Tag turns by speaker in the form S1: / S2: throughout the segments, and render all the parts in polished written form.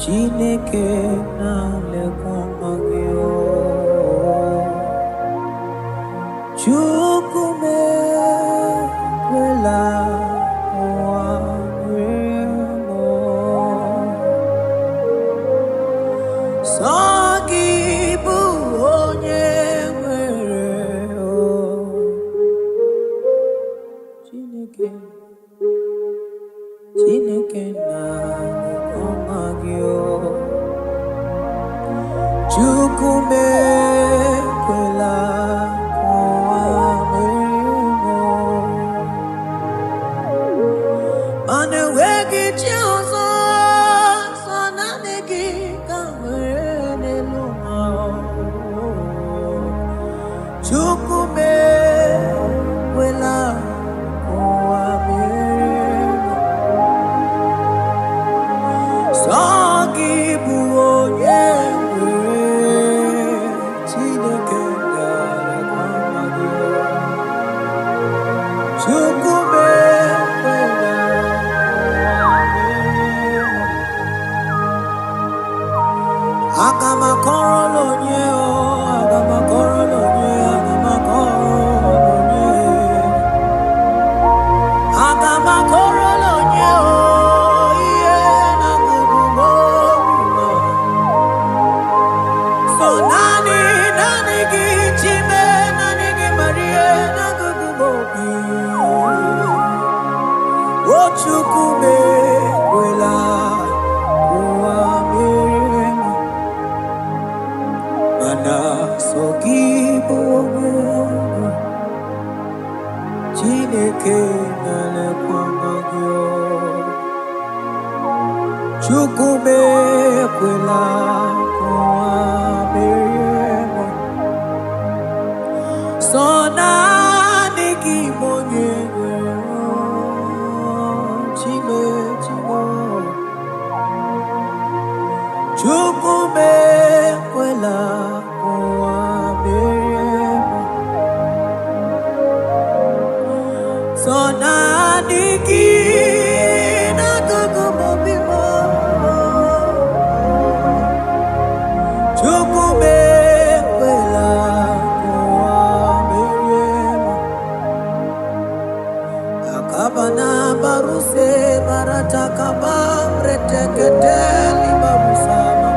S1: Chineke na-lekwa gị Chukwu mekwela ụwa sọ gị bụ onye nwere Chineke na-lekwa gị Chukwu mekwela Chukwu mekwela ụwa mere sọ gị bụ onye nwere Chineke na-lekwa gị Chukwu mekwela ụwa mere aga m akọrọ onye aga m akọrọ onye Chukwu mekwela ụwa mere mana sọ gị bụ onye Chineke na-lekwa gị Chukwu mekwela ụwa mere sọ naanị gị bụ onye Chukwu mekwela ụwa mere sọ naanị gị n'akụkụ obi m Chukwu mekwela ụwa mere akaba na baruse barata kaba reteketeli babusama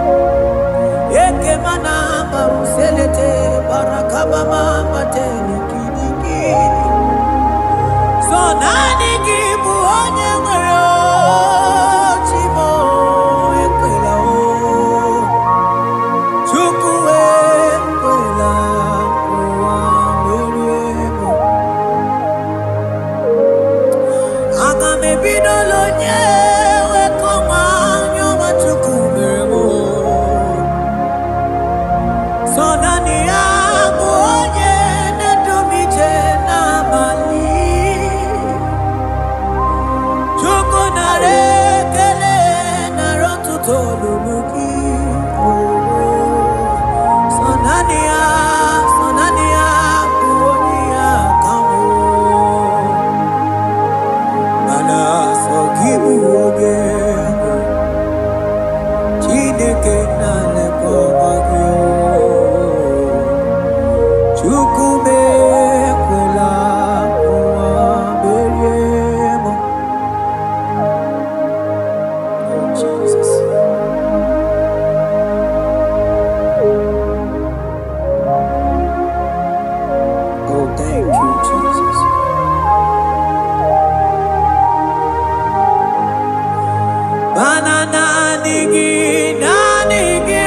S1: eke mana baruselete barakaba mama tele kidiki so nani gị bụ onye nwere Chimo ekwela Chukwu ekwela ụwa mere aga m ebido onye Chineke na-lekwa gị Chukwu mekwela ụwa mere Oh Jesus Oh thank you Jesus Banana nigi Nani gi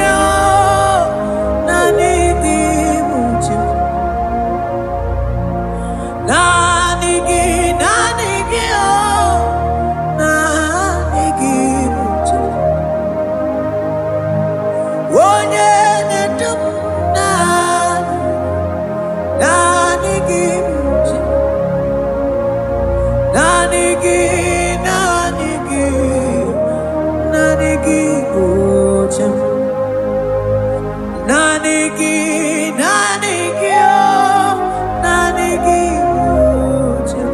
S1: Nanigi, nanigi, oh, nanigi, bujem.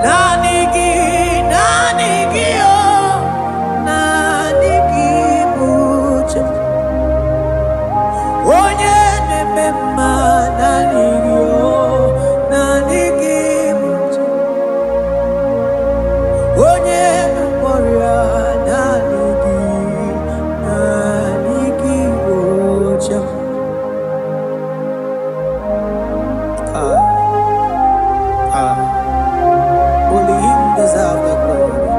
S1: Nanigi, nanigi, oh, nanigi, bujem. Onye nemema, nanigi, oh, nanigi, bujem. Onye memoria, nanigi, nanigi, bujem. Only him deserve the glory.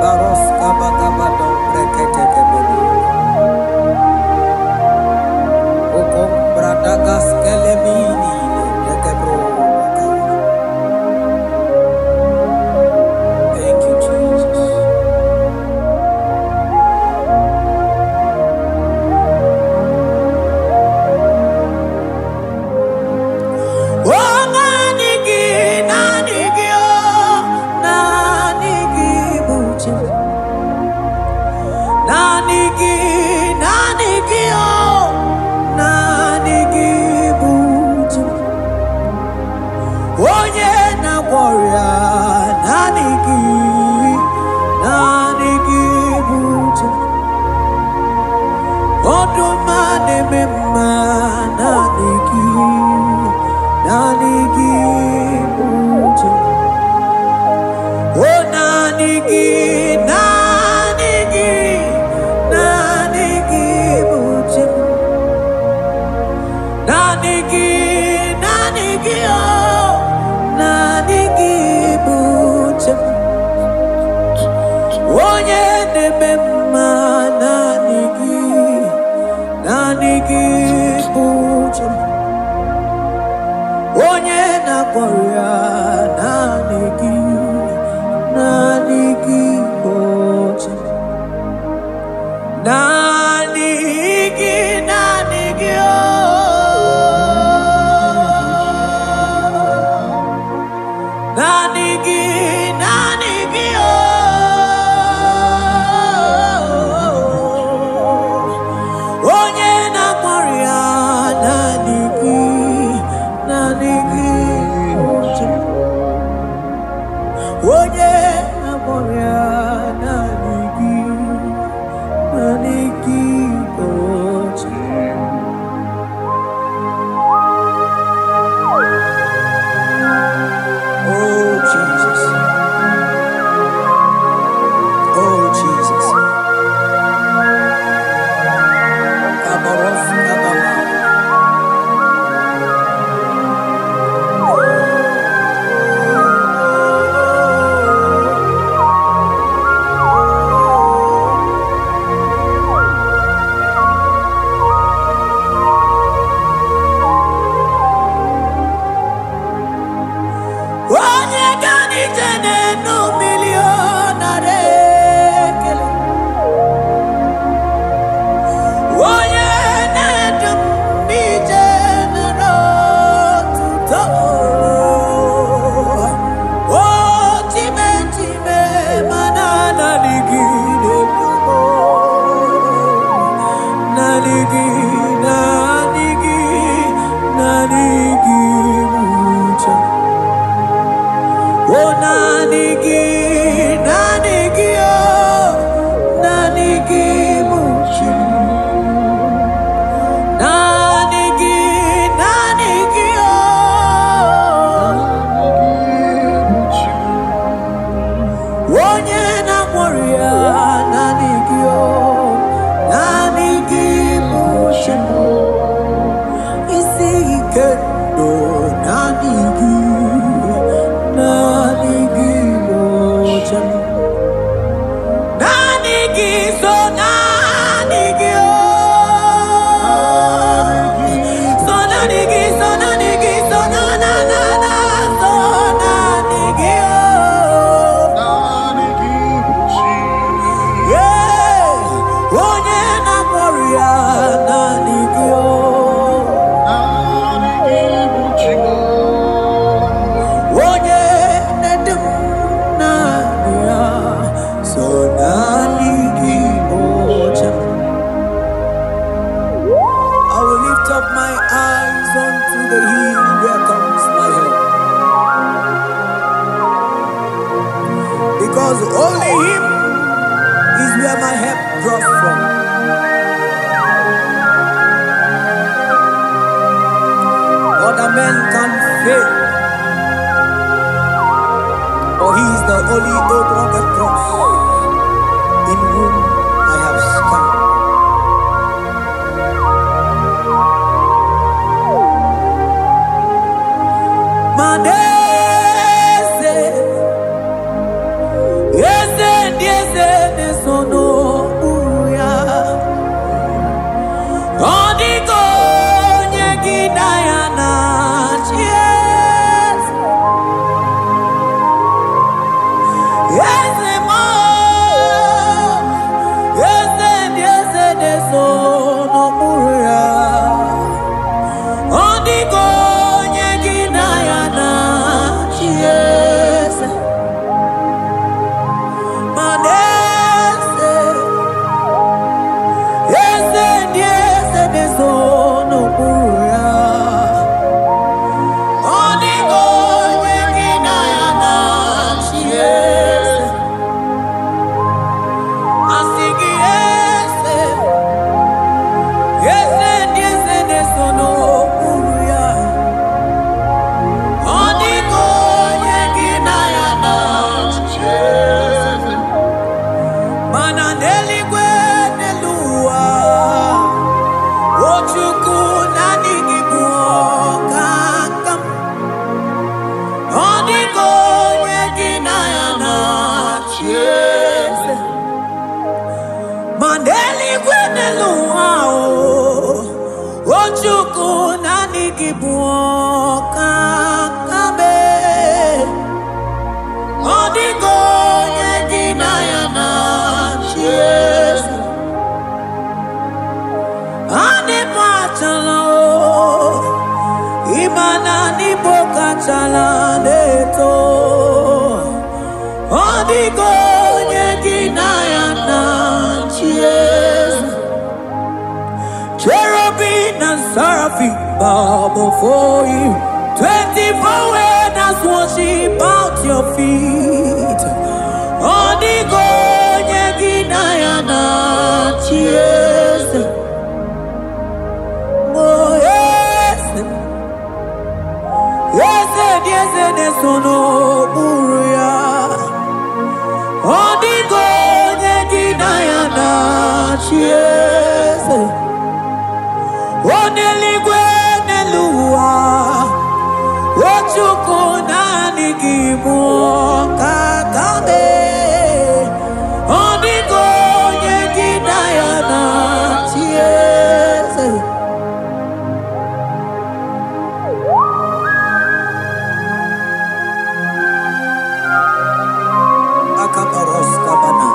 S1: Baros kabagabado brekete kebeli. Okom bradagas kelemini lekebro. Thank you, Jesus. Oh, nanigi, nanigi, oh, nanigi, bujem. Nanigi, nanigi, oh, nanigi, bujem. Onye na warrior, nanigi, nanigi, bujem. Odumane mema, nanigi, nanigi, bujem. Oh, nanigi, nanigi, nanigi, bujem. Nanigi, nanigi, oh, nanigi, bujem. Onye nemema, nanigi, nanigi, bujem. Onye na-akpọrọ nanigi, nanigi, bujem. Nanigi, nanigi, oh. Nanigi, nanigi, oh. Onye na-akpọrọ nanigi, nanigi, bujem. Onye na-akpọrọ nanigi, nanigi, bujem. Oh Jesus, oh Jesus. Kabaros kabama. because only Him is where my help draws from. Other men can fail, for He is the only oak on the cross in whom I have stand. Cherubim and seraphim bow before you. 24 elders worship at your feet. Odigo yeginayana cheers. Oh yes, yes, yes, yes, no buria. Odigo yeginayana cheers. Oneligwe nelua, ochukuna nigimu kakame. Odigo yeginayana cheers. Akabaros kabana.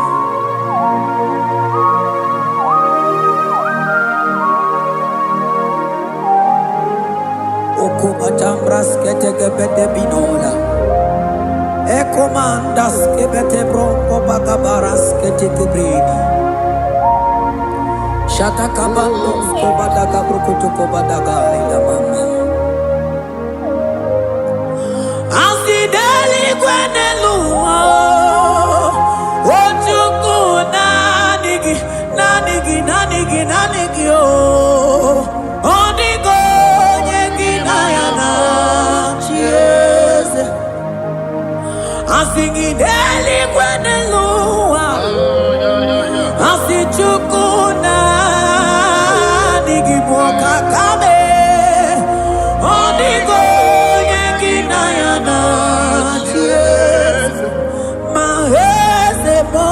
S1: Okubachambras ketekebete binola. Ekomandas kebete bronco bagabaras ketekebrini. Shatakabandos kobadaga brukutuko badaga ila mama. Asideli gwenelua. Ochuku nanigi, nanigi, nanigi, nanigi oh. Odigo yeginayana cheers. Asigideli gwenelua. Asichuku nanigi mwoka kame. Odigo yeginayana cheers. Mahese mo,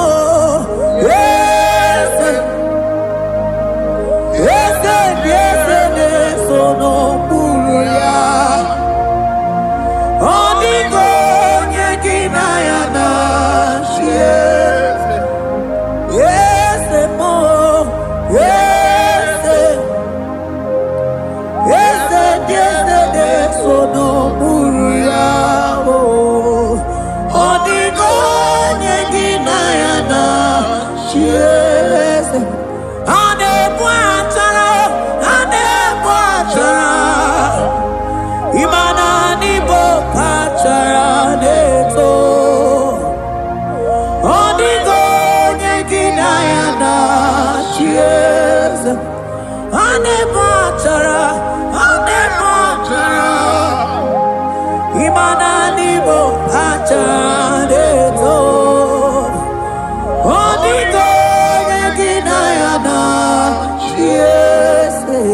S1: yes, yes, yes, yes, no buria. Odigo yeginayana cheers. Anebachara, anebachara, imananibo achadeto, onigo yeginayana, yese.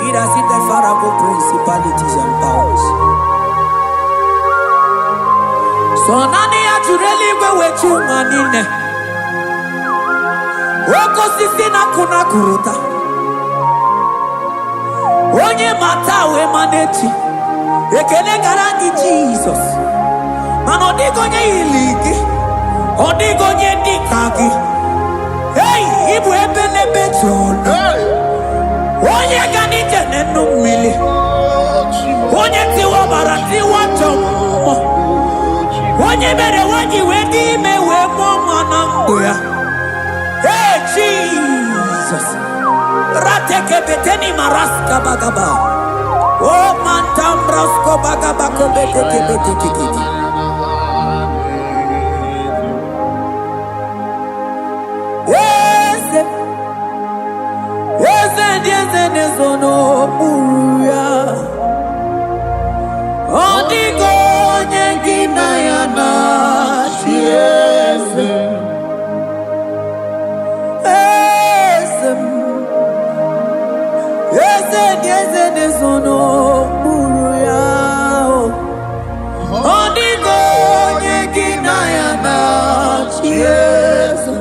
S1: It has hit the Pharaoh principalities and powers. So nani atureli wewe manine. Woko sisi na kuna kuruta. Onye matawe maneti. Ekele garangi Jesus. Mano digo nye iliki. Odigo nye dikagi. Hey, ibu ebele betona. Onye ganite nenu mili. Onye tiwa barati wachomo. Onye mere wanyi wedi mewe mwana mbuya. Hey Jesus. Rateke beteni maraska bagaba. Oh mantambrasko bagaba kobeteke beteke. Yes. Yes nezono muruya. Odigo nyengina yana chiese. Yes nezono muruya. Odigo nyengina yana chiese.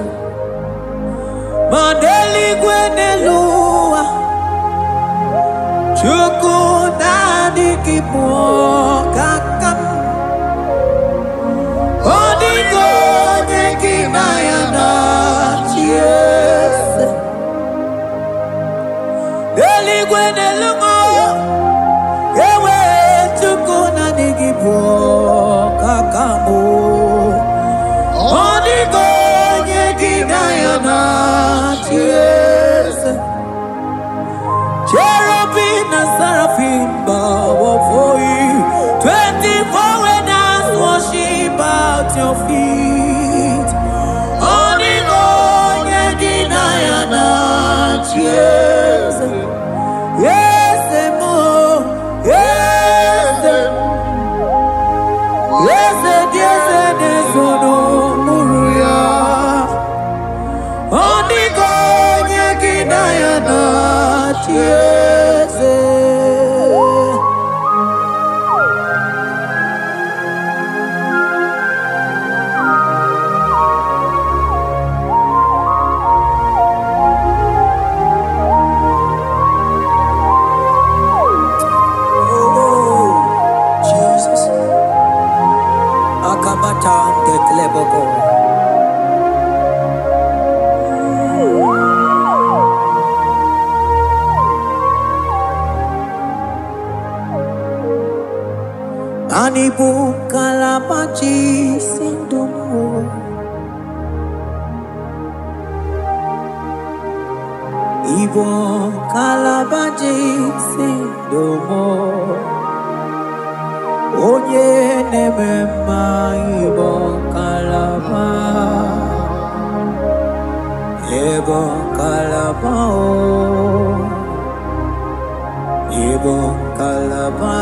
S1: Mandeli gwenelua. Chuku nadi kipo kakam. Odigo nyekina yana chiese. Deli gwenelungo. Ewe chuku nadi kipo kakamu. Odigo nyekina yana chiese. Cherubim and seraphim bow before you. 24 elders worship at your feet. Onigo nyegina yana chiese. Yes, mo. Yes, yes, yes, nesono muruya. Onigo nyegina yana chiese. Anibu kalamaji sindumo. Ibo kalabaji sindumo. Onye nemema ibo kalaba. Ibo kalaba o. Ibo kalaba.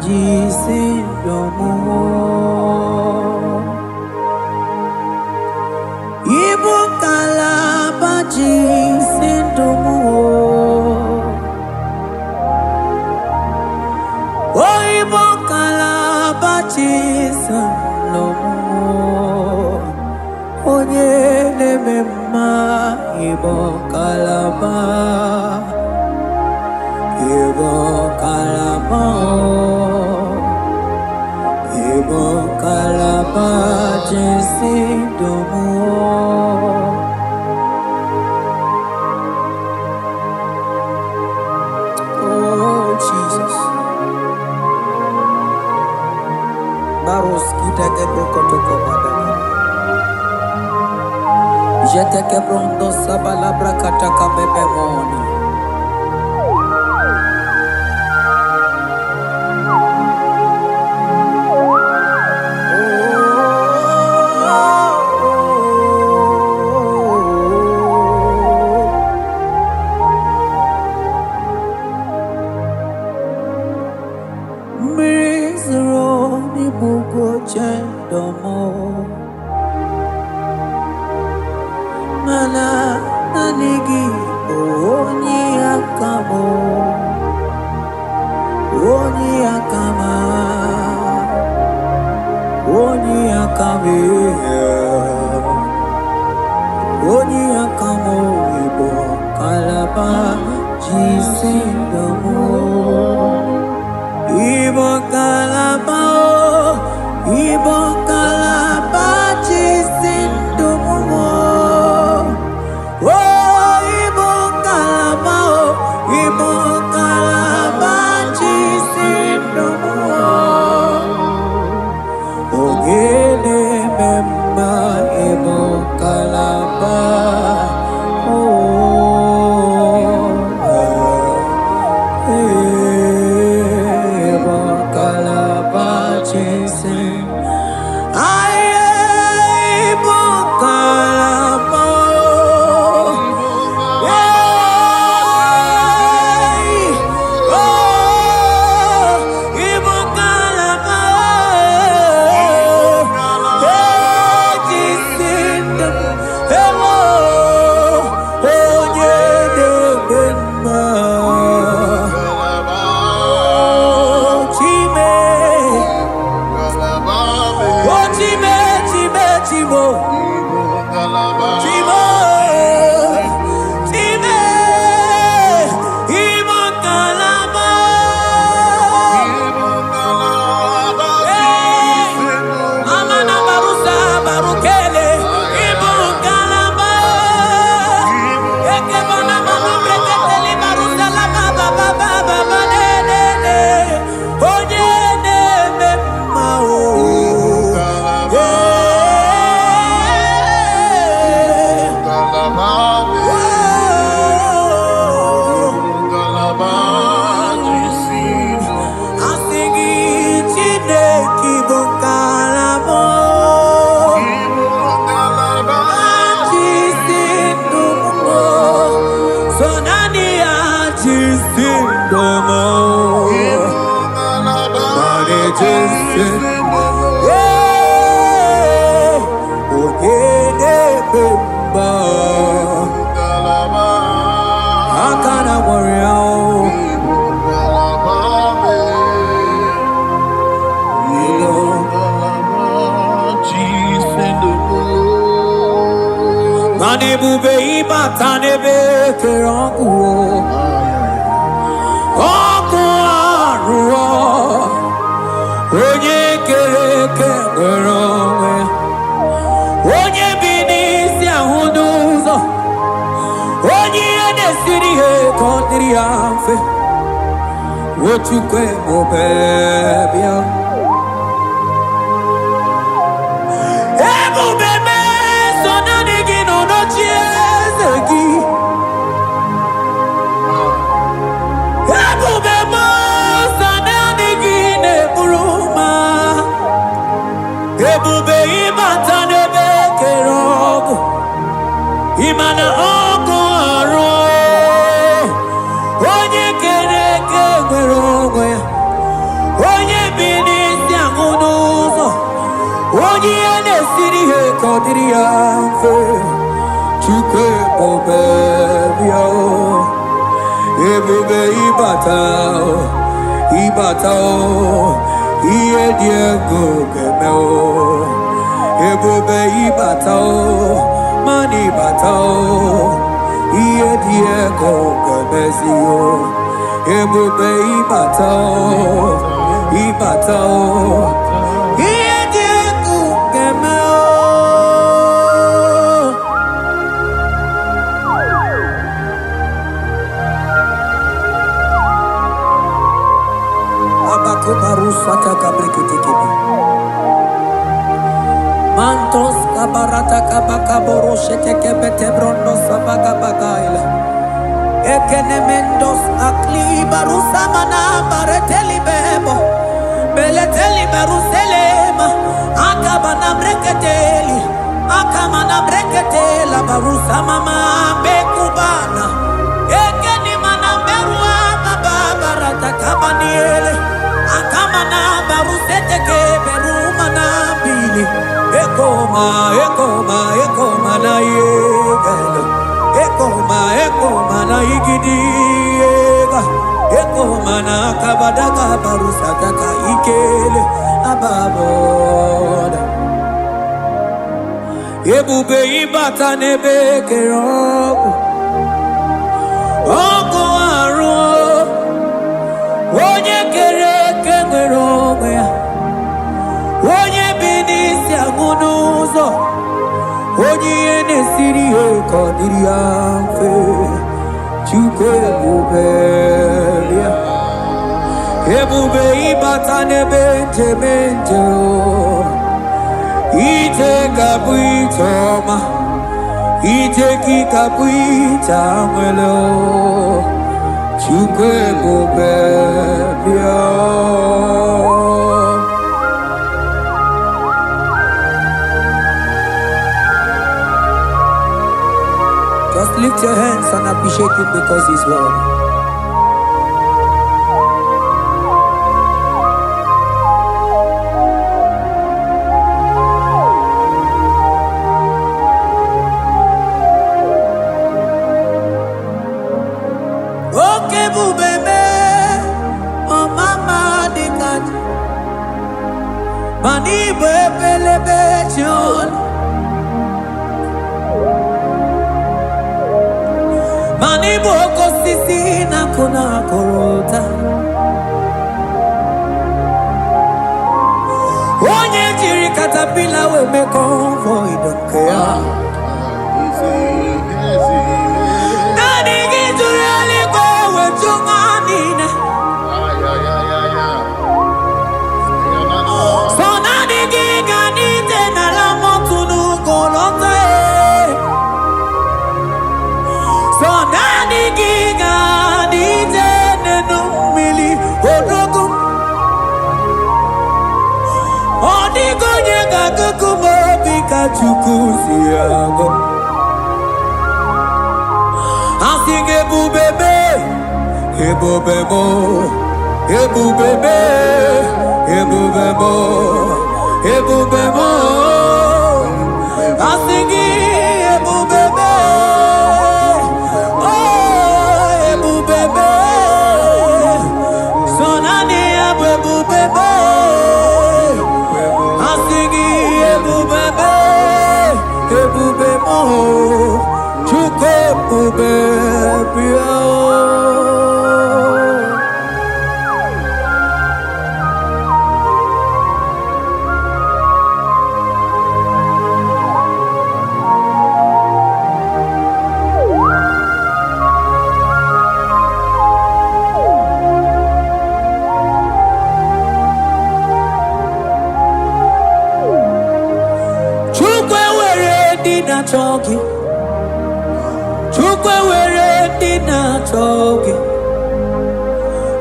S1: Jisindomo. Ibo kalaba jisindomo. Oh ibo kalaba jisindomo. Onye nemema ibo kalaba. Ibo kalaba. Ibo kalaba jisindomo. Oh Jesus. Baros kita ke brokotoko badana. Jete ke brondo sabala brakata kabebe moni. ebube ịbata n'ebe kere ọgwụ ọgụ arụ onye kere eke nwere onwe ya onye bi n'isi agụ n'ụzọ onye ihe na-esiri ihe ka ọ dịrị ya mfe Chukwu ebube bịa ebube ịbata n'ebe njem ije ga-abụ ije ọma ije gị ga-abụ ije nwere Chukwu ebube bịa Just lift your hands and appreciate him because he's worthy. Okay, bubebe, oh mama dikat, mani bebelebe John. Mani boko sisi na kuna korota Onye jiri katapila we me convoy don't care Nani gijuri aliko we chunganine So nani giganite na la motunu kolota So nani giga dije nenu mili odogu Odigo nyega kukumo bika chukusi yago Asing ebubebe Ebubebo Ebubebe Ebubebo Ebubebo Asing ebubebe Chogi Chukwe were dina chogi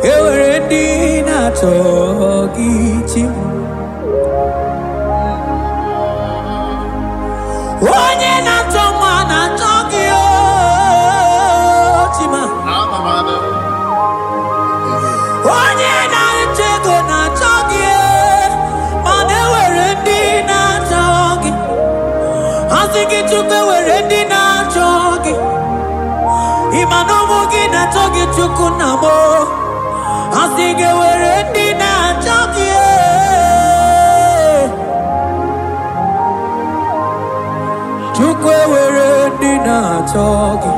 S1: Ewere dina chogi chim Onye na choma na chogi o chima Onye na chego na chogi Mane were dina chogi Asiki chukwe were dina chogi Imanomu gina chogi chukunamo Asiki were dina chogi Chukwe were dina chogi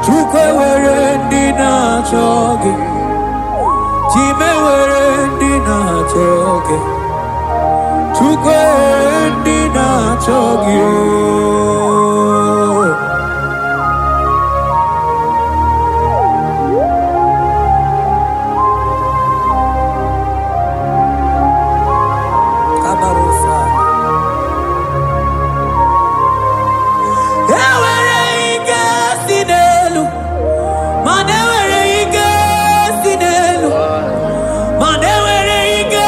S1: Chukwe were dina chogi Chime were dina chogi Chukwe dina chogi Kabarosa Ewere ike sinelu Manewere ike sinelu Manewere ike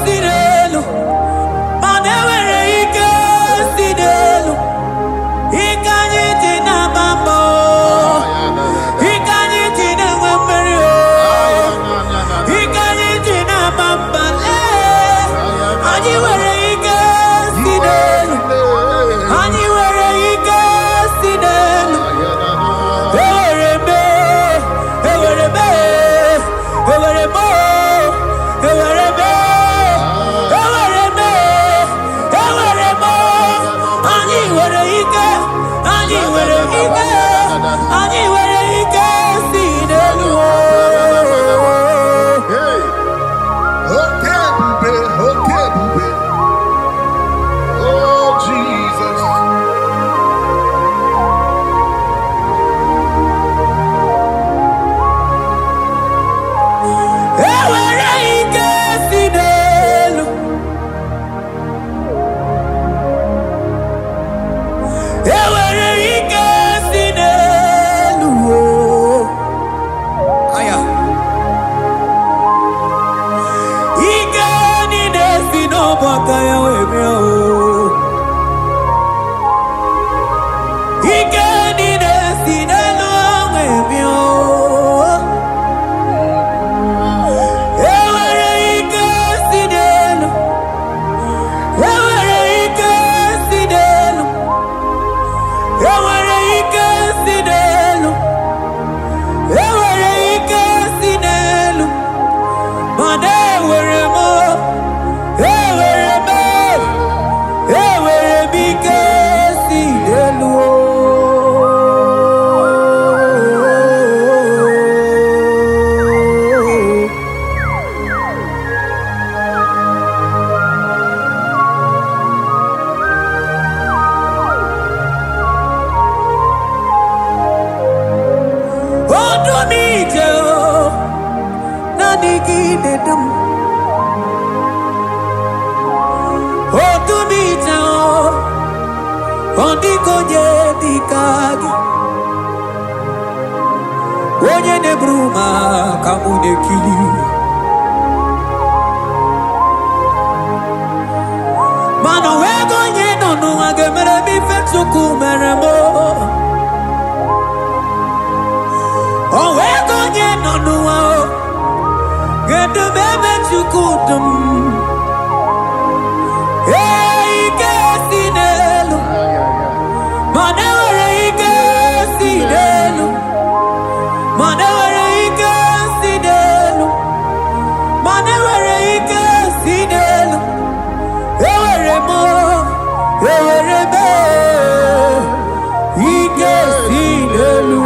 S1: sinelu Manewere ike sinelu digi dedum. Otumita ondikoje dikagi. Onye nebruma kamune kili. Mano wego nye nonu agemere mi fetsuku meremo. O wego nye nonu ao gedu bebe tsukudum. Hey kesinelu, manewere kesinelu, manewere kesinelu, manewere kesinelu. Eweremo, ewereme, kesinelu.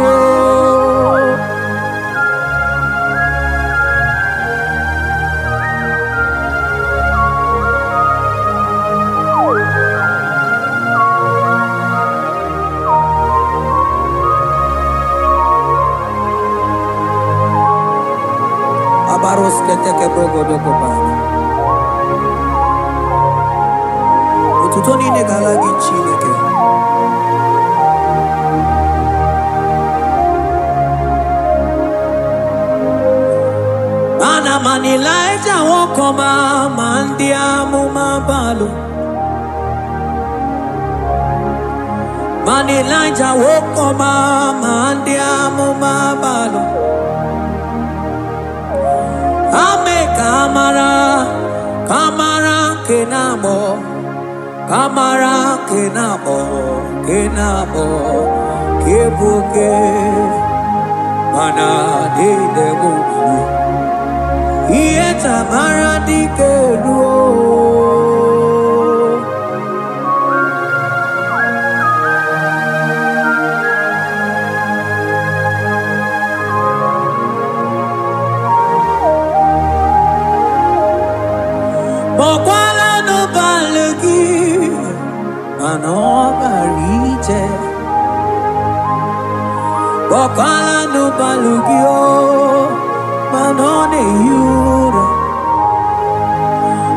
S1: Abaros keteke brogo doko bana. Ututoni negalagi chineke. Mana manilaita wokoma mandiamu mabalu. Manilaita wokoma mandiamu mabalu. Ame kamara, kamara kenamo, kamara kenamo, kenamo, kebuke, mana de debuke, ieta mara dikeluo. Bokwala no balegi, mano barite. Bokwala no balegi o, mano ne yura.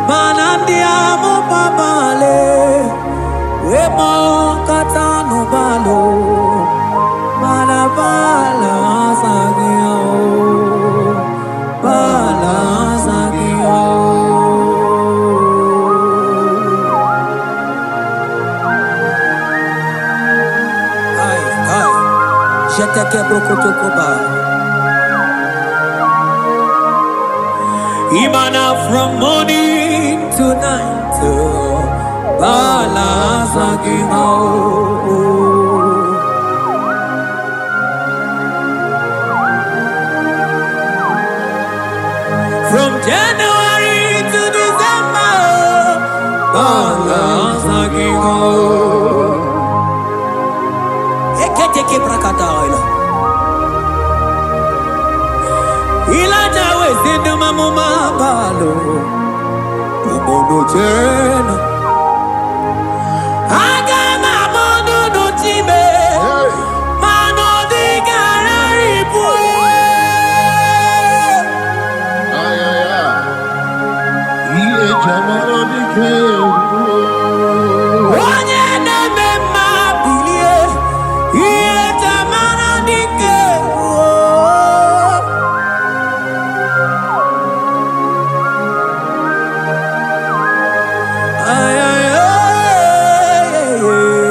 S1: Manandi amo babale, wemo kata no balo, manabala sagio, bala sagio. Jeteke brokotokoba. Imana from morning to night, bala sagimo. From January to December, bala sagimo. Eketeke brakataila. Ilaja wezindu mamuma balo. Umono tena. Agama mono no tibe. Mano di gararipue.
S2: Ay, ay, ay. Iye jamaro di keu.
S1: Onye neme mabilie. Iye tamana dikeluo. Ay, ay, ay, ay, ay.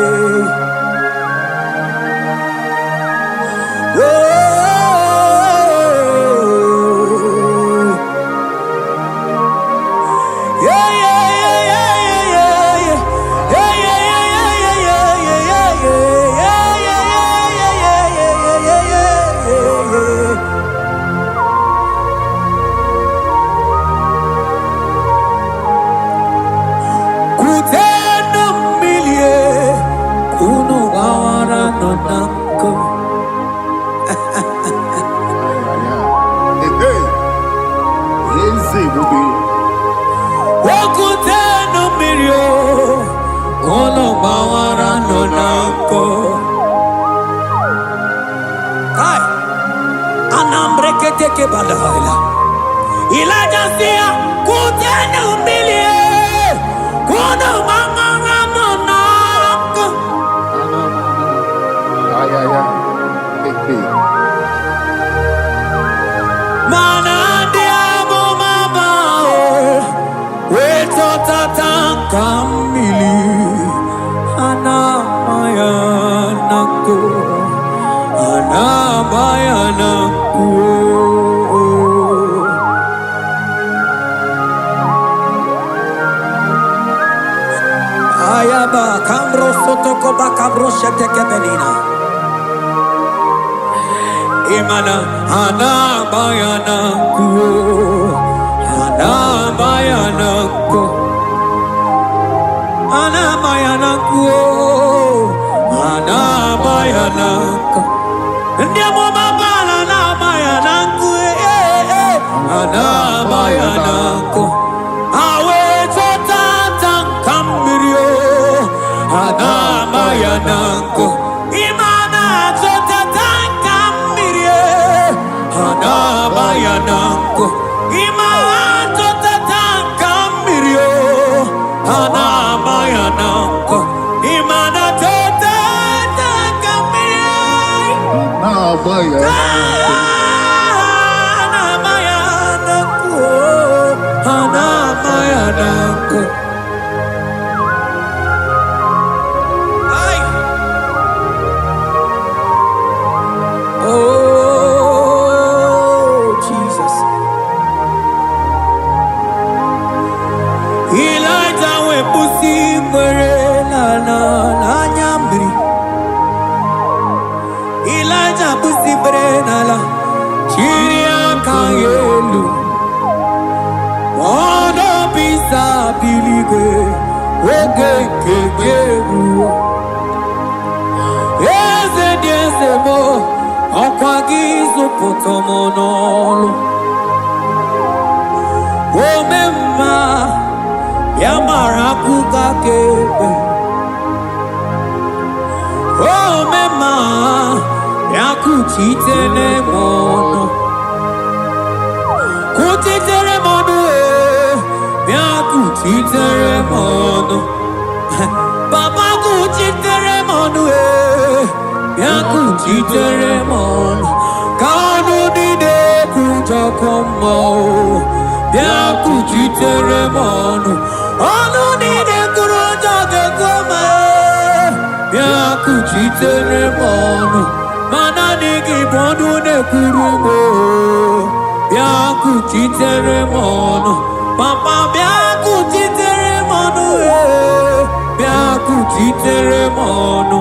S1: ilajasia kutenu milie kuno manganga monaka mana diamo mabao weto tatakamili anamayanaku ayaba kamro sotoko bakabro sheteke benina imana anamayanaku anamayanaku anamayanaku anamayanaku ndiamo mabala anamayanaku anamayanaku awe totata kambirio anamayanaku imana totata kambirie anamayanaku imana totata kambirio anamayanaku imana totata kambirie anamayanaku ay oh Jesus Elijah we pusi mwere na nyambri Elijah pusi mwere na la chiria kangelu Mono bisa biligwe oge kegeru Eze diese mo okwagizu potomonolo Omemma yamarakuka kebe Omemma yakuchitene mono Kuchitere mono yakuchitere mono Papa kuchitere mono yakuchitere mono Kanu dide kujakomo yakuchitere mono Anu dide kujakomo yakuchitere mono Mana nigi bodu ne kurumo yakuchitere mono Papa yakuchitere mono yakuchitere mono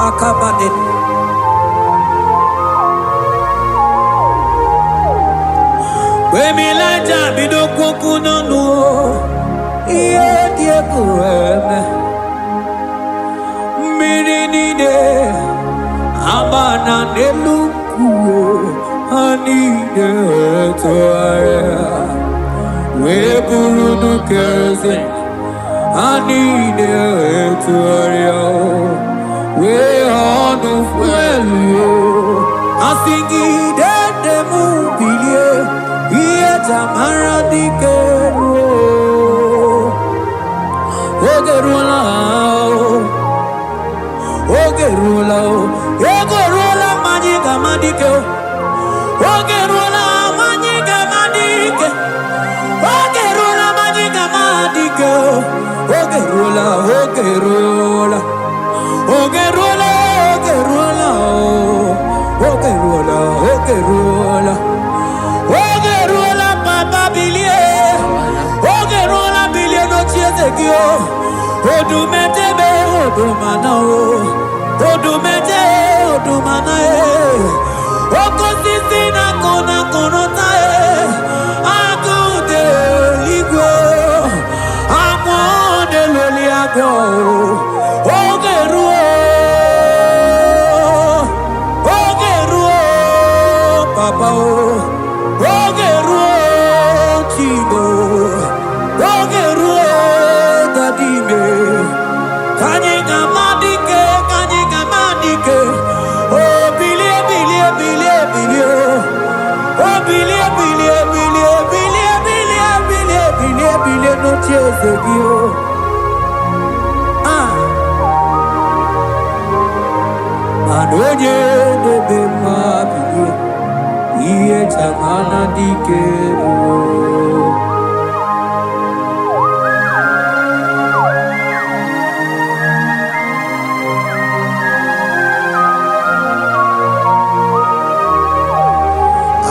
S1: Akabade Wemilaja bidokwoku nonu iye dieku eme mmiri nide abana nelukuo anide etoaya weburu nukeze anide etoaya we honu fuelu asingi dede mubilie iye tamara dikeru ogerula ogerula majiga madike ogerula majiga madike ogerula majiga madike ogerula ogerula ogerula ogerula ogerula ogerula papa bilie ogerula bilie no chiezegio odumetebe odumana odumete odumana okosisi na kona konota agude ligwe amode loliago ogeruo papa ogeruo chigo ogeruo dadime kanyega madike oh chezegio. Manonye nebe mabie, iye chamana dikero.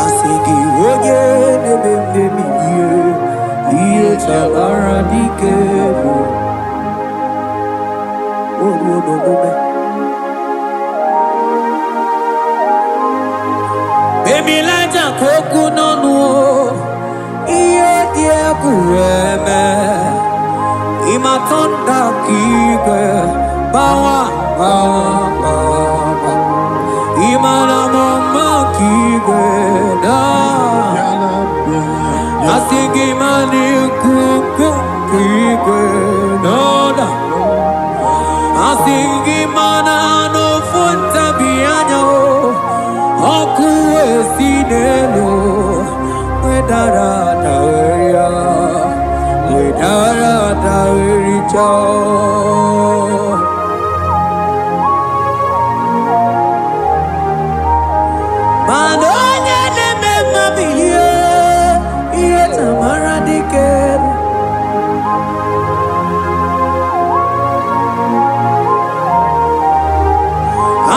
S1: Asigi oye nebe mebie, iye chamana dikero. Oh no no no me. Emilaja koku nonu iye die kueme imatonda kike bawa imana mama kike da asingi mani kuku kike da asingi mana no funta bianyo Aku esinelo, wedara taweria, wedara tawericha. Manonye neme mabiye, iye tamara dikeru.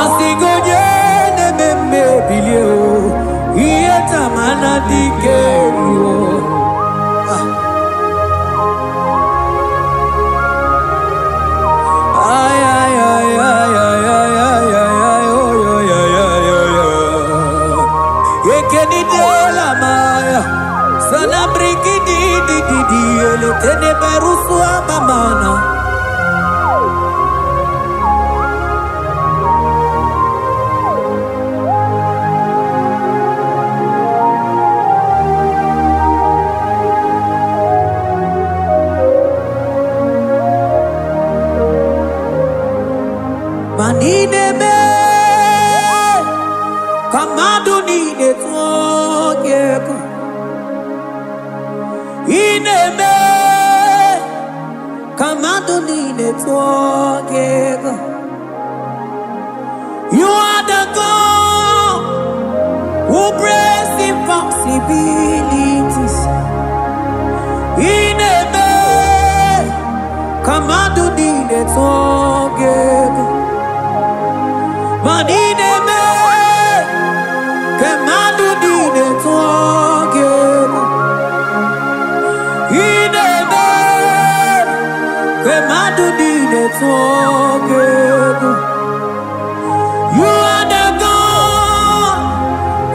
S1: Asigoje bilio iye tamana dikeru ay ay ay ay ay ay ay ay yekeni de la maya sana briki di ele tene berusu amamana Manine kamadu nine twogeko ineme kamadu nine twogeko you are the God who breaks impossibilities ineme kamadu nine twogeko Manine me, kemadu dine twogeko. Ine me, kemadu dine twogeko. You are the God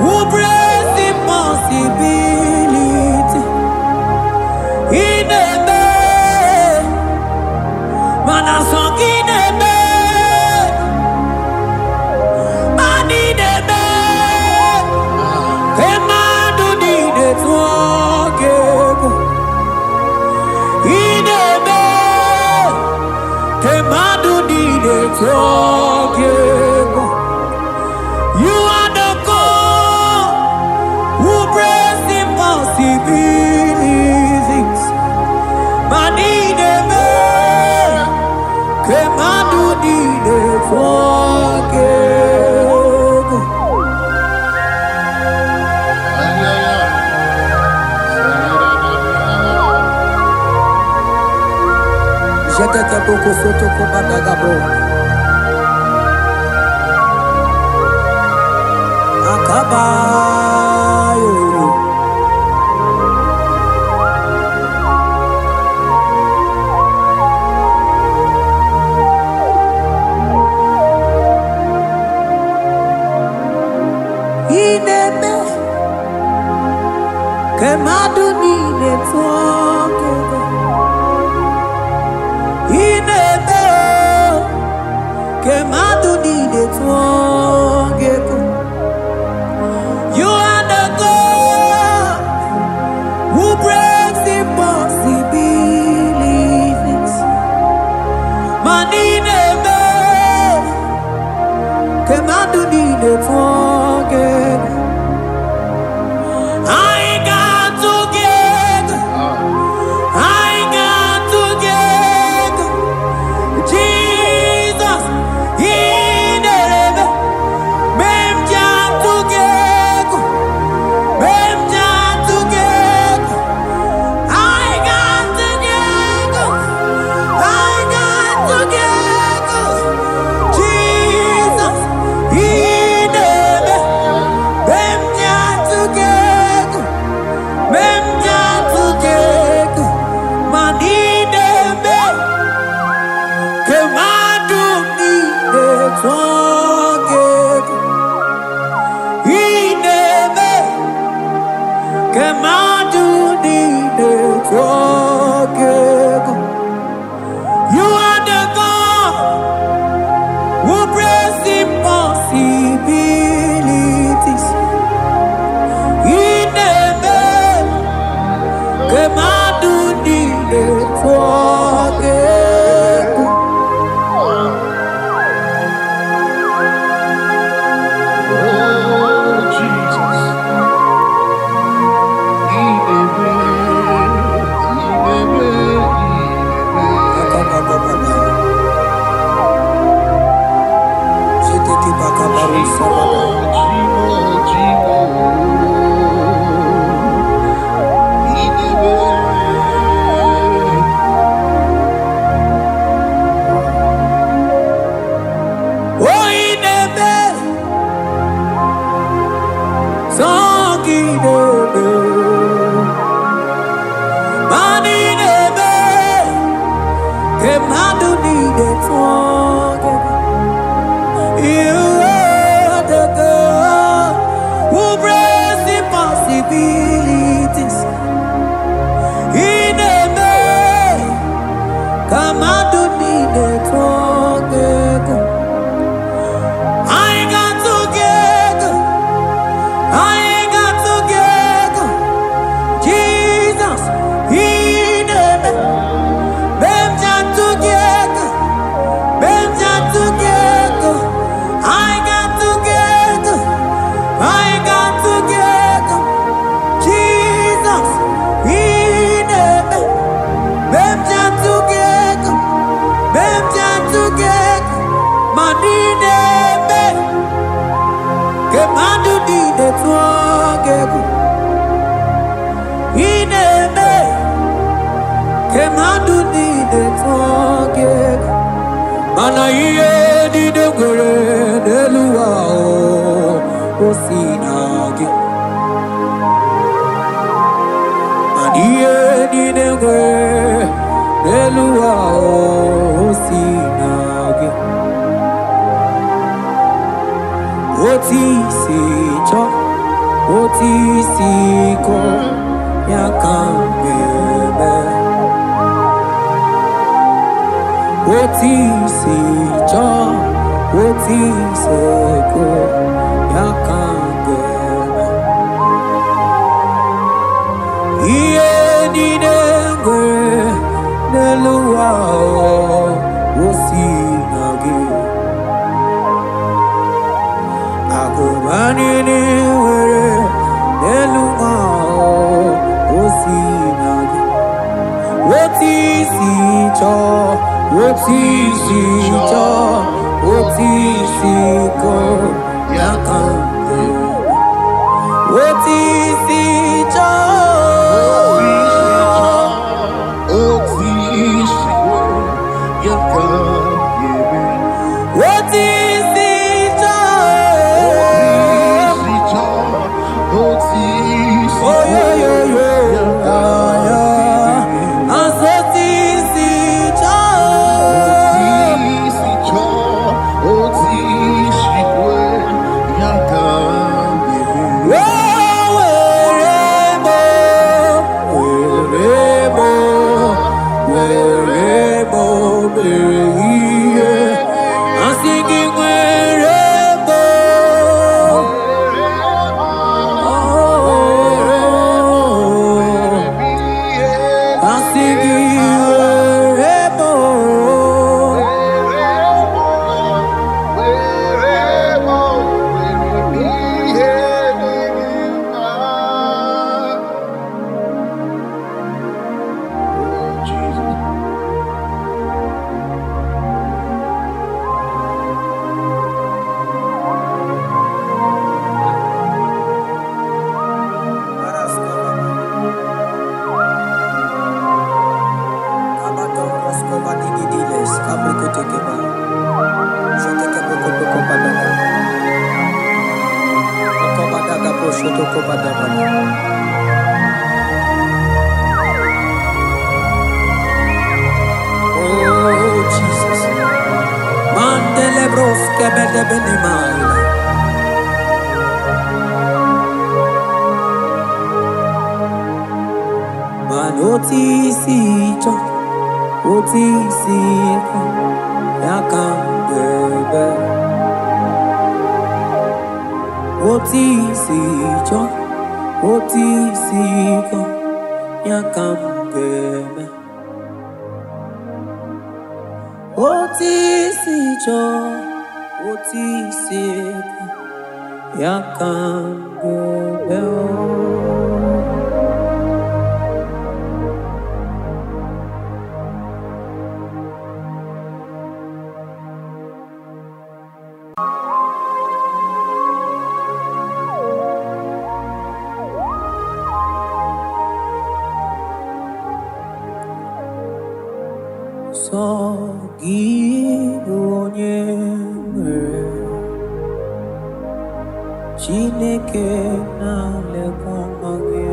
S1: who breaks impossibility. Ine me, manasong ine me. You are the God who breaks impossibilities. Manine me, kemadu dine twogeko. Jetete boko soto komadagabo. Akabayo. Ineme kemadu nine twogeko. Ineme kemadu nine twogeko. You are the God who breaks impossibilities. Manine me, kemadu nine twogeko. I got to get, I got twage ineme kemadu nine twage. You are the God who brings impossibilities. Ineme kemadu nine twage. Mana iye di dengere delua o sinage. Mana iye di dengere delua o sinage. Oti si cho, oti si ko ya kambebe. Oti si cho, oti se ko ya kambebe. Iye di dengere delua o sinage. Agobani ni were deluma o sinage. Oti si cho, oti si cho, oti si ko ya kambebe. Oti si cho,
S2: oti si ko ya kambebe.
S1: oti si cho,
S2: oti si
S1: oh yo yo yo, asoti si cho,
S2: oti si ko ya kambebe.
S1: Otisiko yakambebe Otisiko yakambebe Otisiko yakambebe Sogibu onye Chineke na-elekwa gị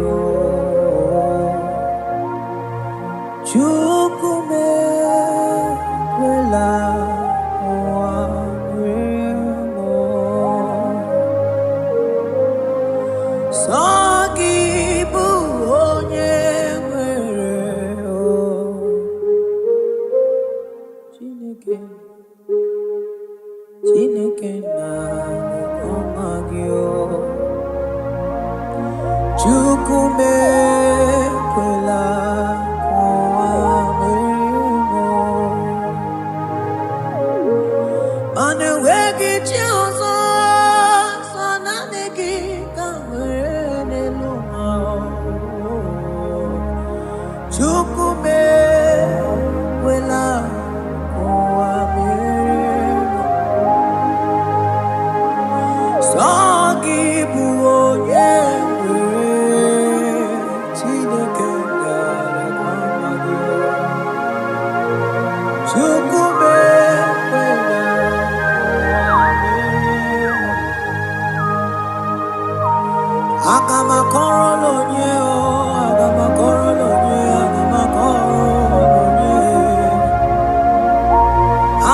S1: Chukwu mekwela ụwa Sọ gị bụ onye Chineke na-elekwa gị Chukwu mekwela ụwa mana enweghị chi ọzọ sọ naanị gị ka nwere n'elu ụwa Chukwu mekwela ụwa Sọ gị bụ onye Chineke na-elekwa gị Chukwu mekwela aga m akọrọ onye aga m akọrọ onye aga m akọrọ onye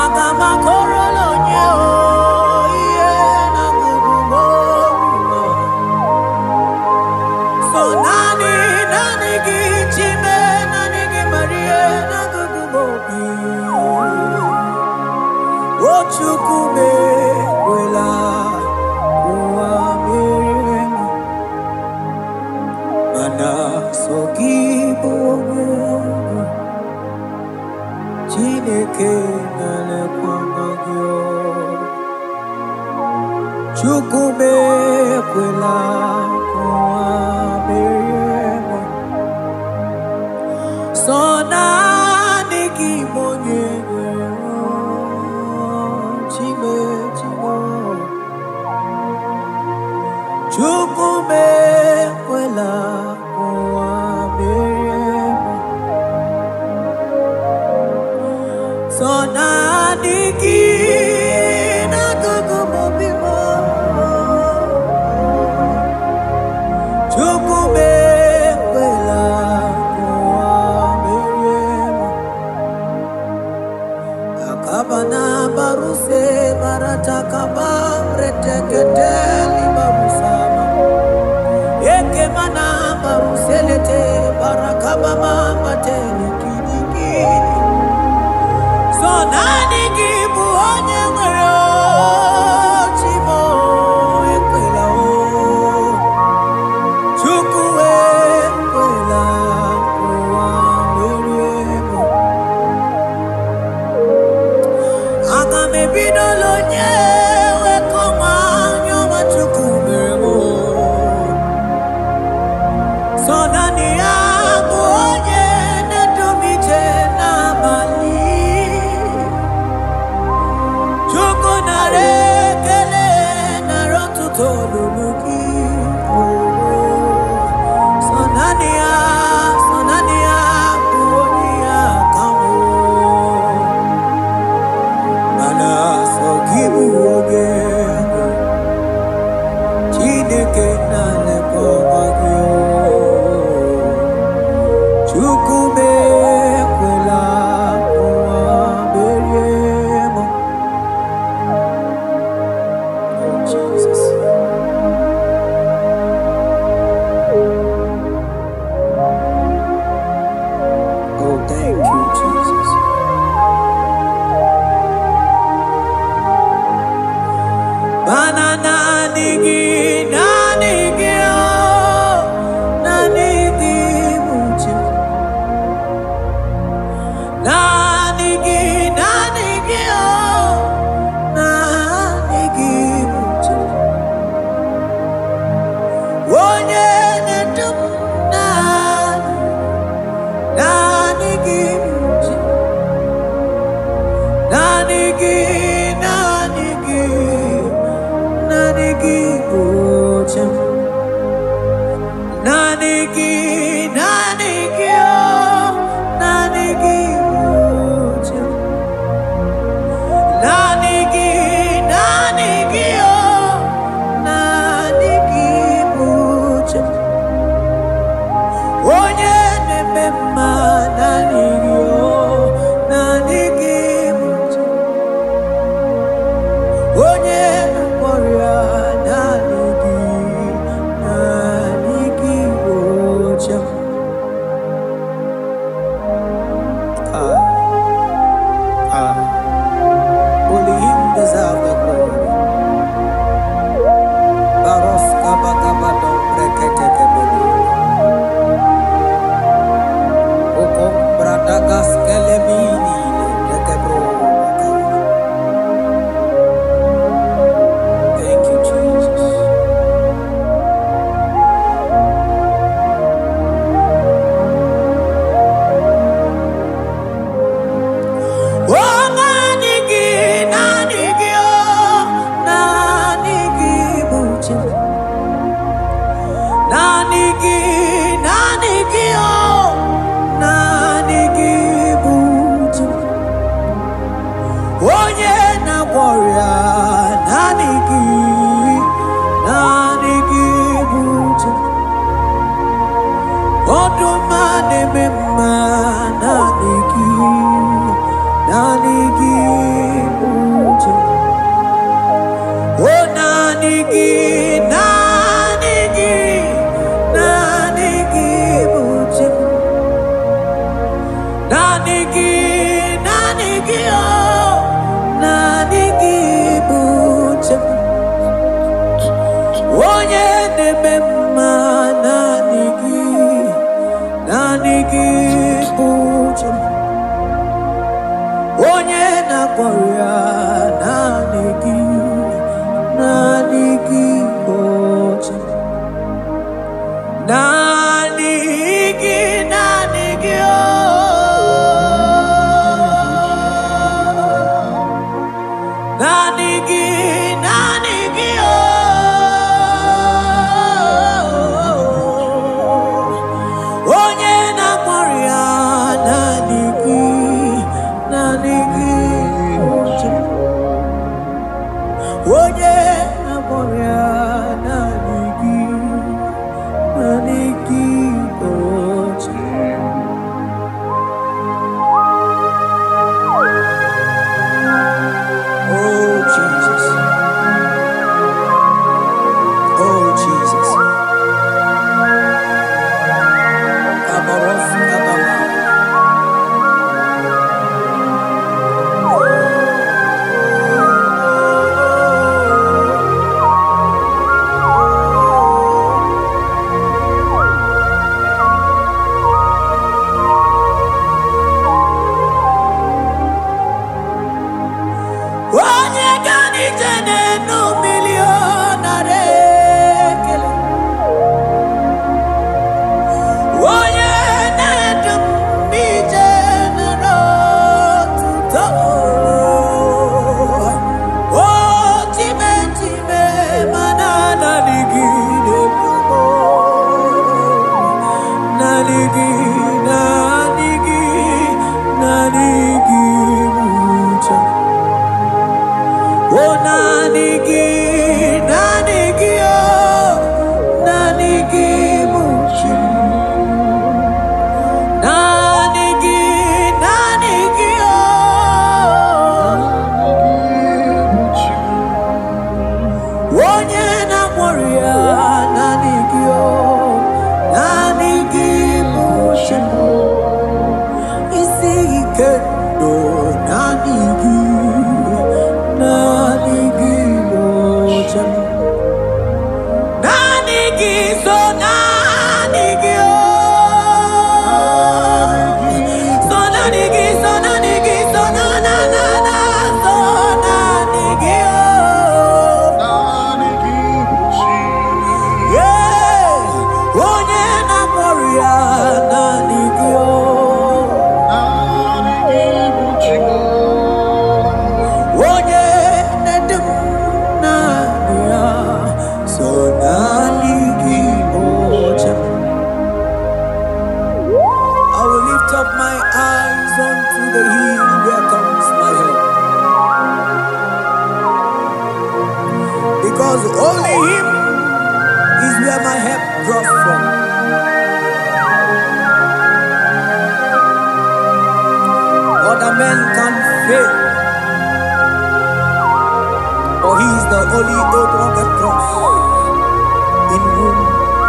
S1: aga m akọrọ onye ihe na-agụgụ so naanị gị Chime naanị gị Maria na-agụgụ obi o Chukwu mekwela ụwa mere mana sọ gị bụ onye Chineke na-elekwa gị Chukwu mekwela ụwa mere sọ naanị gị bụ onye Chime Chukwu mekwela ụwa mere sọ naanị gị na-agụgụ obi m Chukwu mekwela ụwa mere akaba na baruse barata kaba reteketeli babusama eke mana baruselete barakaba mama tele kidiki so naanị gị bụ onye nwere Chimo ekwela Chukwu ekwela ụwa mere aga m ebido onye wekọma nyọma Chukwu mere so naanị ya bụ onye na-edumije n'abalị Chukwu nara ekele nara ọtụtụ olulu gị so naanị ya bụ onye ya ka mana sọ gị bụ onye gloria, nanigi buja. Odumane mema, nanigi buja. Oh nanigi buja. Nanigi oh, nanigi buja. Onye nemema nanigi buja. Onye nakoria nanigi buja. Nanigi oh. Nanigi oh. Onye na-akpọrịa nanigi buja. Onye na-akpọrịa nanigi buja. Oh Jesus. Oh Jesus. Kabaros kabama. Onye ganije n'enu milionare kele. Onye na-edum ije n'otuto. O time mana nanigide bumo. Nanigi buja. Oh nanigi oh, nanigi buja. Nanigi oh. Onye na-akpọrịa nanigi oh, nanigi buja. Isi ike no nanigi buja. Nanigi so nanigi oh. So nanigi so na na so nanigi oh. Yeah. Onye na-akpọrịa nanigi oh. Onye na-edum nanigi so nanigi buja. I will lift up my eyes unto the hill where comes my help, because only Him is where my help draws from. Other men can fail, for He is the only oak on the cross in whom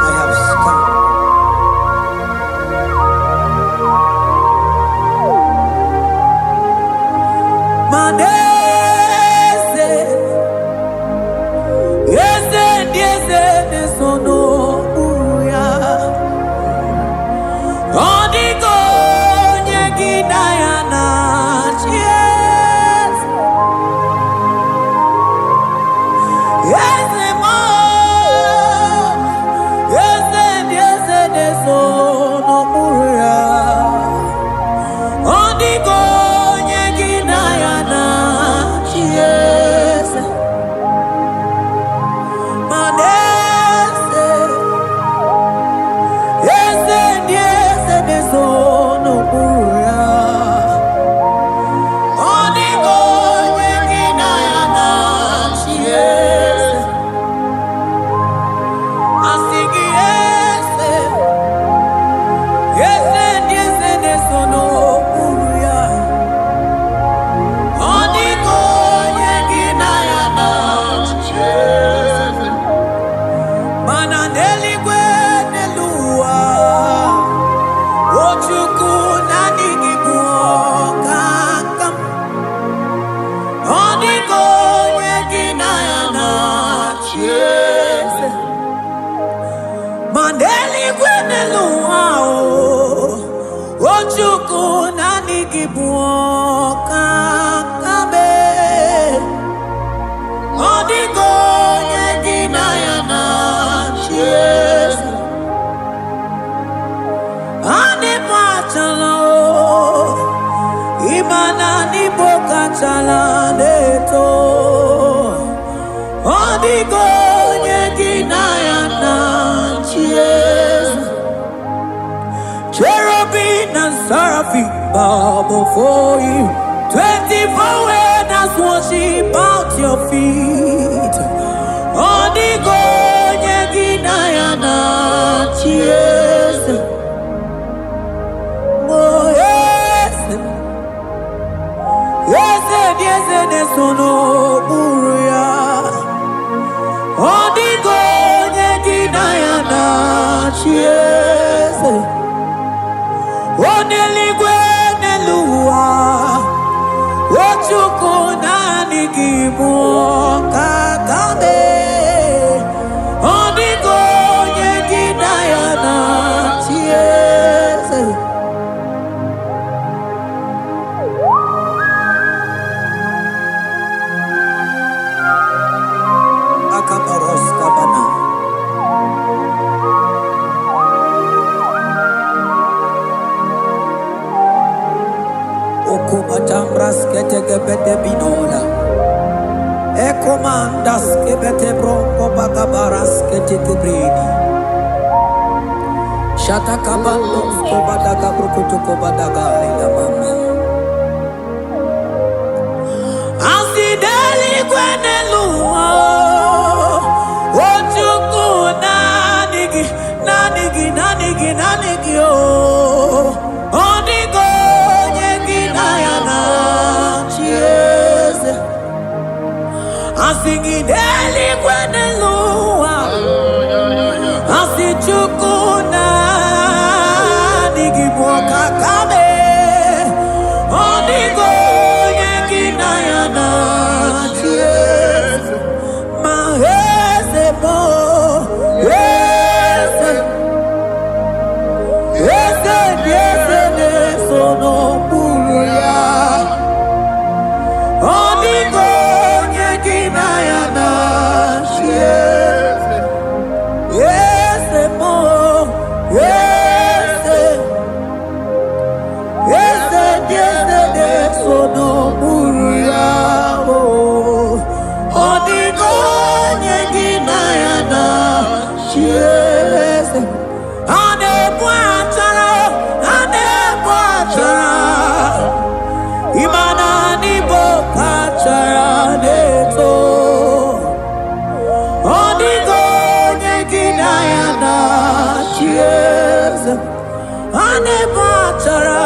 S1: I have stand. Manese, yese nesono uya. Odigo nyegidaya na chies. Yes, mo chalaneto Odigo Yeginayana Cheers Cherubim and seraphim bow before you 24 elders worship at your feet Odigo Yeginayana Cheers Oh yes Yes sono buruya Odigo Yeginayana Cheers Oneligwe neluwa Ochuko nanigimu kakame Odigo Yeginayana Cheers Akabaros kabana Okumatambras ketegebete binola Ekomandas kebete broko bagabaras ketegebredi Shatakabandos kobadaga brukutu kobadaga ila mama Asideli kwenelua Ochuku nanigi oh Odigo Yeginayana Cheers Asigideli kwenelua Asichuku nanigi mwakakame Odigo Yeginayana Cheers Maheze mo sono buruya Odigo Yeginayana Cheers Yes mo Yes sono buruya Odigo Yeginayana Cheers Ane buatara Imana nibo kachara neto Odigo Yeginayana Cheers Ane bachara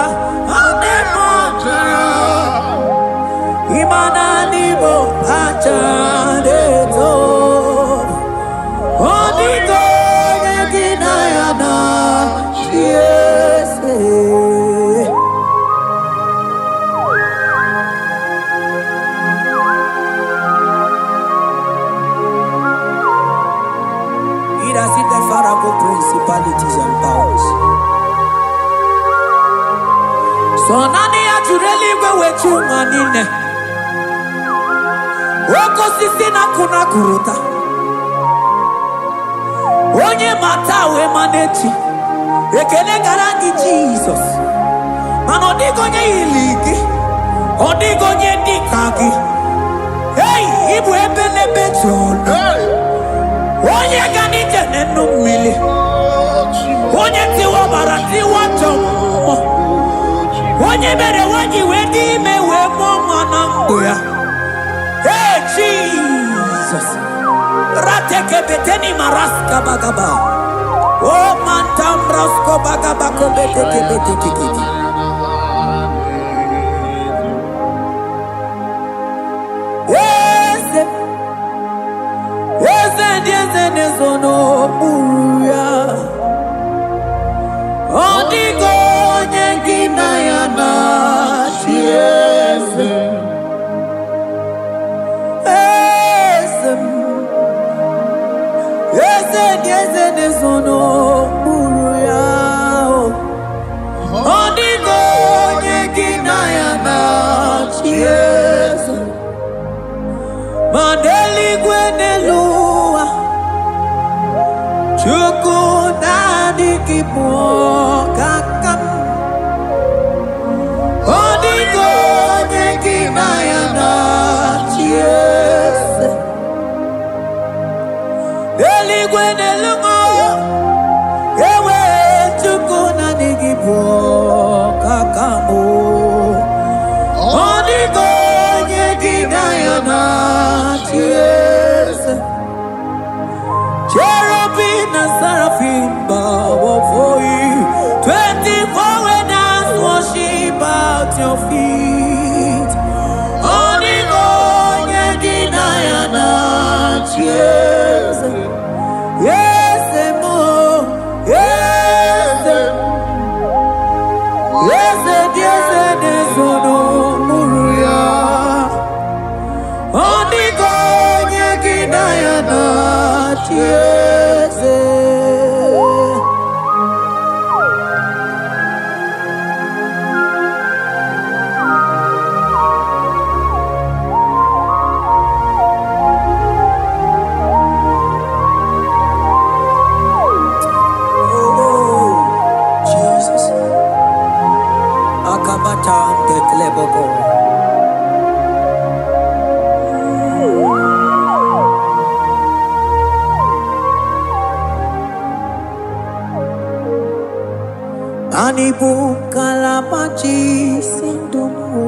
S1: Imana nibo kachara neto Odigo Yeginayana Cheers Principalities and powers. So nani ajureli wewe manine. Woko sisi na kuna kuruta. Onye matawe manechi. Ekele garangi Jesus. Manodigo nye iligi. Odigo nye dikagi. Hey, ibu ebele bejono. Onye ganite nenu mili Onye tiwa barati wachomo Onye mere wanyi wedi mewe mwana mbuya Hey Jesus Rateke beteni maraska bagaba Oh mantambrasko bagaba kobeteke betekikiki Yes, sono buruya Odigo Yeginayana Cheers Yes, sono buruya Odigo Yeginayana Cheers Mandeli Gwenelua Chuku nadikipo kakam Odigo Yeginayana kakamo onigonye ginayana cheers cherubim and seraphim bow before you 24 elders worship at your feet onigonye ginayana cheers yes mo yes yes yes sono muruya onigonye ginayana cheers Anibu kalabaji sindomo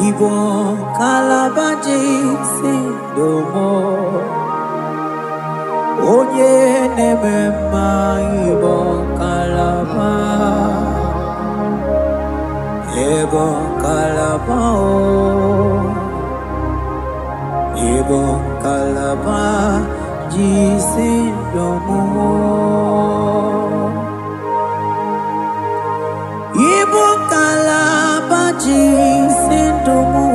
S1: Ibo kalabaji sindomo Onye nemema ibo kalaba Ibo kalaba Ibo kalaba Jisindomo Ibo kalaba jisindomo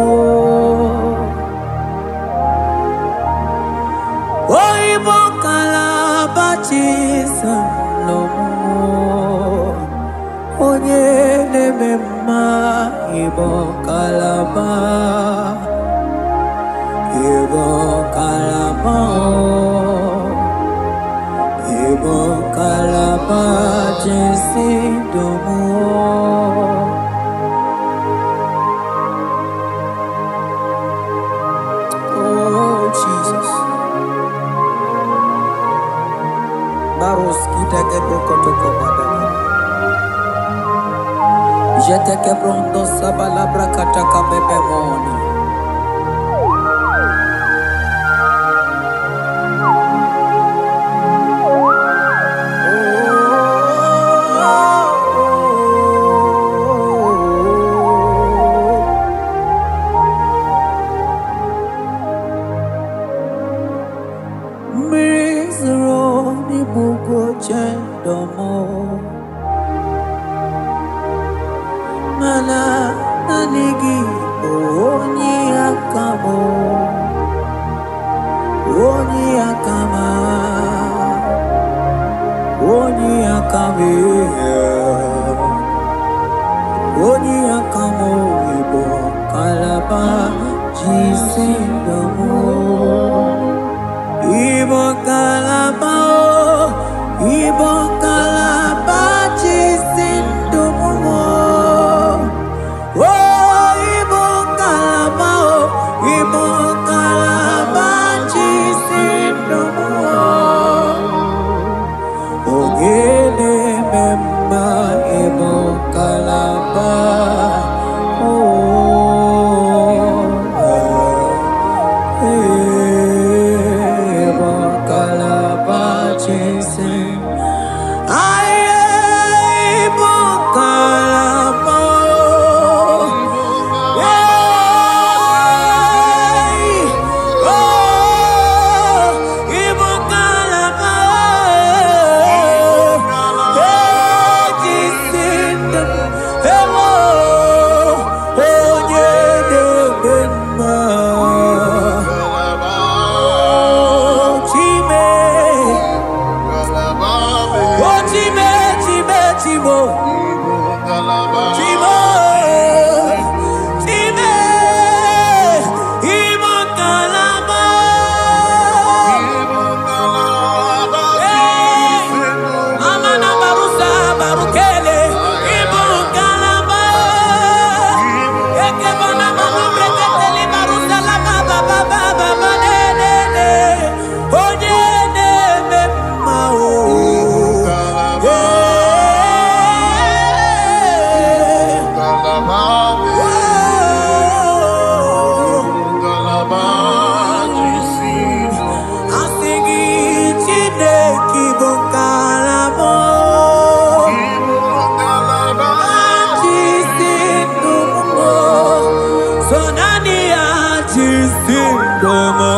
S1: Oh Ibo kalaba jisindomo Onye nemema Ibo kalaba Ibo kalaba Ibo kalaba jisindomo Oh Jesus Baros kita ke prokotoko badana Jete ke pronto sabala brakata kabebe moni Mana nanigi onyi akamo onyi akama onyi akame onyi akamo ibo kalaba jisindomo ibo kalaba ibo kalaba jisindomo Oh, Ibo kalaba jisindomo Ogele me domo.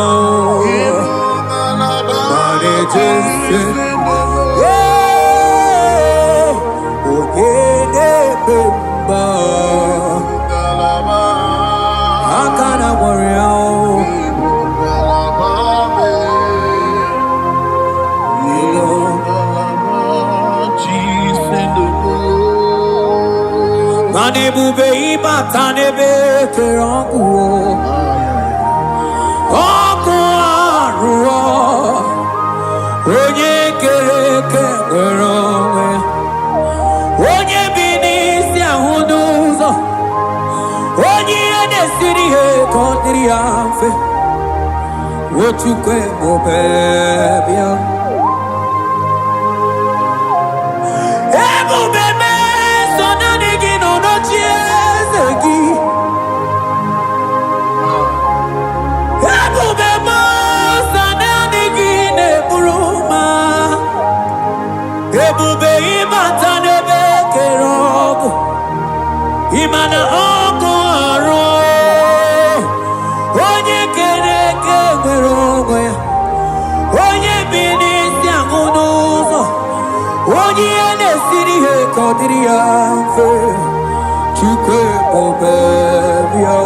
S1: Manejese. Ogene bemba. Akana warrior. Manebube ibatanebe kerangu. Oko aruo. Onye kereke weronwe. Onye binisi ahuduzo. Onye enesiri he kondiri amfe. Wochukwe mobebia. Ebubebe sonanigi no nochiezegi. Ebubebe sonanigi ne buruma. Ebube imata nebe kerogo. Imana oko aro. Onye kereke werongo ya. Onye binisi agunuzo. Onye enesiri he kodiri amfe. Chukwe mobebia.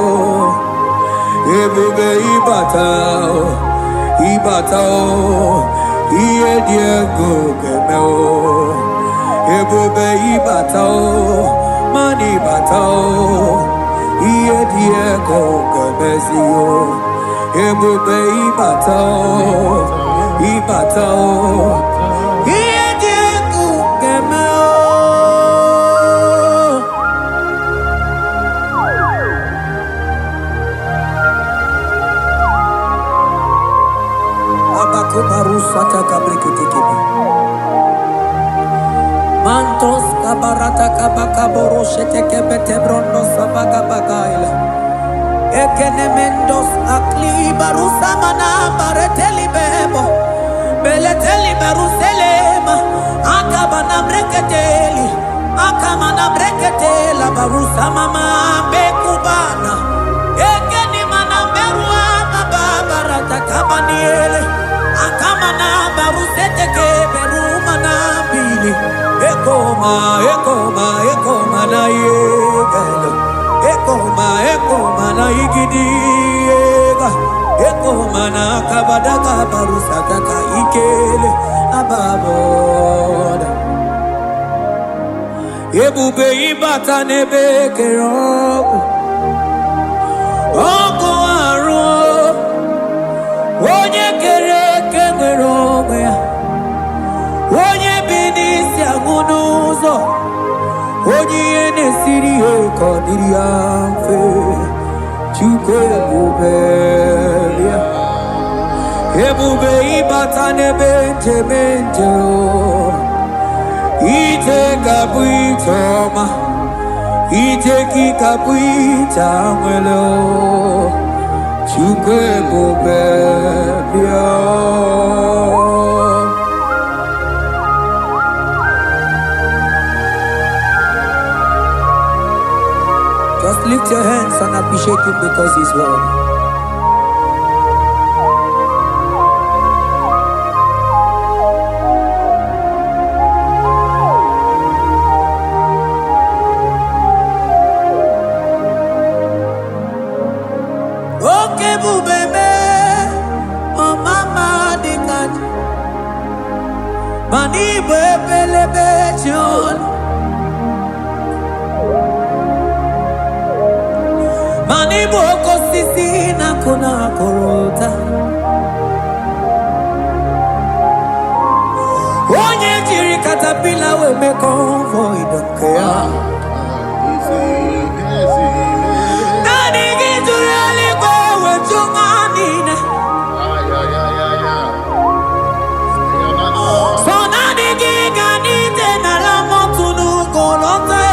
S1: Ebube ibatao. Ibatao. Iye diego gemeo. Ebube ibatao. Mani batao. Iye diego gemezio. Ebube ibatao. Ibatao. Iye diego gemeo. Abakubarusa kabrikitikibi. Mantos kabarata kabakaboro shetekebete brondo sabagabagaila. Ekenemendos akli barusa mana bareteli bebo. Beleteli baruselema. Akabana breketeli. Akamana breketela barusa mama bekubana. Ekeni mana berua babarata kabaniele. Akamana baruseteke berumana bili. Ekoma na yegalo. Ekoma na igidiega. Ekoma na kabadaka barusataka ikele ababoda. Ebube ibata nebe kerogo. Oko aro. Onye kereke werongo ya. Onye binisi agunuzo. Onye enesiri he kodiri amfe. Chukwe mobebia. Ebube ibata nebe jemenjo. Ite kabuitoma. Ite kikabuita mwelo. Chukwe mobebia. Just lift your hands and appreciate him because he's worthy. Okay, bubebe, oh mama dikat, mani bebelebe chon. Mani boko sisi na kuna korota. Onye jiri katapila we me convoy don't care. Nani gijurali go we chumanine. So nani giganite na la motunu golota.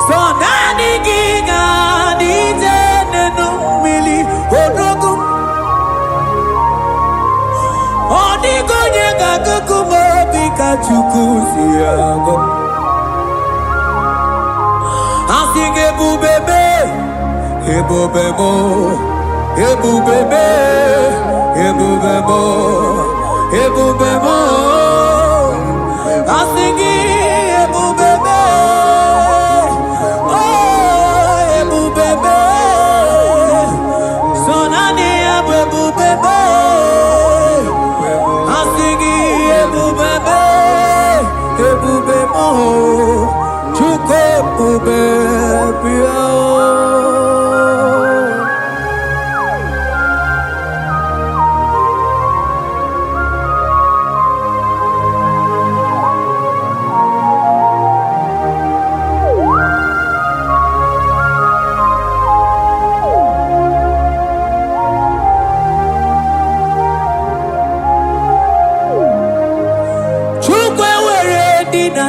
S1: So nani giganite nenu mili odogu. Odigonye gagukumo bika chukusiago. Asige bubebe, ebubemo, ebubebe, ebubemo, ebubemo. I sing ebubebe, oh ebubebe, sonani ebubebe. I sing ebubebe, ebubemo, chuko ebubebe.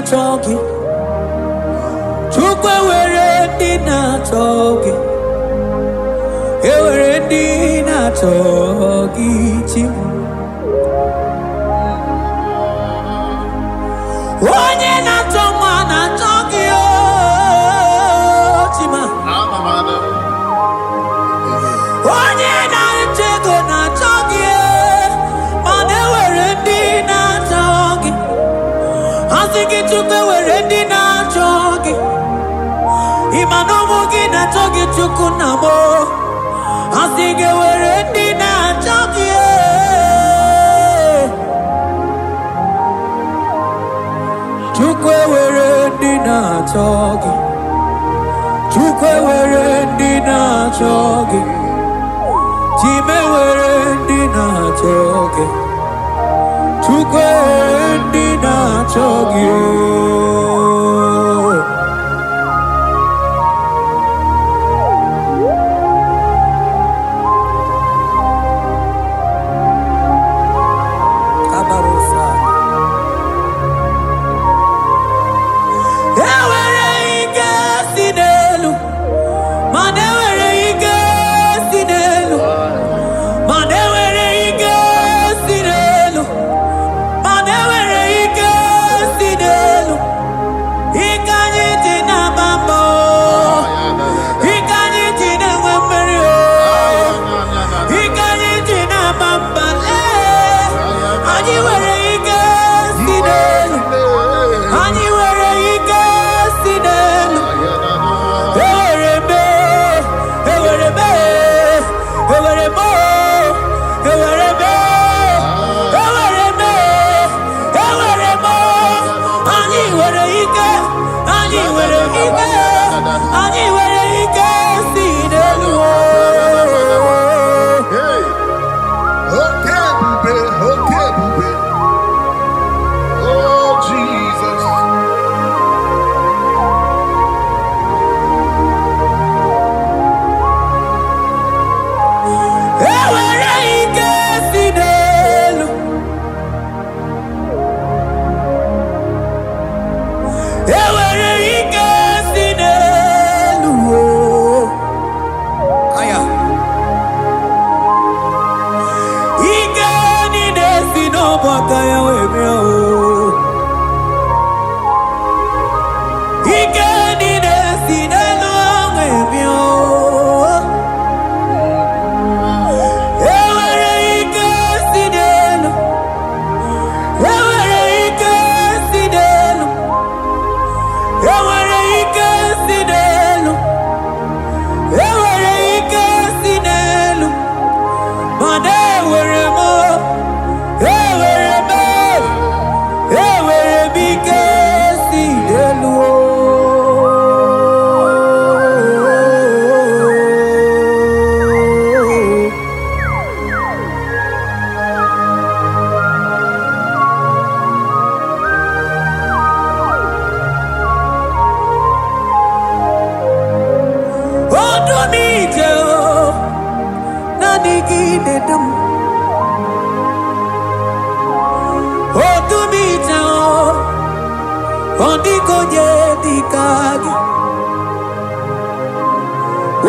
S1: Talking, chukwe werendi na talking, werendi na talking, chim. Onye na toma na talking, chima. Onye na chego na talking, mane werendi na talking. Asiki chukwe werendi na chogi, imanomugi na chogi chukunamo. Asiki werendi na chogi, chukwe werendi na chogi, chukwe werendi na chogi, chime werendi na chogi. Chukwe werendi na chogi. Kabarosa. Ewere ike sinelu, mane were ike sinelu, mane were ike sinelu.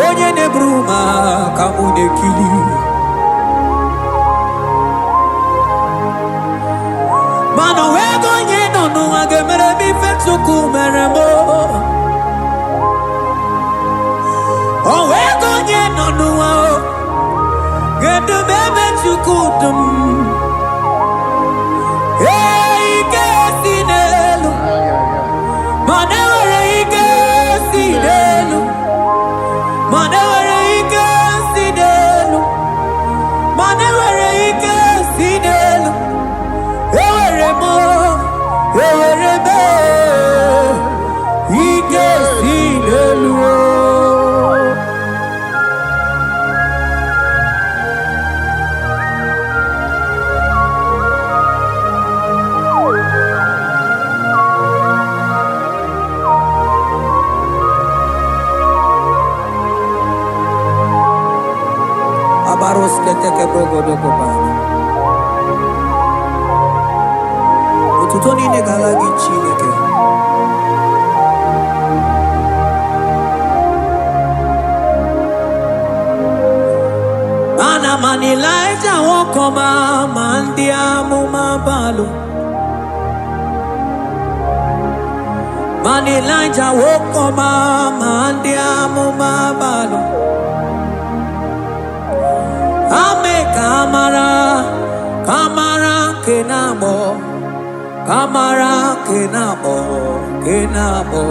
S1: Onye ne bruma kamune kili. Mano wego nye no no agemere mi fetsuku meremo. Oh wego Gedu bebe chukudum. Hey, Gasinelu. Manewere Gasinelu. Manewere Gasinelu. Manewere Gasinelu. Ewere mo. Ewere be. Gasinelu. Abaros keteke brogodo kobana. Ututoni negalagi chineke. Ana manilaja wokoma mandia mumabalo. Manilaja wokoma mandia mumabalo. Ame kamara, kamara kenabo, kamara kenabo, kenabo,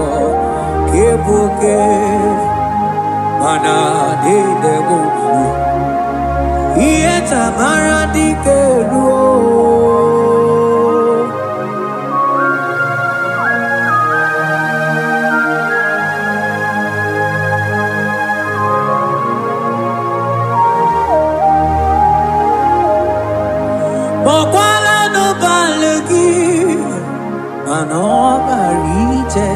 S1: kebuke, mana de debu, iye tamara di keluo. Mokwala no balegi, mano barije.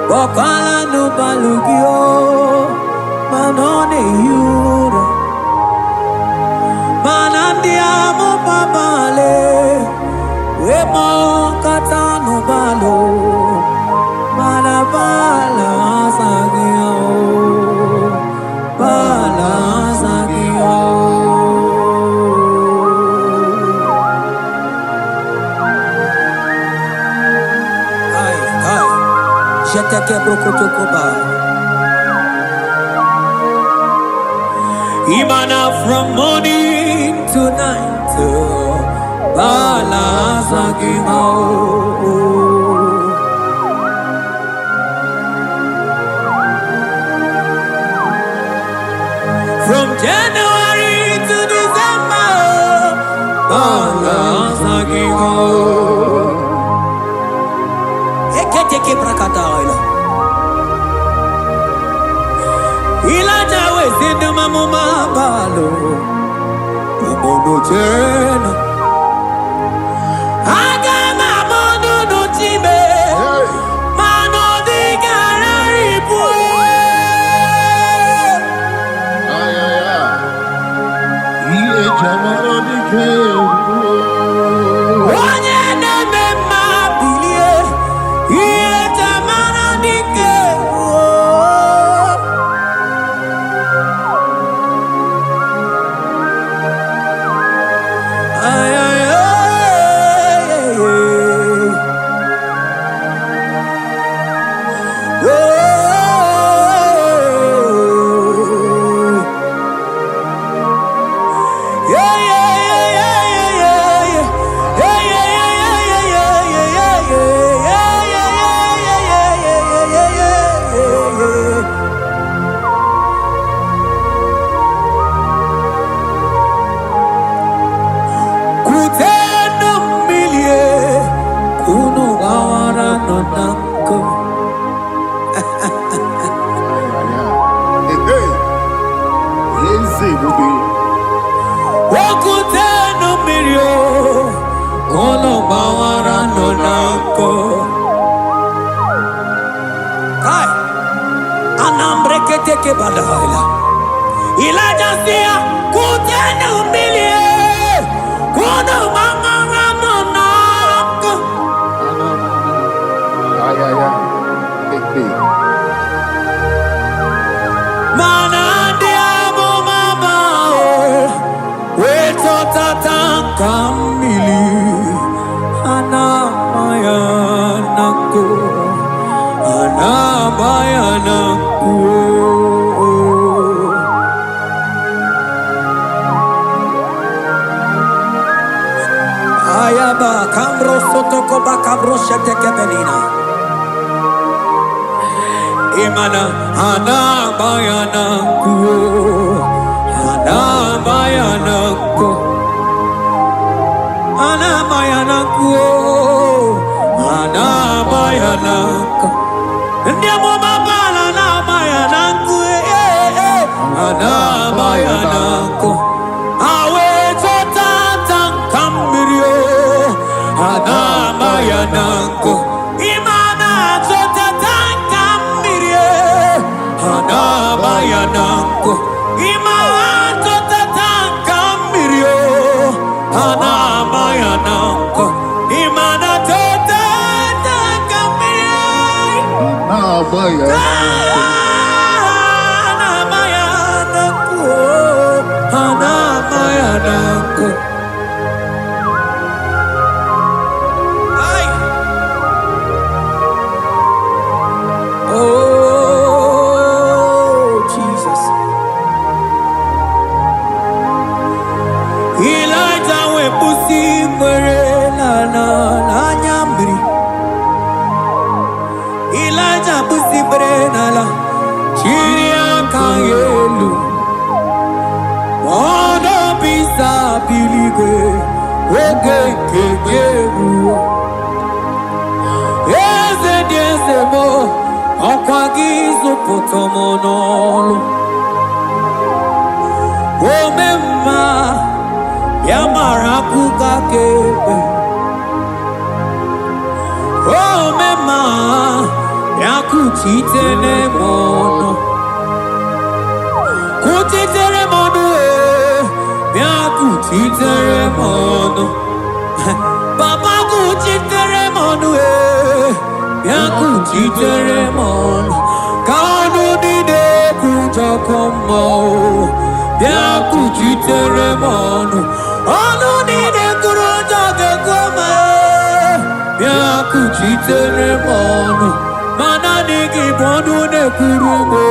S1: Mokwala no balegi o, mano ne yura. Manandi amo babale, wemo kata no balo, manabala sagio, bala sagio. Jeteke brokotokoba. Imana from morning to night, balazagimo. From January to December, balazagimo. Eketeke brakadaila. Ilaja we zindu mamuma balo. Umono chena. Aga mamono no chibe. Mano di garari pue.
S2: Iye jamaro di keu.
S1: Onye neme mabilie. Iye jamaro di keu. Ay, ay, ay, ay, ay. Take badaila ilaja sia kutene umilie kuno mama no nako mana diamo mama we tata kamili ana maya nako ana maya nako bakabroshe tekebelina. Imana ana bayana kuo, ana bayana ko, ana bayana kuo, ana bayana ko. Ndiamo mabala na bayana kuo, ana bayana ko. Awe chota kambirio, ana bayana ko. Imana chota Anabayananko, imato tatankambirio. Anabayananko, imanato tatankambirio. Anabayananko, anabayananko. Ay. Oh. Elijah busi brenala chiria kayelu mono bisa biligwe oge kegeru eze diezemo okwagizo potomonolo omemma yamarakuka kebe omemma yakuchitere mono kuchitere mono yakuchitere mono papa kuchitere mono yakuchitere mono kanu dide kujakomo yakuchitere mono anu dide kujakomo yakuchitere mono mana niki bondu ne kurumo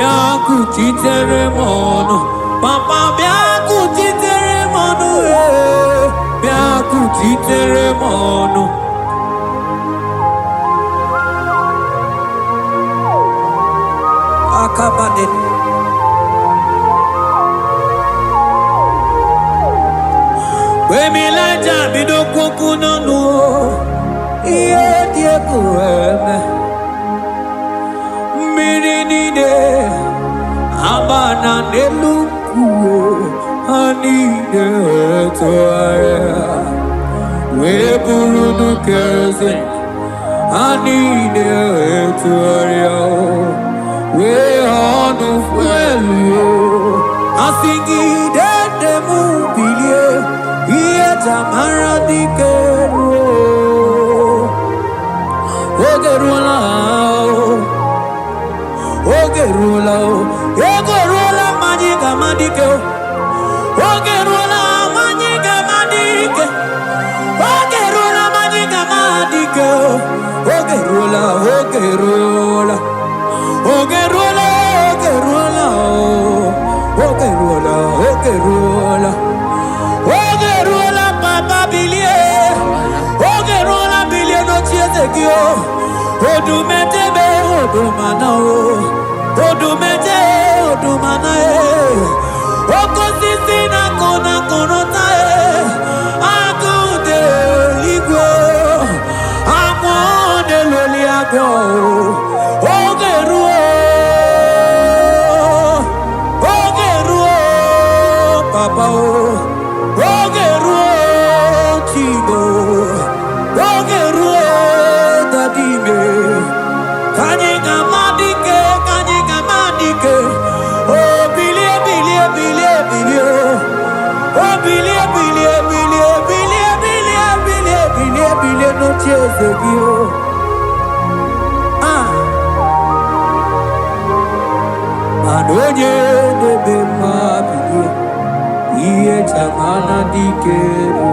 S1: yakuchitere mono papa yakuchitere mono yakuchitere mono akabade wemilaja bidokokunonu iye diekueme mirinide abana nelukuo anide etoaya weburudu kerze anide etoaya we honu fuelio asingide demubilie iye tamara dikeru Ogerula majiga madike Ogerula majiga madike Ogerula majiga madike Ogerula Ogerula Ogerula Ogerula Ogerula Ogerula papa bilie Ogerula bilie no chiezekio Odumetebe odumanao Odumete odumanae Okosisi na kona konotae Akude ligwe Amone loliago Ogeruo Ogeruo Papa Ogeruo Chigo Ogeruo Dadime Kanyega madike Oh bilie bilie bilie bilie Oh bilie bilie bilie bilie bilie bilie bilie bilie no chezegio Manonye debe mabilie Iye chamana dikero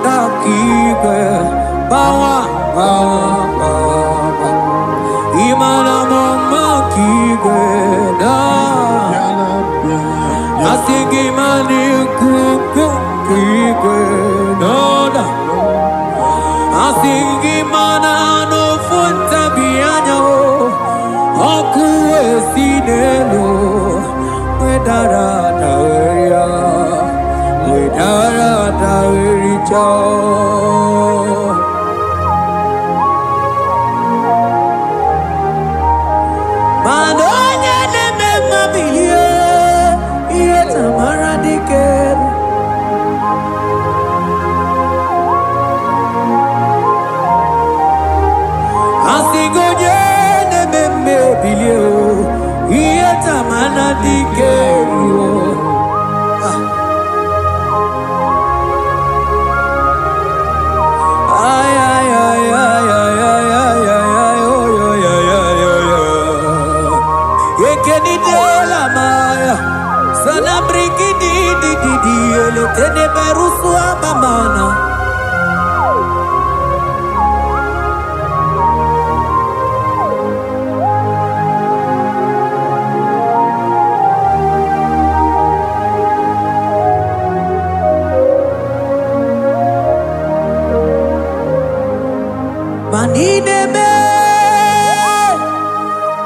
S1: dakike bawa bawa imana mama kike na asigi mani kuku kike na asigi mana no funta bianya aku esinelo wedara taweria wedara tawericha manonya neme mabilie iye tamara diker asigonye neme mabilie iye tamara diker Tene berusu abamana manine me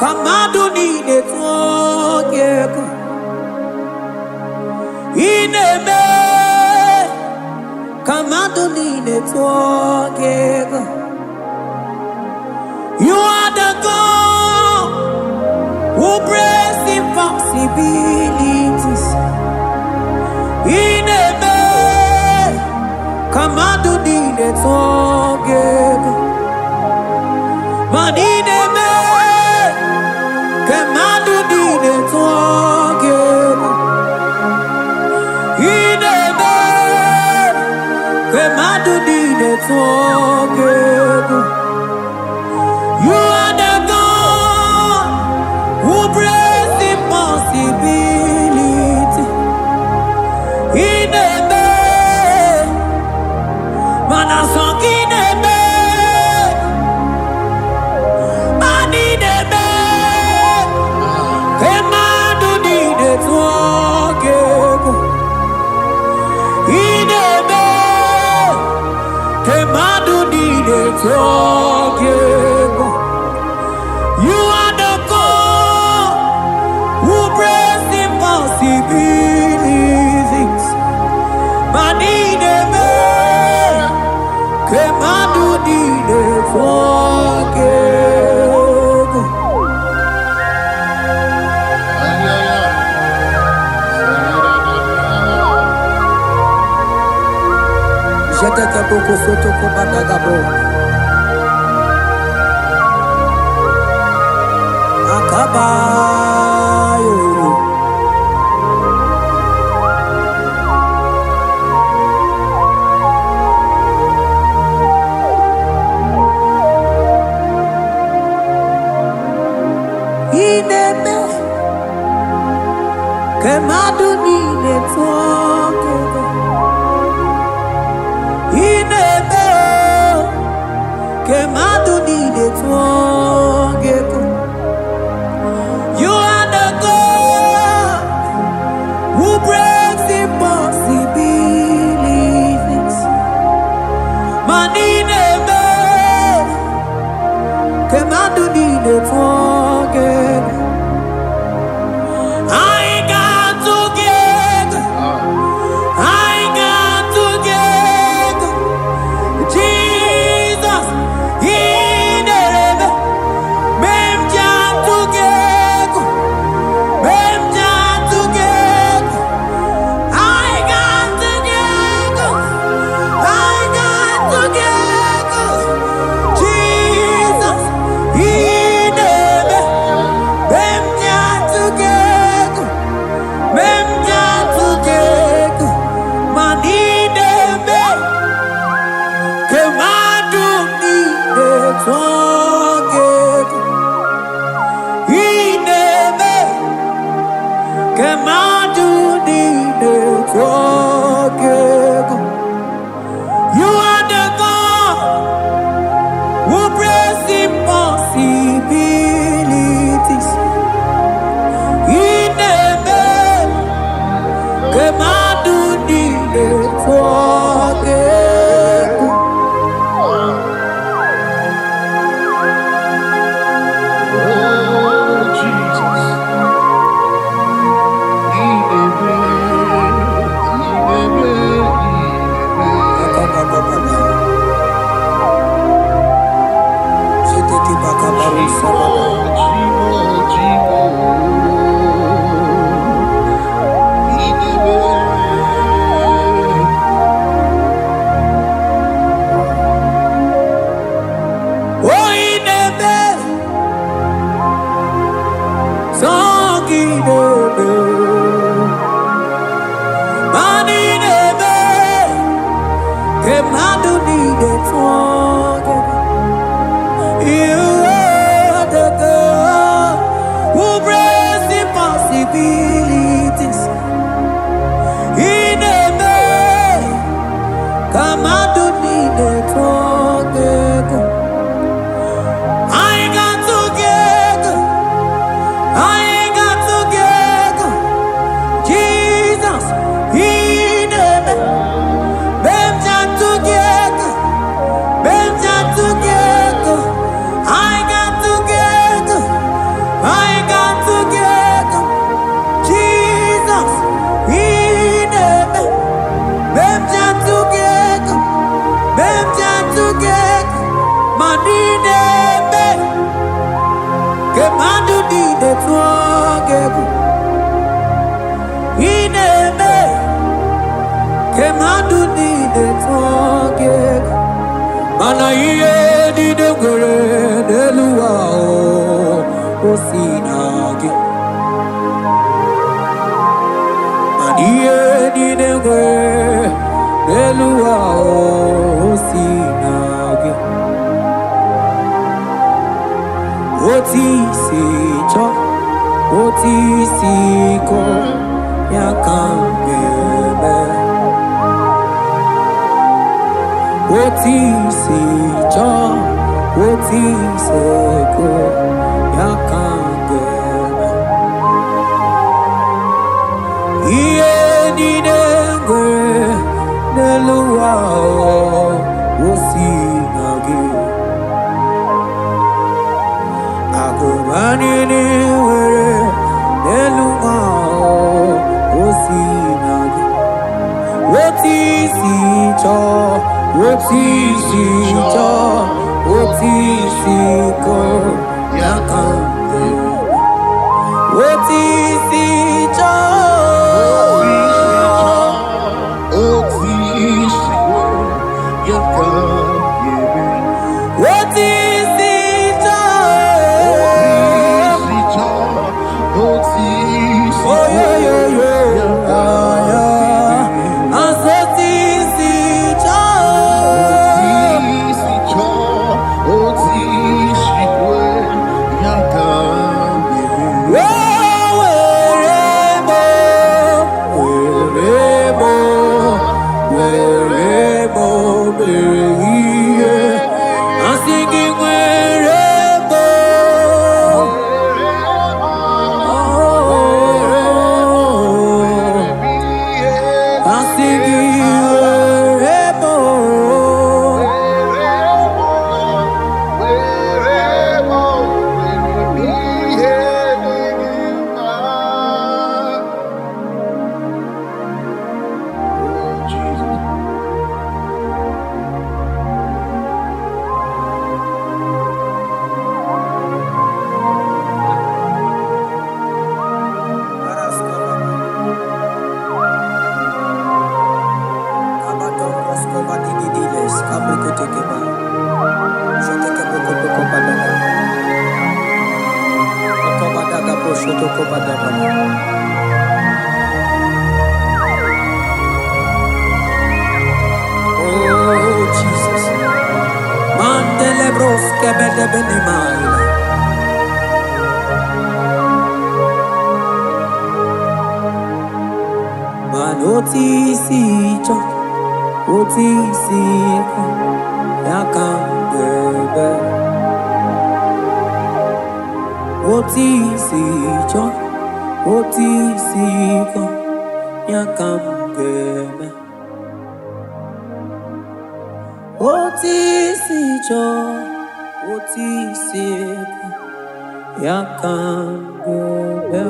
S1: kamadu ni de togeko ine me Kamadonine Twagega. You are the God who breaks impossibilities. Ineme Kamadonine Twagega. Manine Kamadonine Twagega. You are the God who breaks impossibility. In a man, manasong in a man, man in a man, Kemadu need it walking. In a man, Kemadu need it walking. You are the God who breaks impossibilities. Man in a man, Kemadu need it walking. Jeteke boko soto kubadagabo. Akabayo. Ineme kemadu nine twakego. Ineme kemadu nine twakego. You are the God who breaks impossibilities. Manineme kemadu nine twakego. I got to give do need it forget. You are the God who brings impossibilities. In a way, come on, do need it forget. I got together. I got together. Jesus, in a way, together. I got together. I got together. Jesus, in a together. Together. Manine me. Kemandu di de together. In a me. Kemandu di de together. Mana iye di de gore de luwa o sinagi. Mana iye di de gore de luwa o sinagi. Oti si cho, oti si ko ya kambebe. Oti si cho, oti se ko ya kambebe. Iye di dengwe neluwa o sinagi. Agobani ni were neluwa o sinagi. Oti si cho, oti si cho, oti si ko ya kambebe. Oti si cho,
S2: oti si ko ya kambebe.
S1: oti si cho,
S2: oti si
S1: oh yo yo yo, asoti si cho,
S2: oti si ko ya kambebe.
S1: Werebo, I'm singing werebo. I'm singing werebo. Oh Jesus, Mandele bros kebede benimai. Manoti si cho, oti si ko yakambebe. Oti si cho, oti si ko yakambebe. Oti si cho, oti si ko yakambebe.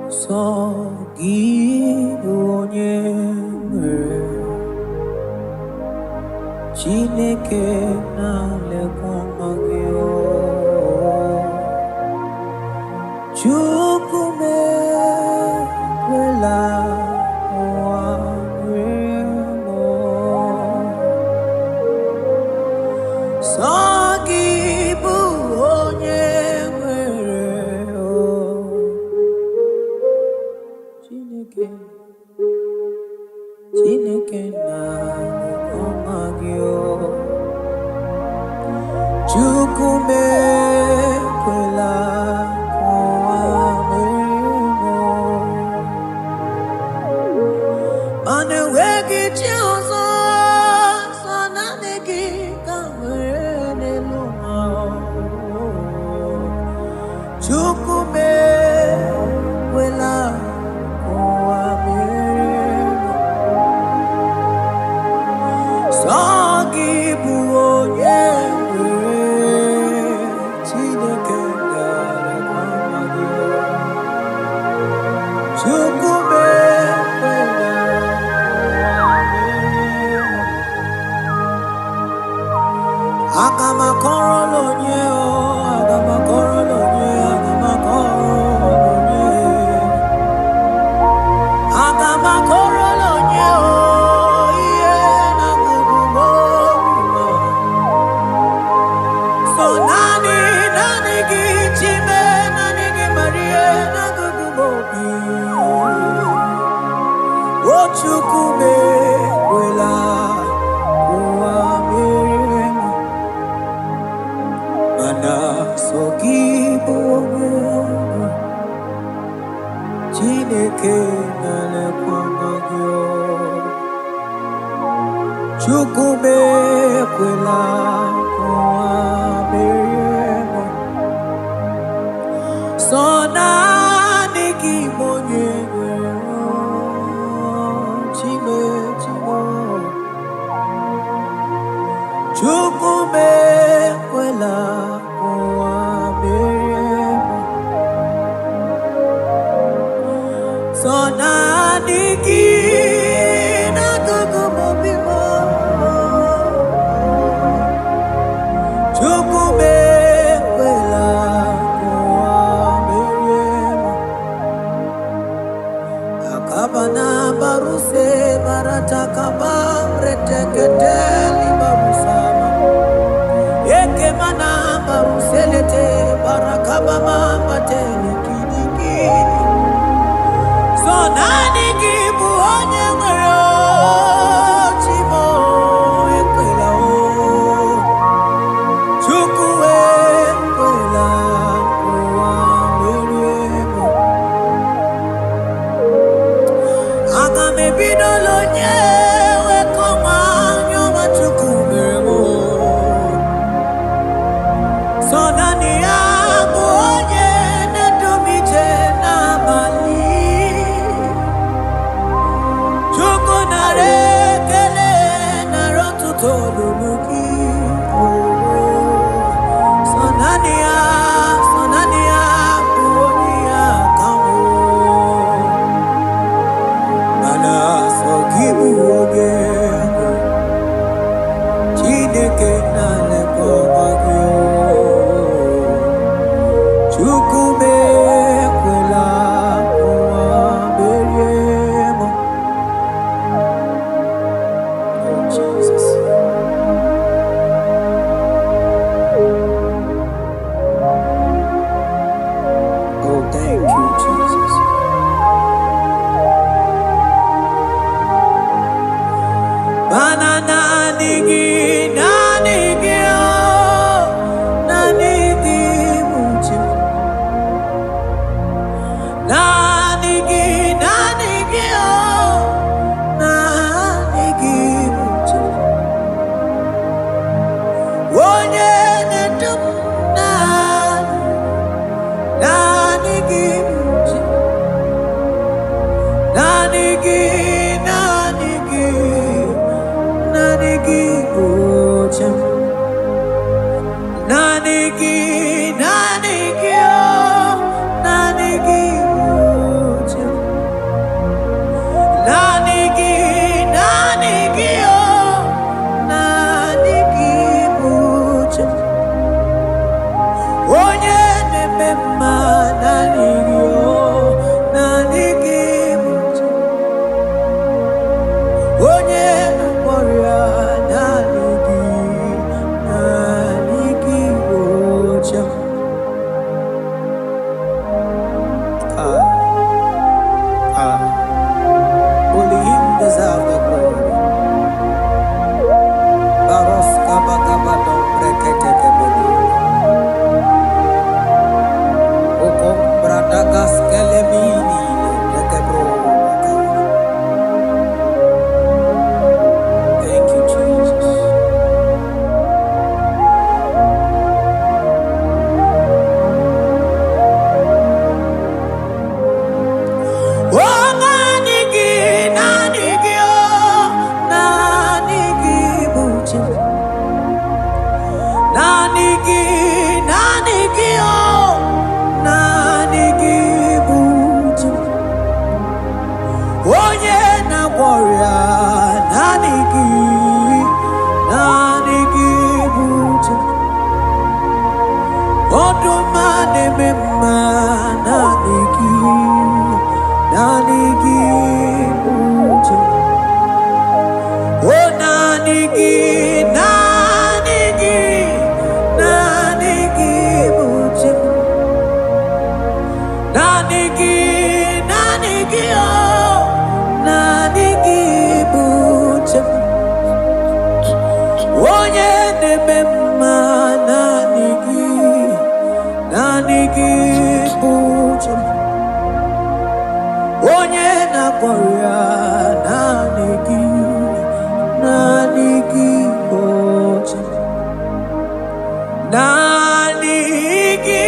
S1: Sogi onye nwere Chineke na-elekọta gị Chukwu mee kwela wamemo Sagibu onye nwere o Chineke na ọma gị o Chukwu mekwela ụwa mere mana enweghị chi ọzọ sọ naanị gị ka nwere n'elu ụwa Chukwu mekwela ụwa mere sọ gị bụ onye Chukwu mekwela ụwa mere mana sọ gị bụ onye Chineke na-elekwa gị Chukwu mekwela ụwa mere sọ naanị gị bụ onye Chukwu mekwela ụwa mere sọ naanị gị n'akụkụ obi m Chukwu mekwela ụwa mere akaba na baruse baratakaba reteketeli barusama ekemana baruselete barakaba mamatele kidigidi so nani gị bụ onye nwere Chimo ekwela o Chukwu ekwela ụwa mere aga m ebido lonye onye na-eme mma naanị gị onye na-agwọrịa naanị gị bụ Chi. Ọdụm na-eme mma naanị gị bụ Chi. O naanị gị bụ Chi. Naanị gị o naanị gị bụ Chi. Onye na-eme mma naanị gị bụ Chi. Onye na-agwọrịa naanị gị bụ Chi. Naanị gị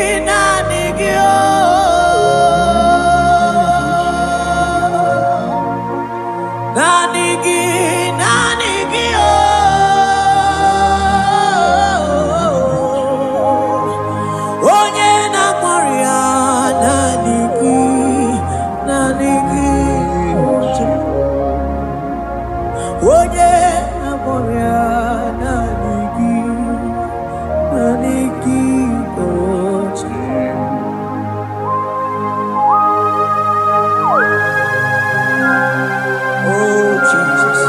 S1: o naanị gị o onye na-agwọrịa naanị gị bụ Chi. Onye na-agwọrịa naanị gị bụ Chi. Oh Jesus.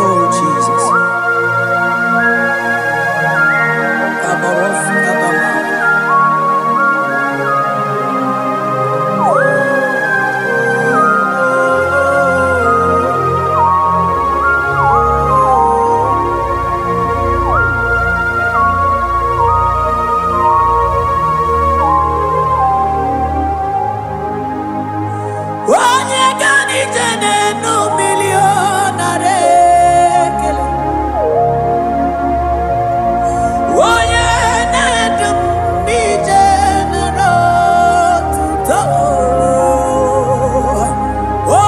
S1: Oh Jesus. Kabaros kabama. Onye ganije n'enu milionare ekele. Onye na-edu m ije n'otuto. O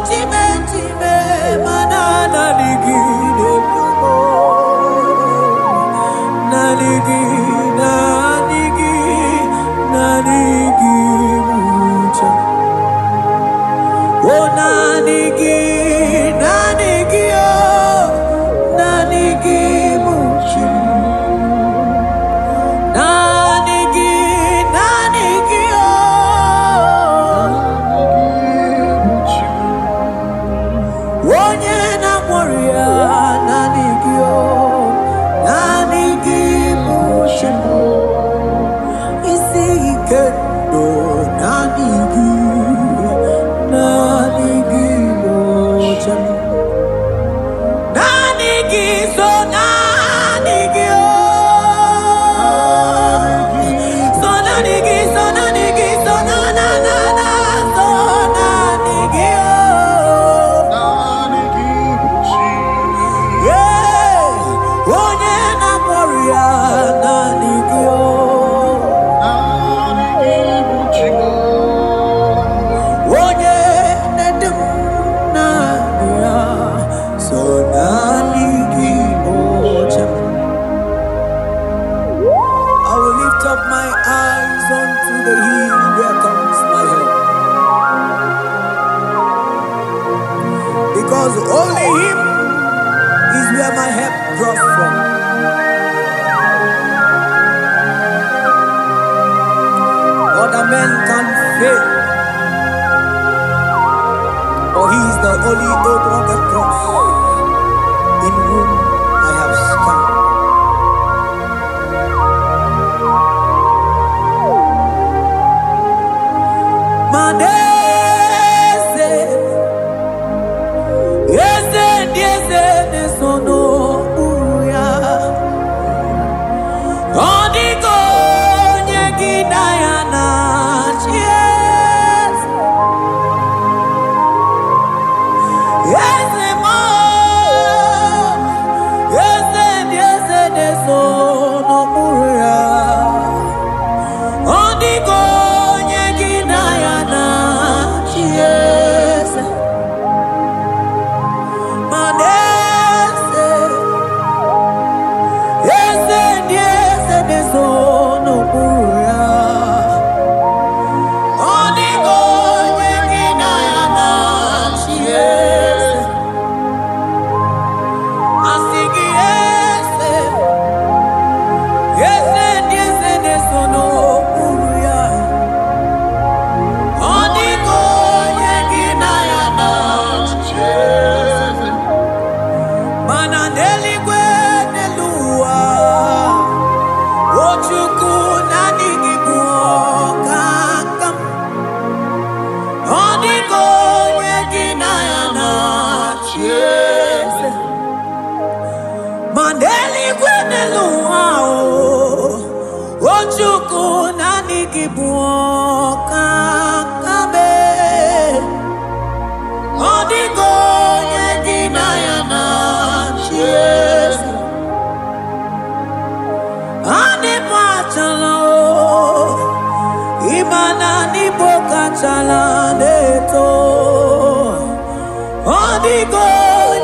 S1: chime mana naanị gị na-edu m. Naanị gị bụ Chi. Oh, naanị gị o naanị gị bụ Chi. Naanị gị o onye na-agwọrịa naanị gị o naanị gị bụ Chi. Isi ike ndụ naanị gị bụ Chi. Naanị gị so naanị gị o so naanị gị so naanị gị so so naanị gị o onye na-agwọrịa naanị gị o onye na-edu m naanị ya so naanị gị bụ Chi. I will lift up my eyes unto the hill where comes my help, because only Him is where my help draws from. Other men can fail, for He is the only oak on the cross in whom I have stand. Manese, yese nesono uya. Oniko nyegina yana chies. Yese mo, yese nesono uya. Oniko nyegina yana chalaneto. Odigo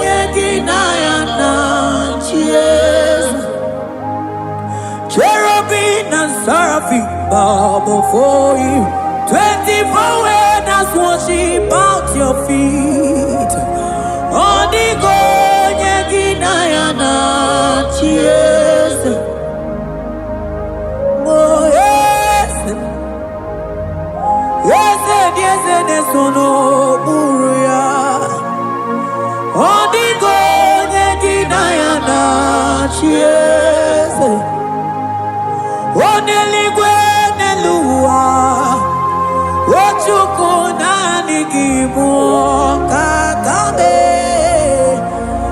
S1: nyegina ya nanchies. Cherubim and seraphim bow before you. 24 elders worship at your feet. Odigo nyegina ya nanchies. Oh yes, yes, yes, yes, no buruya. Odigo nyegina ya nanchies. Oneligwe neluwa. Ochuku nani gibu kakabe.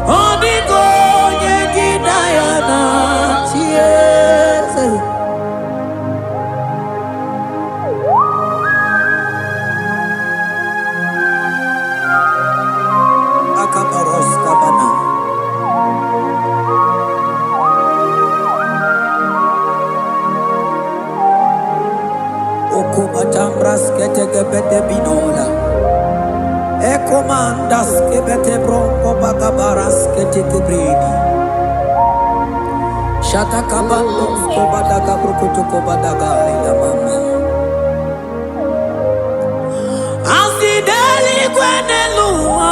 S1: Odigo nyegina ya nanchies. Akabaros kabana. Okumatambras ketegebete binola. Ekomandas kebete bronco bagabaras ketegebredi. Shata kabandos kobadaga brukutu kobadaga ila mama. Asideli kweneluma.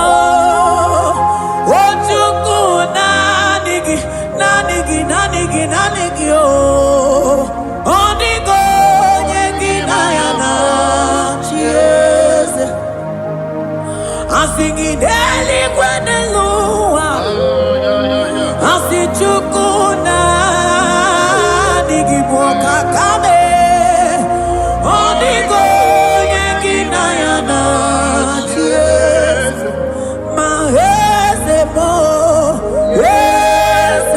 S1: Ochuku nanigi, nanigi, nanigi, nanigi oh. Odigo nyegina ya nanchies. Asigideli kwenelua. Asichuku nanigi mwakakame. Odigo nyegina ya nanchies. Maheze mo, yes,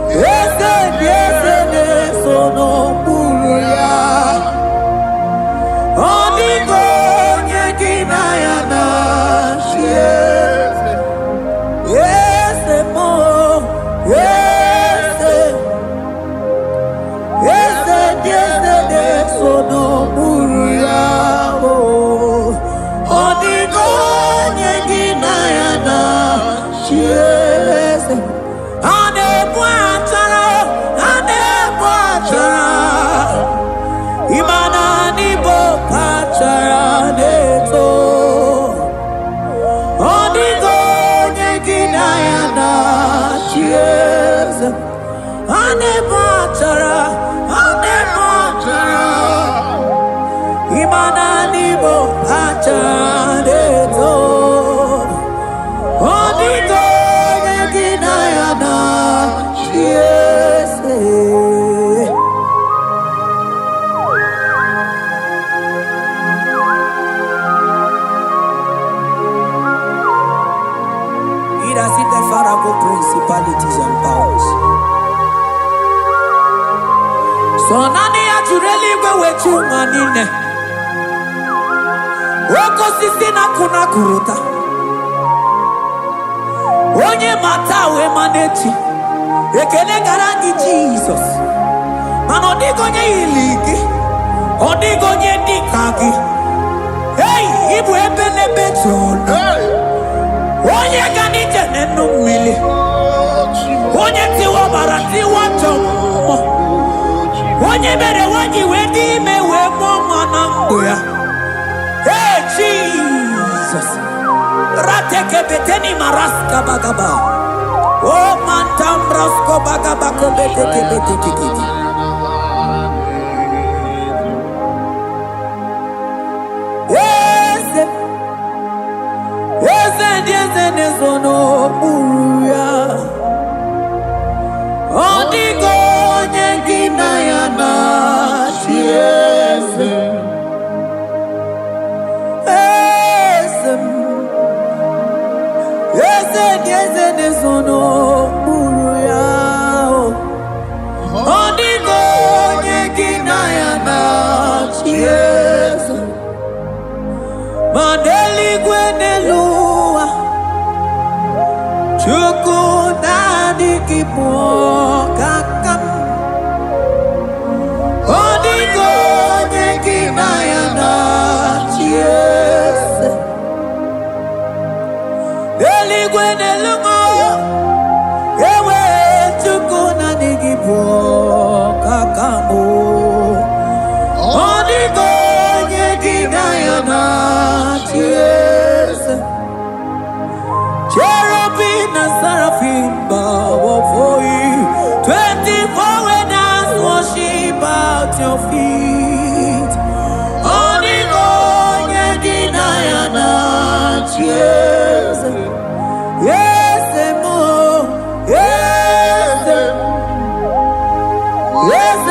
S1: yes, yes, yes, no buruya. Odigo nyegina ya nanchies. Yes, mo, yes, yes, yes, yes, no buruya. Odigo nyegina ya nanchies. Ane bwatara, imana nibo pachara neto. Odigo nyegina ya nanchies. Ane bwatara, imana nibo pachara neto. Odigo nyegina ya nanchies. It has hit the Pharaoh principalities and powers. So nani ajureli gwe wechu manine. Woko sisi na kuna kuruta. Onye matawe manechi. Ekele garangi Jesus. Mano digo nye iligi. Odigo nye dikagi. Hey, ibu ebele bechono. Onye gani jene numili. Onye tiwa barati wachomo. Onye bere wanyi wedi mewe mwana mbuya. Hey Jesus. Rateke beteni maraska bagaba. Oh mantambrasko bagaba kobeteke beteke. Yes, yes, yes, yes, no buruya. Odigo nyegina ya nanchies. Yes, yes, yes, yes, no buruya. Odigo nyegina ya nanchies. Mandeli gwenelua. Chuku nani kipo kakam. Odigo nyegina ya ibo kakamo onigo nyegina yana cheers cherubim and seraphim bow for you 24 elders worship at your feet onigo nyegina yana cheers yes mo yes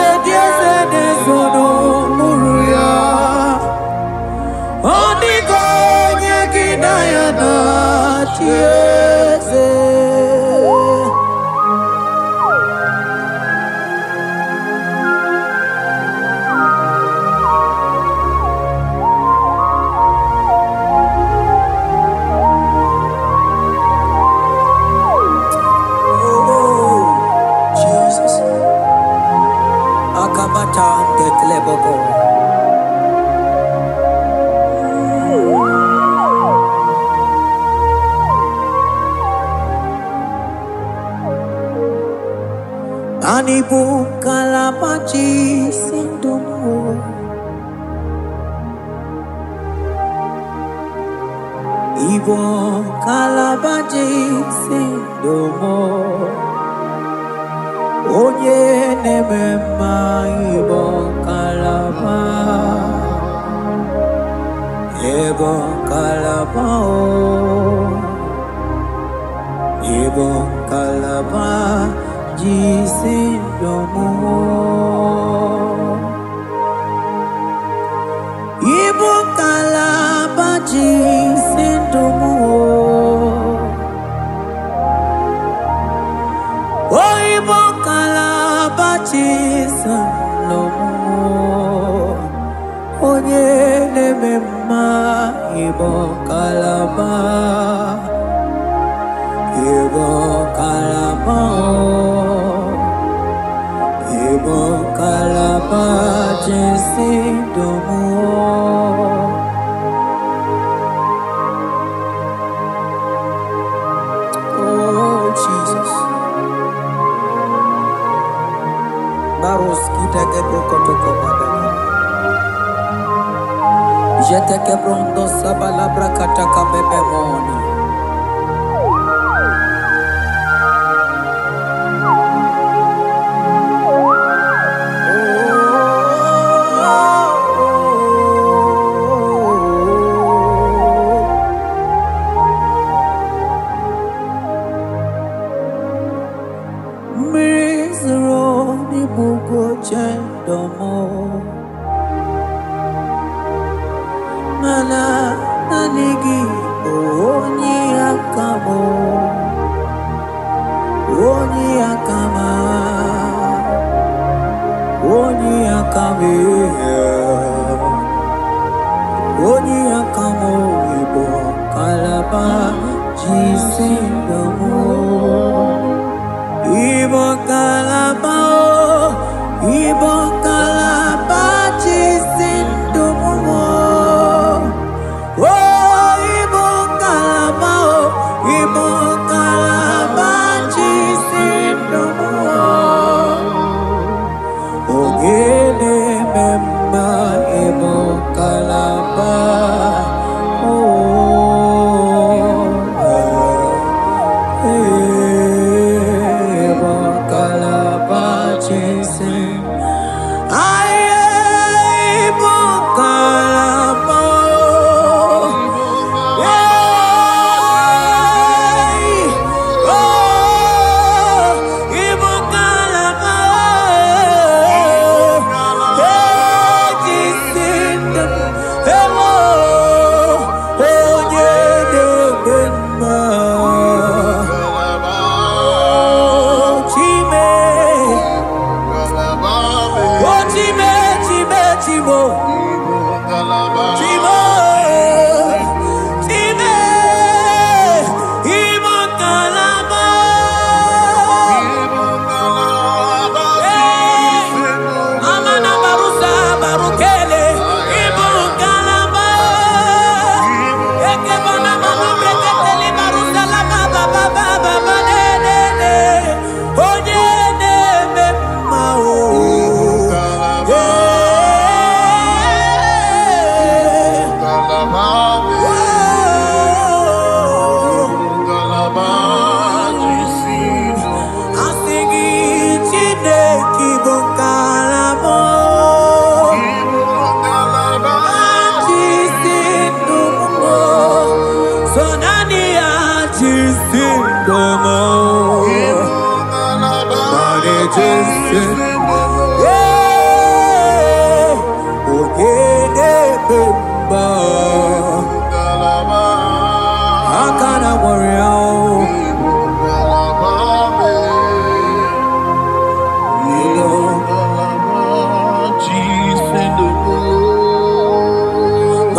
S1: desono muruya onigo nyegina yana cheers Anibu kalabachi sindomo Ibo kalabachi sindomo Oye nemema ibo kalaba Ibo kalaba Ibo kalaba Jisindomo Ibo kalaba jisindomo Oh Ibo kalaba jisindomo Onye nemema Ibo kalaba Ibo kalaba Ibo kalaba jisindomo Oh Jesus Baros kita kebrokotoko badana Jete kebrondo sabalabra kataka bebemoni Mana nanigi onyi akamo onyi akama onyi akame onyi akamo ibo kalaba jisindomo ibo kalaba ibo kalaba jisindomo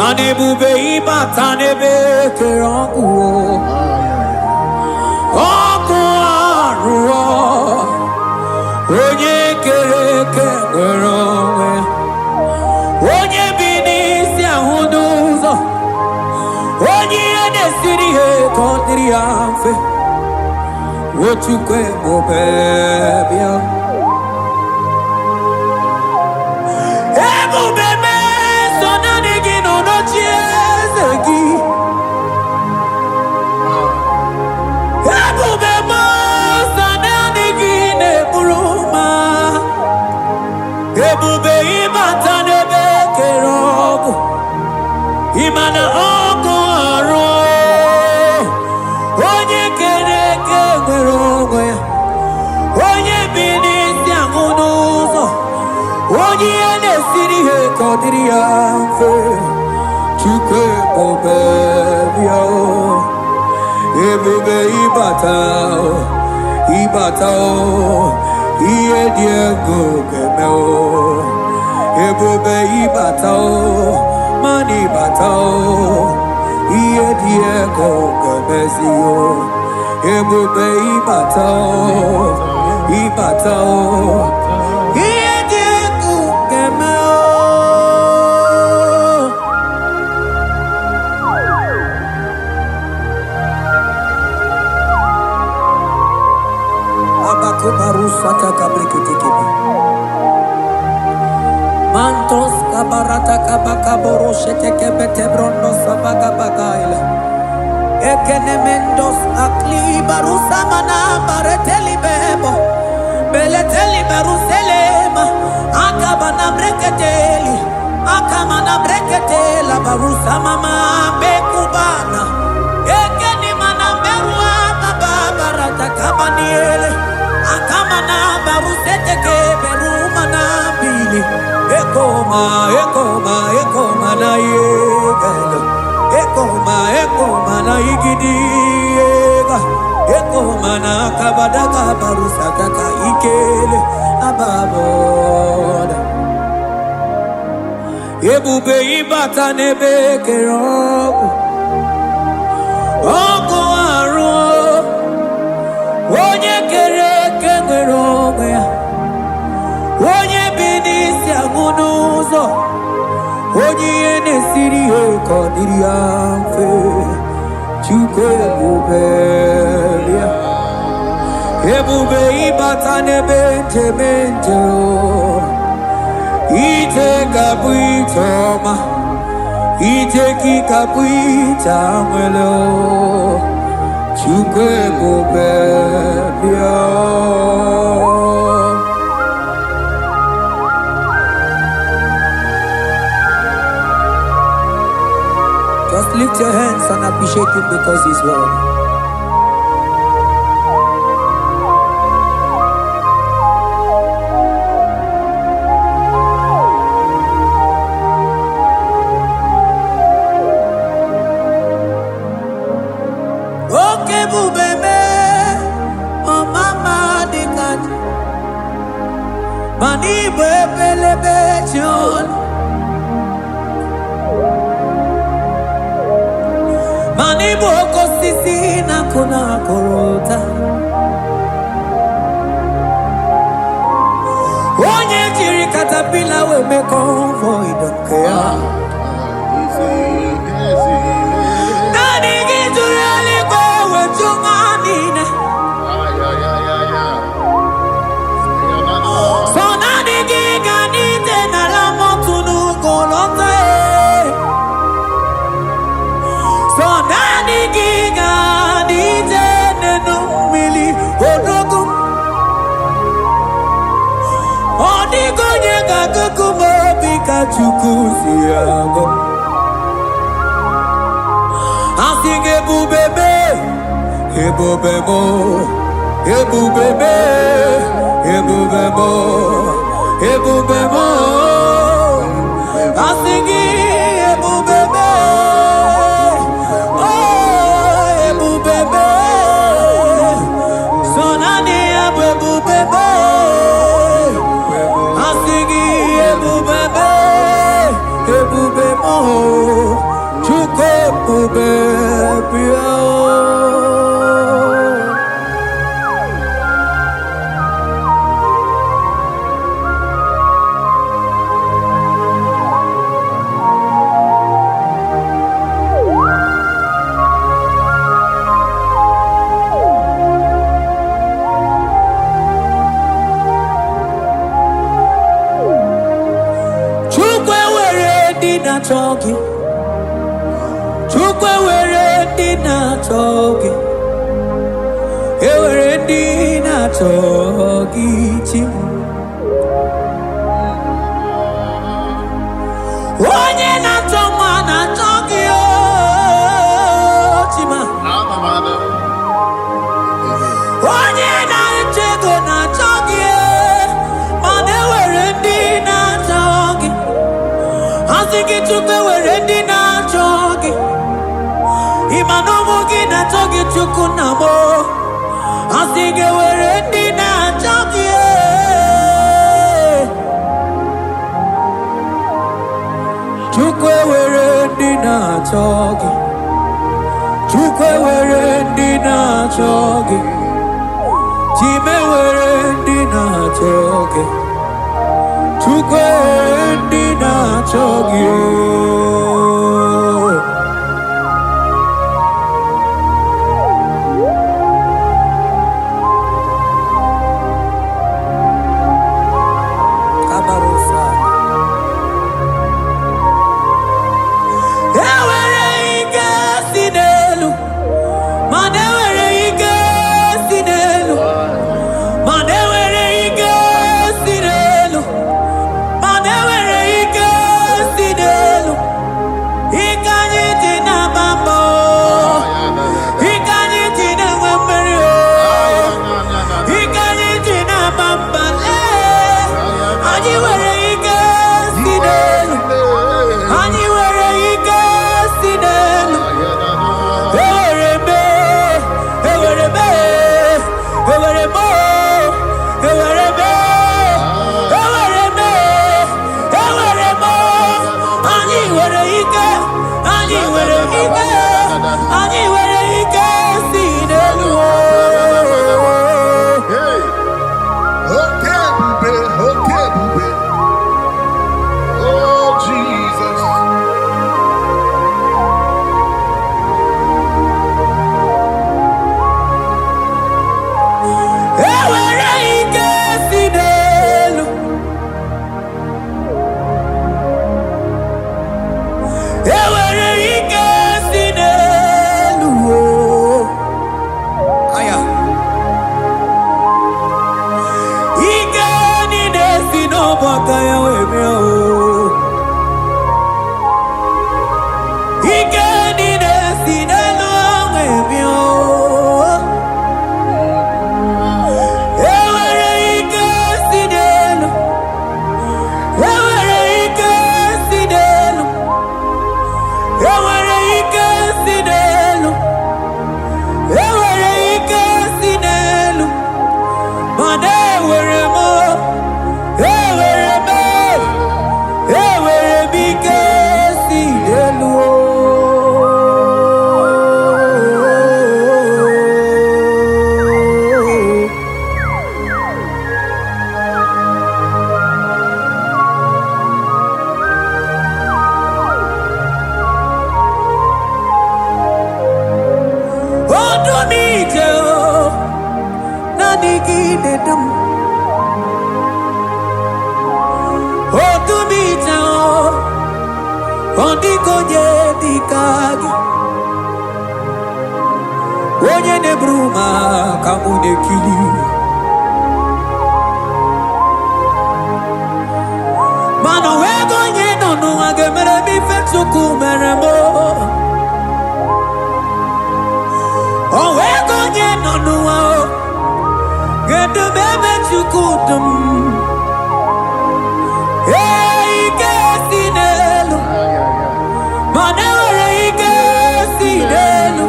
S1: Mani bube ibatane be kerangu. Oku aruo. Onye kereke weronwe. Onye binisi ahuduzo. Onye edesiri he kondiri amfe. Wochukwe mobebia. Ebu bebe sonani gino no chiezegi. Ebu bebe sonani gine buruma. Ebu be imatane be kerogu. Imana ogo aro. Onye kereke weronwe. Onye binisi ahuduzo. Onye edesiri he kondiri amfe. Chukwe mobebia. Ebube ibatao. Iye Diego kemeo. Ebube ibatao. Mani batao. Iye Diego kemezio. Ebube ibatao. Iye Diego kemeo. Abakubarusa takabrikitikibi. Mantos kabarata kabakaboro shetekebete brondo sabagabagaila. Ekenemendos akli barusa mana bareteli bebo. Beleteli baruselema. Akabana breketeli. Akamana breketela barusa mama bekubana. Ekeni mana berua baba barata kabaniele. Akamana baruseteke berumana bili. Ekoma na yegalo. Ekoma na igidiega. Ekoma na kabadaka barusataka ikele ababoda. Ebube ibatane be kerogu. Ogo aro. Onye kereke weronwe. Onye binisi ahuduzo. Onye edesiri he kondiri amfe. Chukwe mobebia. Ebube ibatane benje. Ite kabuitoma. Ite kikabuita mwelo. Chukwe mobebia. Just lift your hands and appreciate him because he's worthy. Okay, bubebe, oh mama dikat, mani bebelebe chon. Mani boko sisi na kuna korota. Onye jiri katapila we me convoy don't care. Nani gijurali go we chumanine. So nani giganite na la motunu golota. So nani giganite nenu mili odogu. Odigonye gakukumo bika chukusiago. Asing ebubebe, ebubebo, ebubebe, ebubebo, ebubebo. Asing ebubebe, oh ebubebe. Sonani ebubebe. Asing ebubebe, ebubebo. na-achọ gị, Chukwu ewere ndị na-achọ gị, ewere ndị na-achọ gị chi. Onye na-achọ nwa na-achọ gị chima. Onye na-achọ ego na-achọ gị, mana ewere ndị na-achọ gị. Asị gị Chukwu ewere ndị na-achọ gị. Ịma na ụmụ gị na-achọ gị Chukwu na mụ. Asị gị ewere ndị na-achọ gị. Chukwu ewere ndị na-achọ gị. Chukwu ewere ndị na-achọ gị. Chime ewere ndị na-achọ gị. Chukwu ewere ndị na-achọ gị. Onye na-eburu ma ka mụ na-ekili, mana onwego onye nọ n'ụwa ga-emere m ife Chukwu mere m. Onwego onye nọ n'ụwa ga-edu m ebe Chukwu dum. Ike si n'elu, mana enwere ike si n'elu.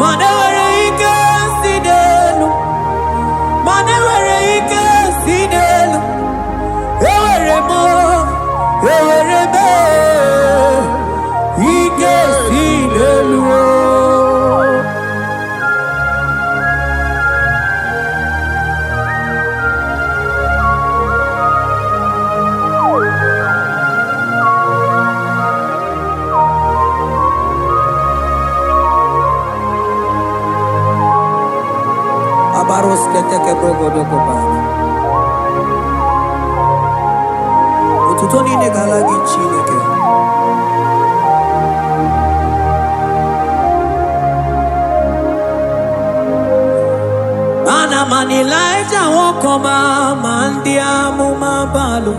S1: Mana enwere ike si n'elu, mana enwere ike si n'elu. Enwere m ike si n'elu. Abaros keteke brogodo kobana. Otuto niile gala gị Chineke. Man Elijah won't come, man diamuma balu.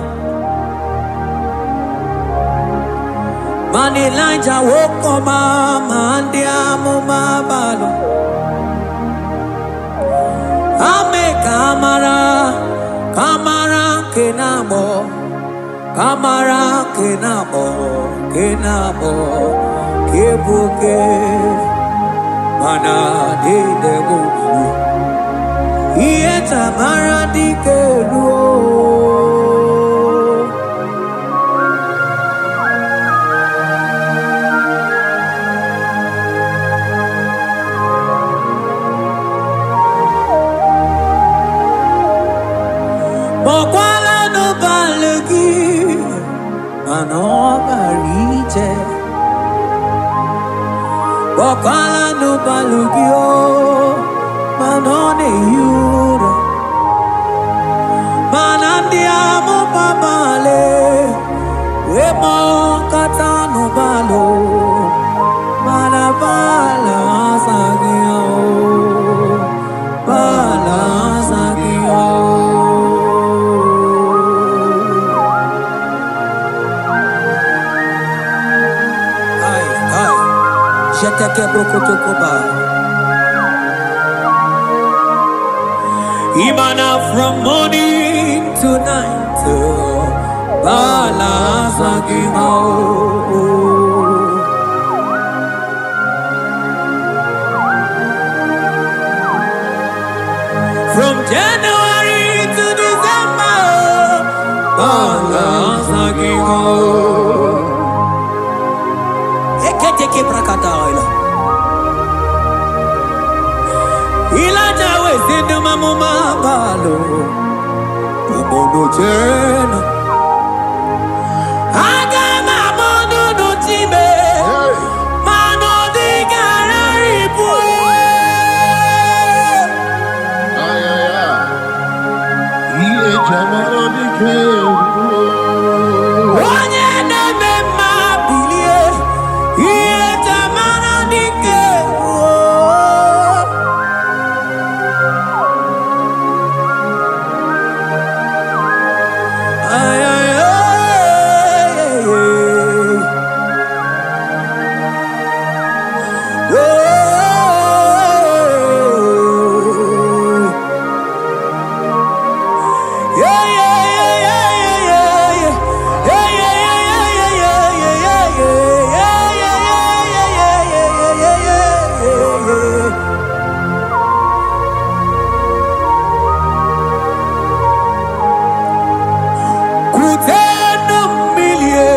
S1: Man Elijah won't come, man diamuma balu. Ame kamara, kamara kenamo, kamara kenamo, kenamo, kebuke, mana de debu. Iye tamara di keluo. Bokwala no balegi, mano barije. Bokwala no balegi o, mano ne yura. Manandi amo babale, wemo katano balo, manabala sagio, bala sagio. Jeteke brokotokoba. Imana from morning to night, bala sagimo. From January to December, bala sagimo. Eketeke brakadaila. Ilaja we zindu mamuma balo. Umono jena. Aga mamono no tibe. Mano di garari pue.
S2: Ay, ay, ay. Iye jamaro di keluo.
S1: Onye neme mabilie. Iye jamana di keluo. Ay, ay, ay, ay, ay. Kuteno milie,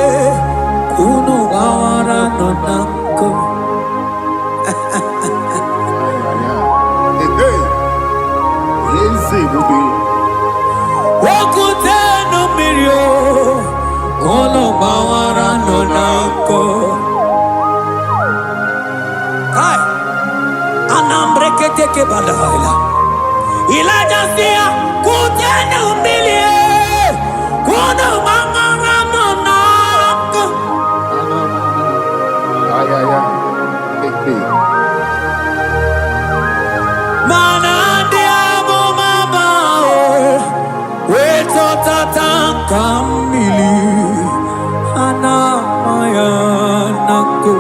S1: kuno gawara no nanko.
S2: Ay, ay, ay. Hey, hey. Yense bubi.
S1: Wakuteno milio, kuno gawara no nanko. Kai, anambreke ke badaila. Ilaja sia, kuteno milie, kuno gawara no nanko.
S2: Ay, ay, ay. Hey, hey.
S1: Manandi amo mabao, weto tatanka mili, ana mayanako,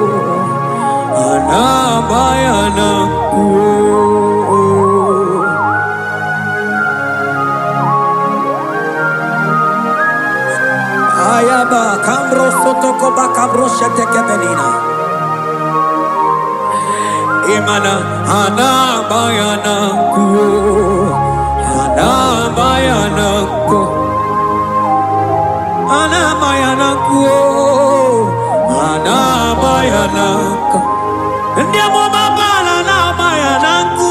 S1: ana mayanako. Ayaba kambro sotoko ba kambro sheteke benina. Imana ana bayanako, ana bayanako, ana bayanako, ana bayanako. Ndiamo mabala na bayanako,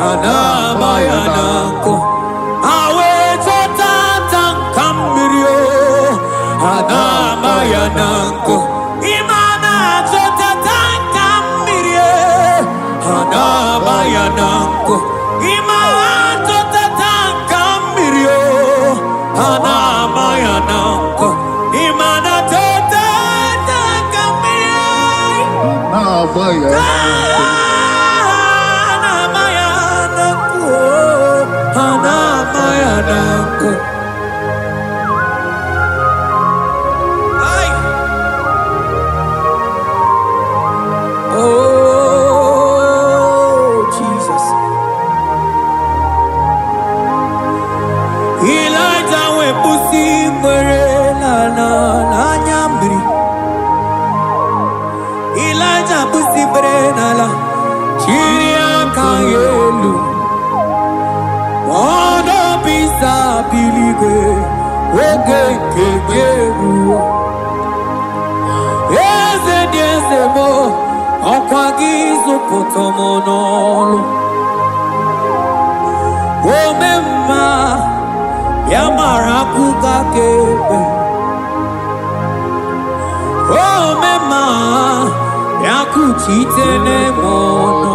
S1: ana bayanako. Awe totata kambirio, ana bayanako. Imana totata kambirie, ana bayanako. Imana totata kambirio, ana bayanako. Imana totata kambirie,
S2: Na baya.
S1: ana bayanako. Chiria Kayelu, Mono Pisa Piligwe, Oge Kegeru, Ezemo, Okwagizo Potomonolo, Omema, Yamarakuka Kebe, Omema, Yakuchitene Mono,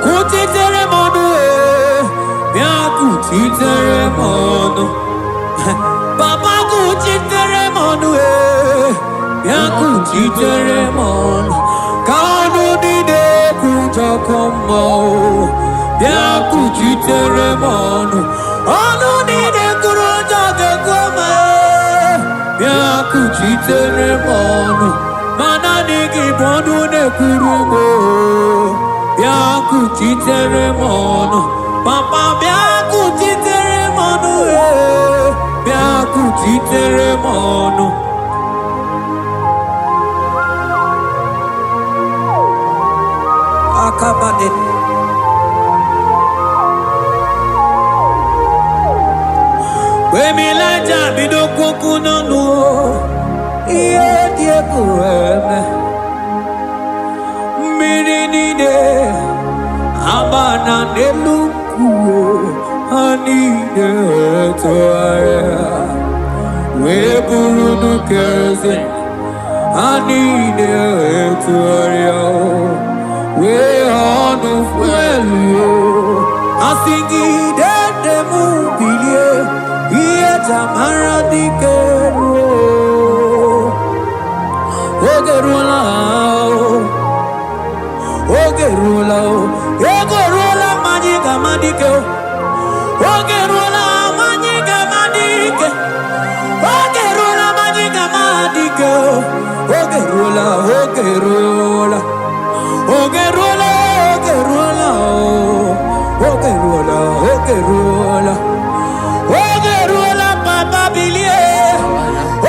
S1: Kuchitere Mono, Yakuchitere Mono, Papa Kuchitere Mono, Yakuchitere Mono, Kanu Dide Kujakomo, Yakuchitere Mono, Anu Dide Kujakomo, Yakuchitere Mono, Mananiki Bodu ne Kurumo, Yakuchitere Mono, Papa Yakuchitere Mono, Yakuchitere Mono. Akabade. Wemilaja bidokuku nonu, iye dieku eme. Mirinide, abana neluku, anide toaya. Weburudu keze, anide toaya. We are no fuelu. I sing it at the movie. Yet I'm aradicero. Ogerula, Ogerula, Ogerula, Magica Madico. Ogerula, Magica Madico. Ogerula, Magica Madico. Ogerula, Ogerula. Ogerula, Ogerula, Ogerula, Ogerula, Ogerula, Papa Bilie,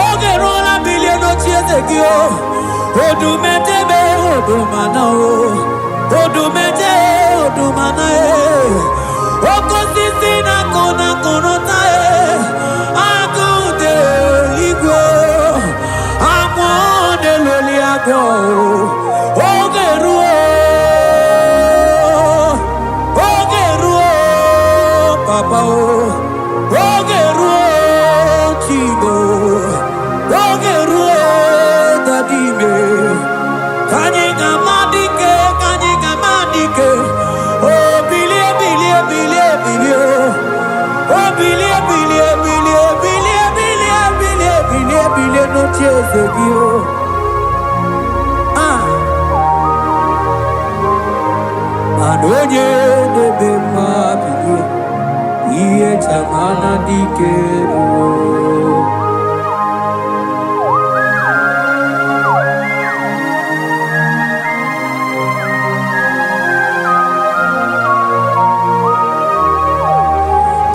S1: Ogerula, Bilie no Chiezekio, Odumete, Odumana, Odumete, Odumana, Okosisina, Kona, Konotae, Akude, Ligo, Amone, Loliago, Papa, Ogeru, Chigo, Ogeru, Dadime, Kanyika Madike, oh, Billy, oh, Billy, no chase of you. Manonye, de Bema, Iye chamana dikero.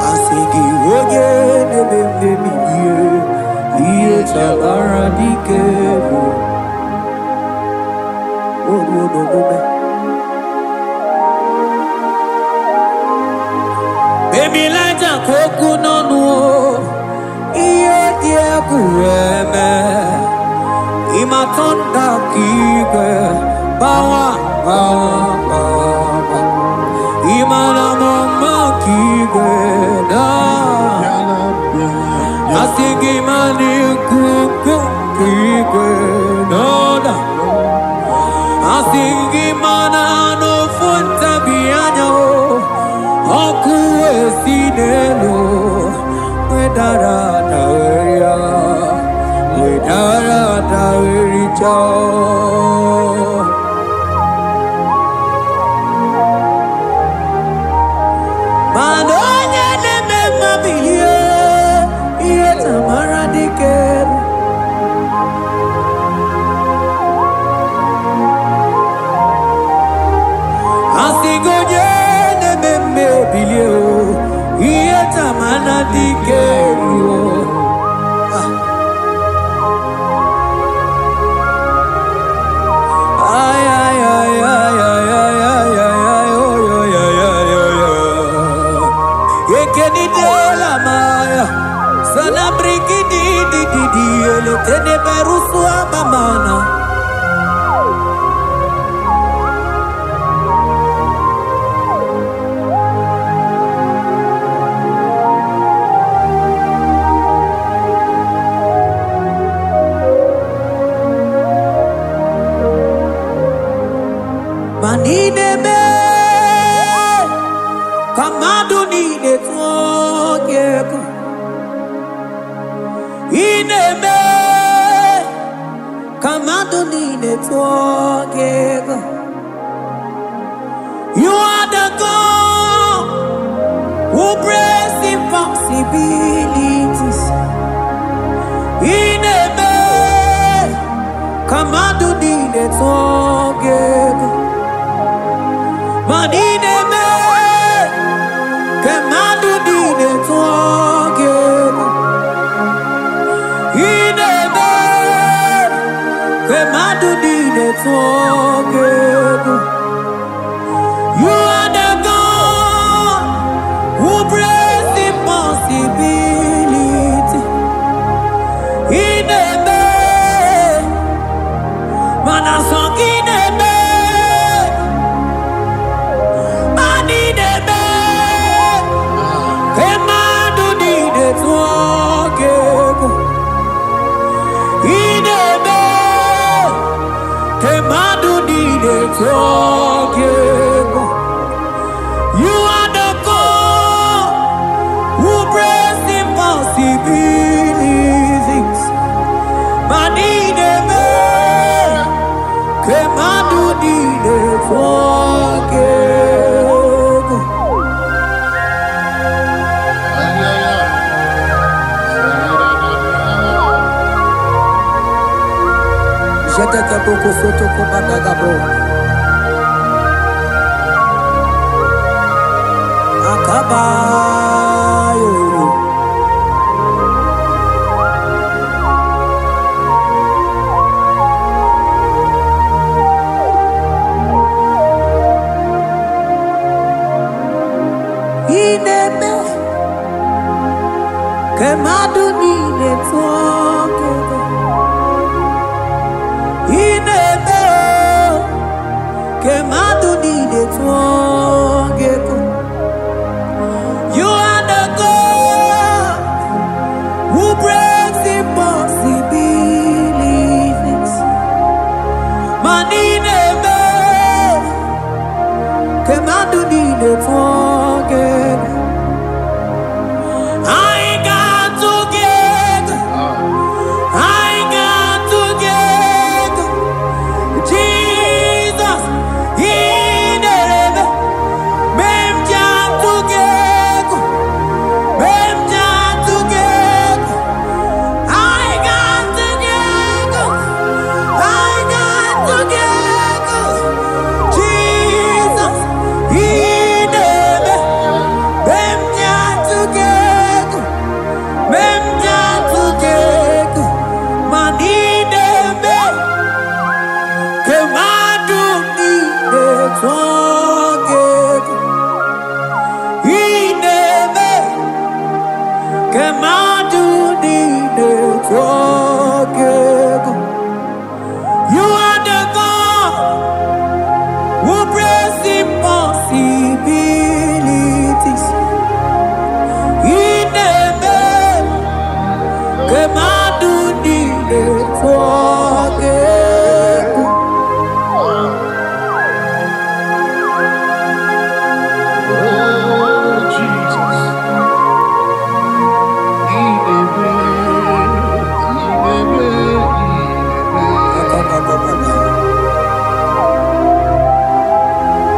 S1: Asigi oye nebe iye chamana dikero. Oh no. Emilaja koku nonu, iye dieku eme. Imatonda kike, bawa. Imana mama kike na. Asigi mani kuku kike na. Asigi mana no funta bianyo. Okuwe sinelo, wedara tawericha. Manonya neme mabiye, iye tamara diker. Asigoje neme bilio, iye tamara diker. Teneberusu abamana. Manidebe kamadu nide twogeko inebe kamadu nide twogeko. You are the God who breaks impossibilities. Inebe kamadu nide twogeko. Manidebe kamadu nide twogeko. Inebe kamadu nide twogeko. You are the God who breaks impossibility. Inebe manasong inebe. Manidebe kamadu nide twogeko. Inebe kamadu nide twogeko. You are the God who breaks impossibilities. Manidebe kamadu nide twogeko. Jete ke boko soto ko badagabo. Akabayo. Inebe kamadu nide twogeko. Inebe kamadu nide twogeko. You are the God who breaks impossibilities. Manidebe kamadu nide twogeko. I got together. I got together. Jesus, inebe mem jam together. Mem jam together. I got together. I got together. Jesus, inebe mem jam together. Mem jam together. Manidebe kamadu nide twogeko. Inebe kamadu nide twogeko. You are the God who breaks impossibilities. Inebe kamadu nide twogeko.
S2: Oh, Jesus. Inebe, inebe,
S1: Akabababa.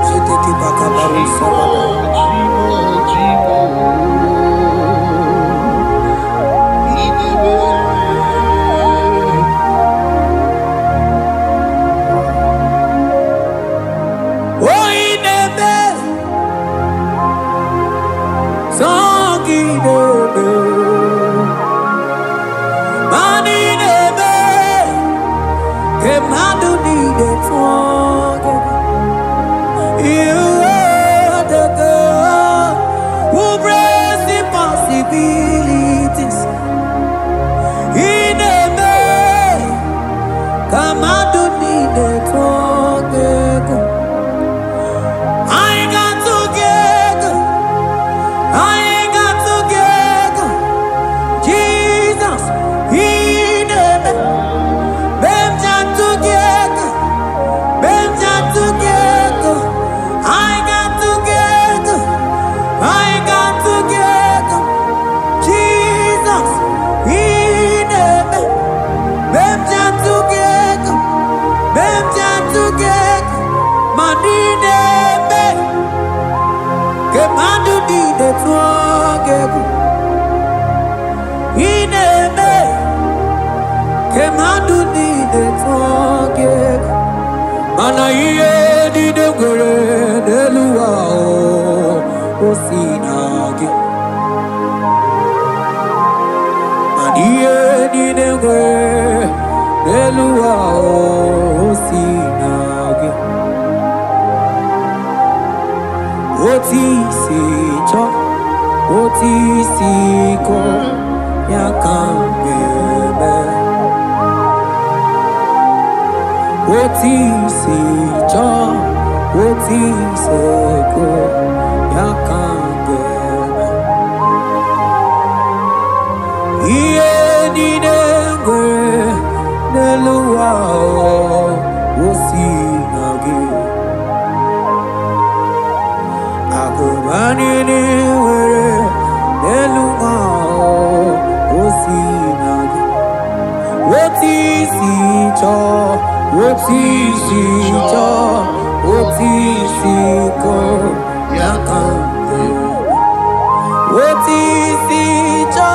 S1: Jete kibakabaru sababa. Oh, inebe songi nebe. Manidebe kamadu nide twogeko. You are the God who breaks impossibilities. Inebe Nelua Osinage Otisi Cho Otisi Ko Yakambebe Otisi Cho Otisi Ko Yakambebe Iye Dinengwe Nelua Osinage Agobanini Were Nelua Osinage Otisi Cho Otisi Cho Otisi Ko Yakambebe Otisi Cho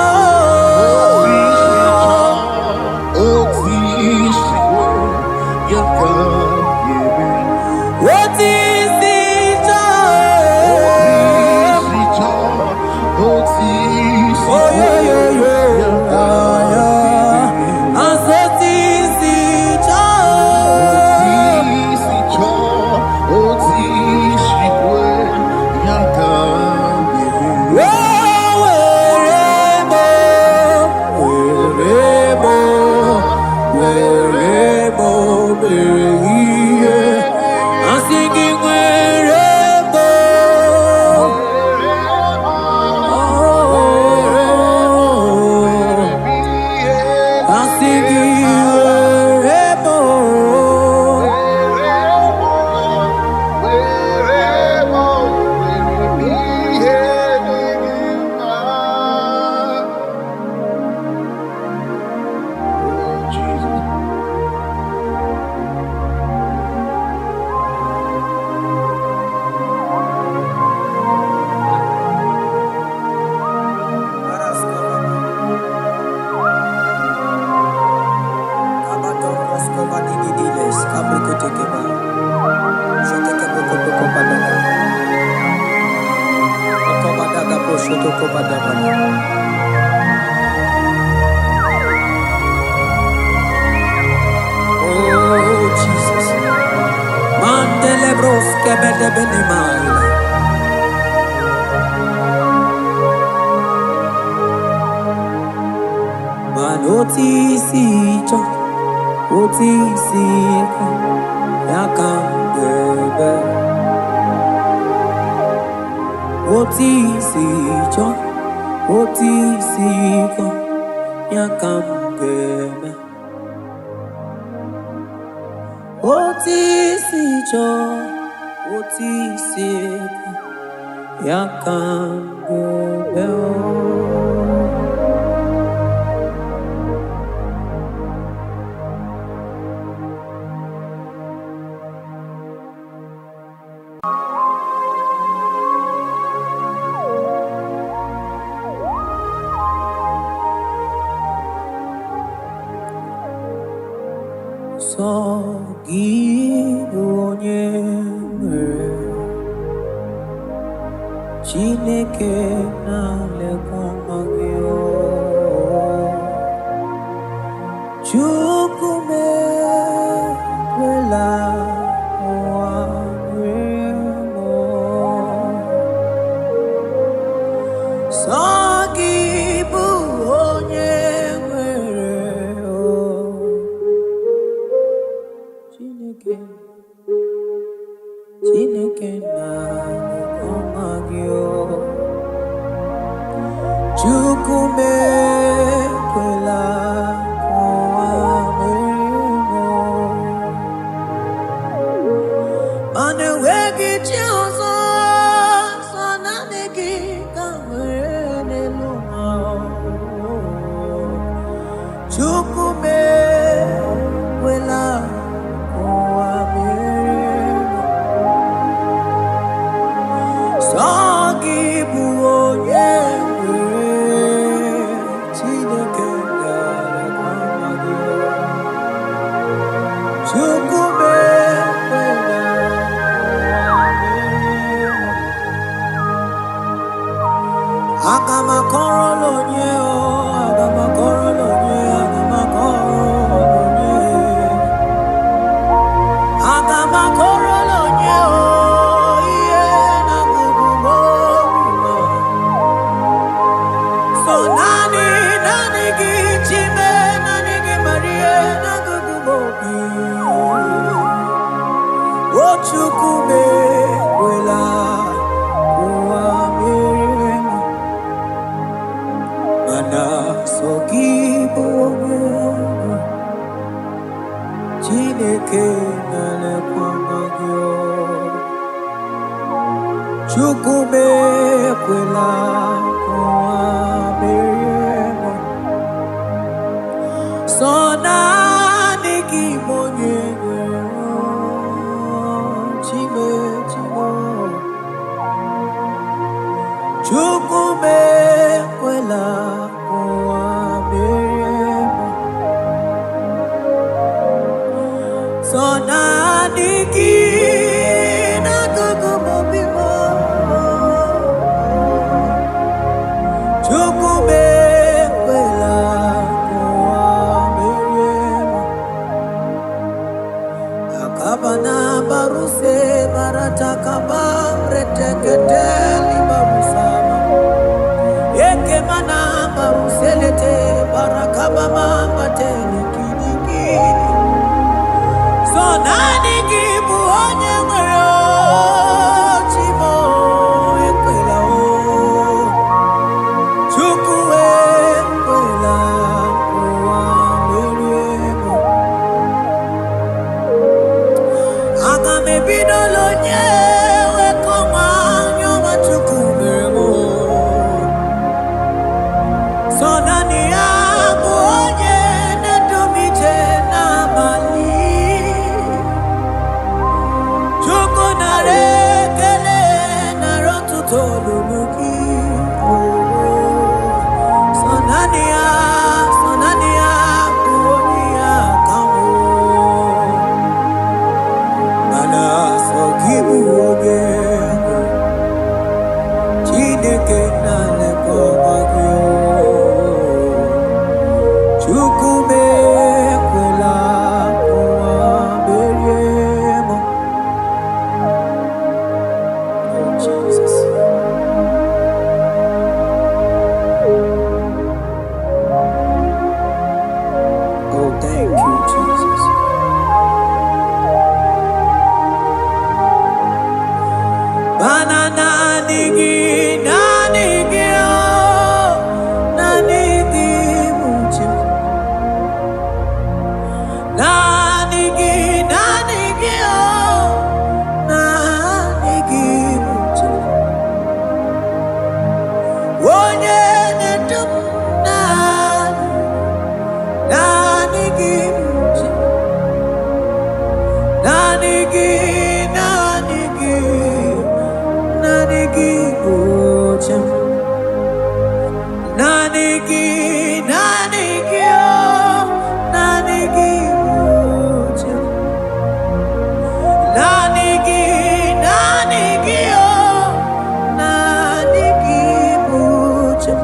S1: Otisi Cho Otisi Ko Yakambebe Otisi Cho Otisi Ko Yakambebe Otisi Cho Otisi Ko Yakambebe Sogi onye Chineke na lekwa gị Chukwu mekwela ụwa nwemo Sọ gị bụ onye Chineke na lekwa gị Chukwu mekwela ụwa nwemo Mana enweghị chi ọzọ sọ naanị gị ka nwere n'elu ụwa Chukwu mekwela ụwa nwemo Sọ gị bụ onye Chineke na-elekwa gị Chukwu mekwela Aga m akọrọ l'onye aga m akọrọ l'onye chukume kwela kuamirema mana sogibo Chineke nalekwa magyo chukume kwela kuamirema Sona niki monyenwe chime chimo chukume kwela kuamirema Sona niki nakakababima chukume kwela Akabana baruse baratakaba reteketeli barusama Eke mana baruselete barakaba mambatele kidikidi So nani kibu onye mwero chimo ekwela o Chukue ekwela kuwa meriemo Agame bidolo nyewe koma nyoma chukumeremo So nani abu onye netumite na mali Chuku narekele narotu toluluki So nani abu onye akamu Mana sogibu oge Chineke nalekwa magyo Chukume kwela kuamirema Oh Jesus Oh thank you Jesus Banana nigi mucho Nanigi mucho Onye netum nanigi mucho Nanigi mucho Nanigi mucho mucho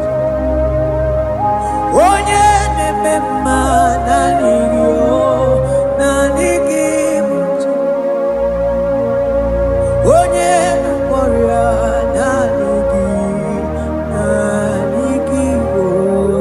S1: Onye nemema nanigi mucho Onye memoria nanigi mucho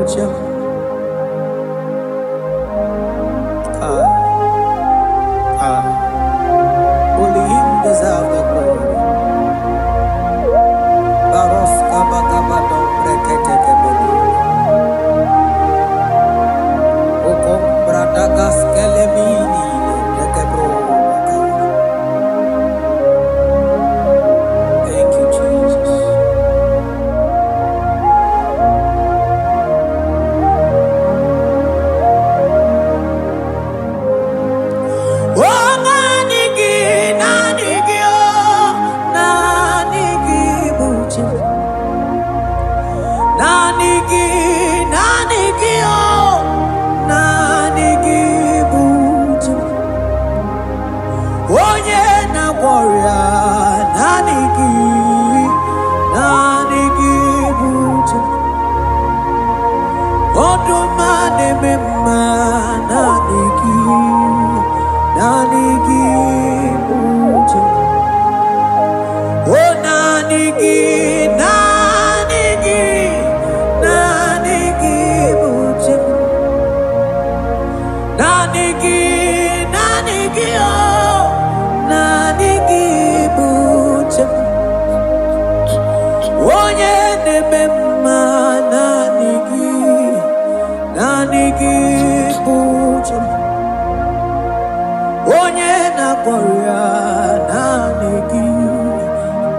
S1: Korea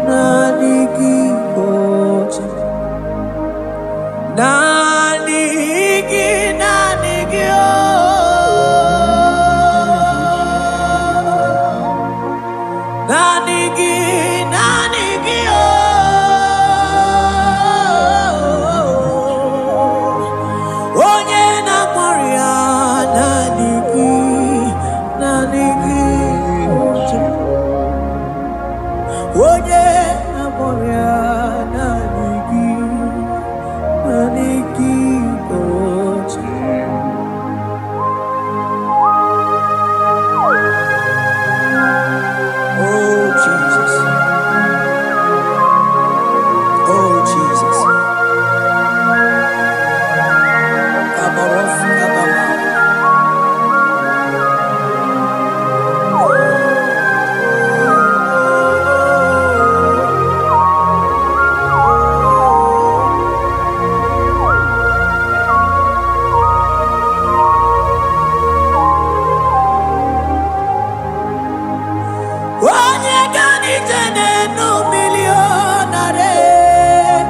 S1: nanigi ocha nanigi o nanigi o onye na Korea nanigi ocha onye na Korea nanigi ocha. Oh Jesus, oh Jesus, Kabaros Kabama. Onye gani jene no millionare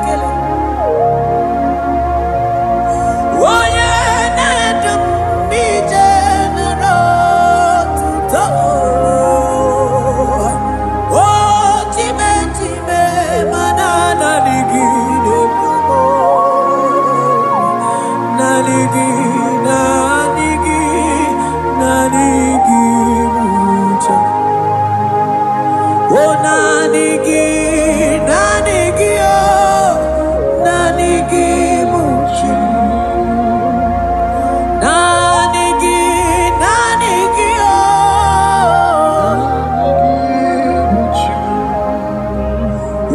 S1: kele onye nedum mi jene to o time manana ligide naligi mucha. Oh, nanigi muchi, nanigi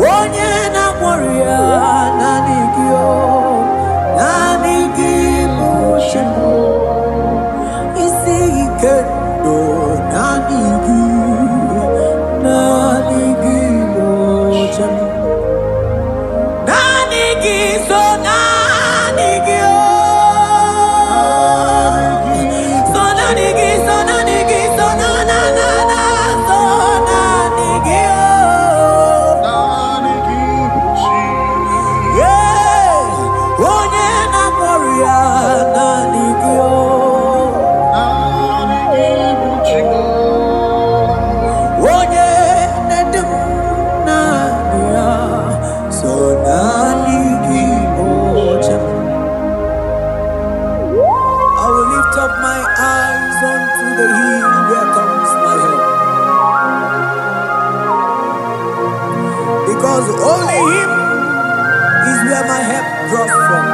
S1: onye na Korea nanigi muchi, isi kendo nanigi ocha nanigi so nanigi o so nanigi so nanigi so na so nanigi o yeah onye na Korea nanigi o onye nedum nania so nanigi ocha. I will lift up my eyes unto the hill where comes my help, because only Him is where my help draws from.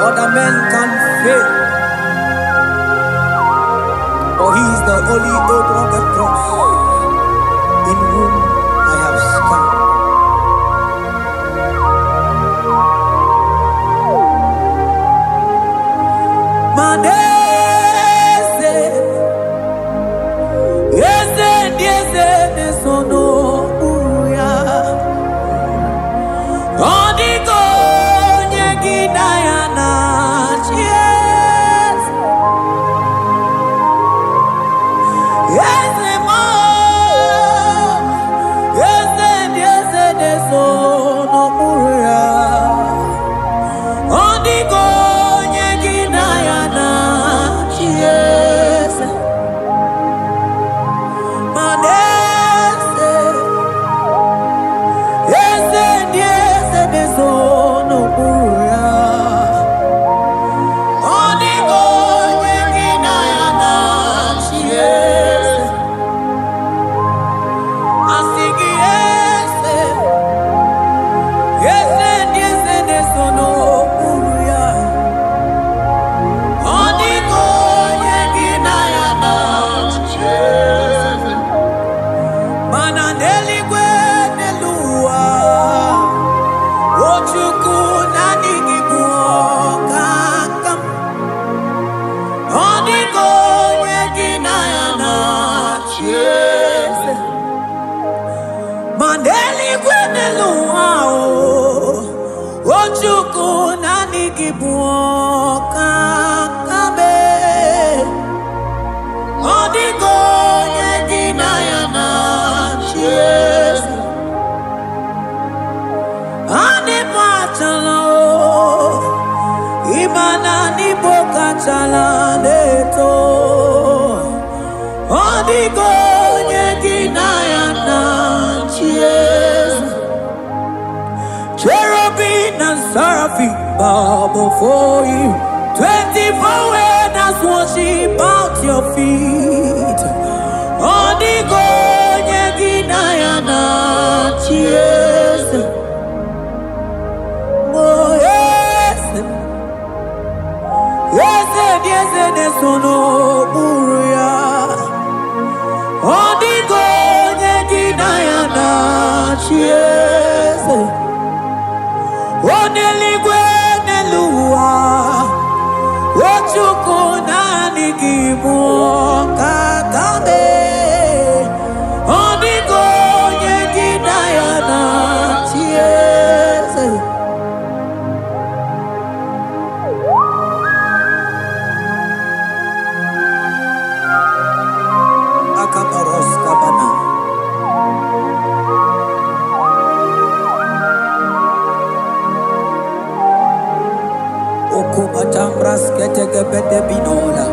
S1: Other men can fail, for He is the only hope of the cross, in whom I have stand. Manese, yese nesono uya, oniko nyegina yana chies, yese mo, yese nesono uya, oniko nyegina yana chies, manese, yese nesono uya, oniko nyegina yana chies, asigi yese nesono uya, oniko nyegina yana chies, mananeli kwenelua, ochuku nanigi buokakam, oniko nyegina yana chies, maneli kwenelua, ochuku nanigi buokakam. Imana niboka chalaneto Odigo nyegina ya nanchies Cherubim and seraphim bow before you 24 elders worship at your feet Odigo nyegina ya nanchies Oh yes Yes nesono buruya Odigo nyegina ya nanchies Oneligwe neluwa Ochuku nani gimu kakame Odigo nyegina ya nanchies Akabaros kabana Okubatambras ketegebete binola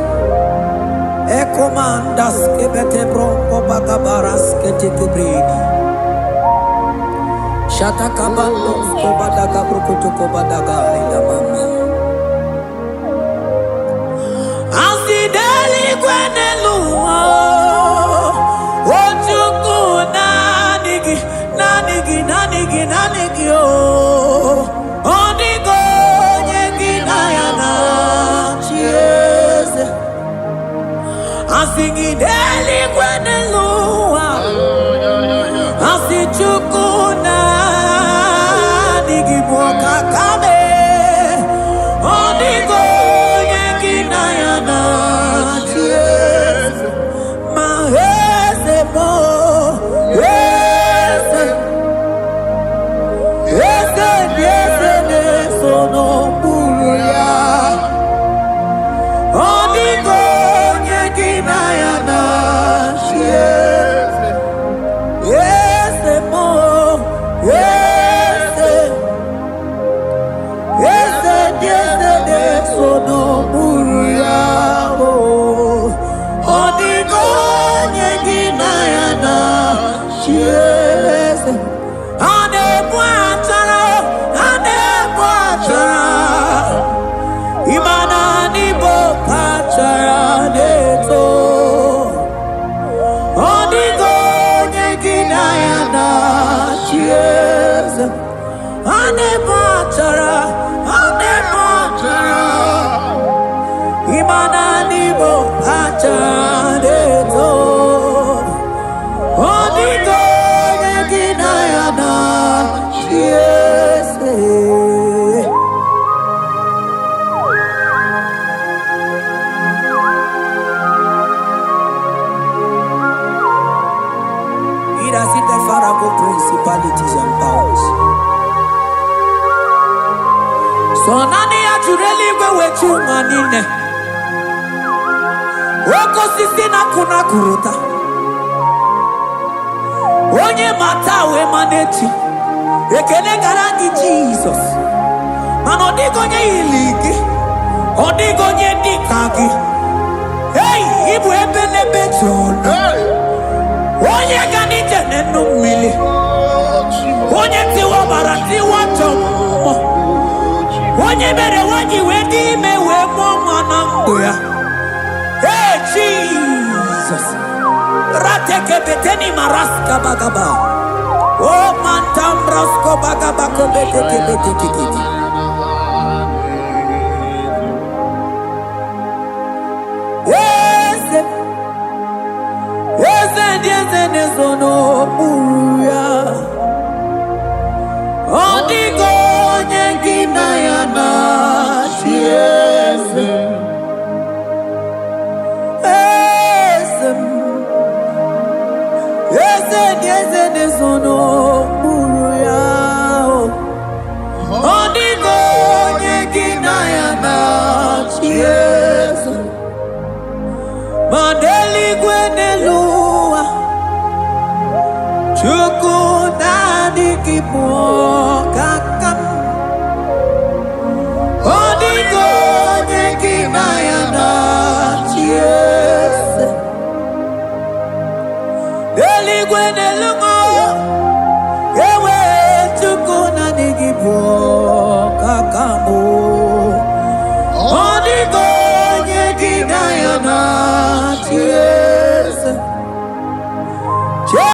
S1: Ekomandas kebete bronco bagabaras ketekebrini Shata kabandos kobadaga brukutu kobadaga ila mama Asideli kwenelua Ochuku nanigi oh Odigo nyegina ya nanchies Asigideli kwenelua Asichuku nanigi kakame Odigo nyegina ya nanchies Mahese mo Sono buruya Odigo nyegina ya nanchies Yes mo Yes sono buruya Odigo nyegina ya nanchies Ane buatara Imana niboka chalaneto Odigo nyegina ya nanchies Ane buatara Imana niboka chalaneto Odigo nyegina ya nanchies Principalities and powers. So nani ajureli wechu manine. Woko sisi na kuna kuruta. Onye matawe manechi. Ekele garangi Jesus. Mano digo nye iligi. Odigo nye dikagi. Hey, ibu ebele bechono. Onye gani jene numili Onye tiwa barati watomo Onye bere wanyi wedi mewe mwana mbuya Hey Jesus Rateke beteni maraska bagaba Oh mantambrasko bagaba kobeteke betekikiti Yes, sono buruya Odigo nyegina ya nanchies Yes, sono buruya Odigo nyegina ya nanchies Mandeli gwenelua Chuku nani kipo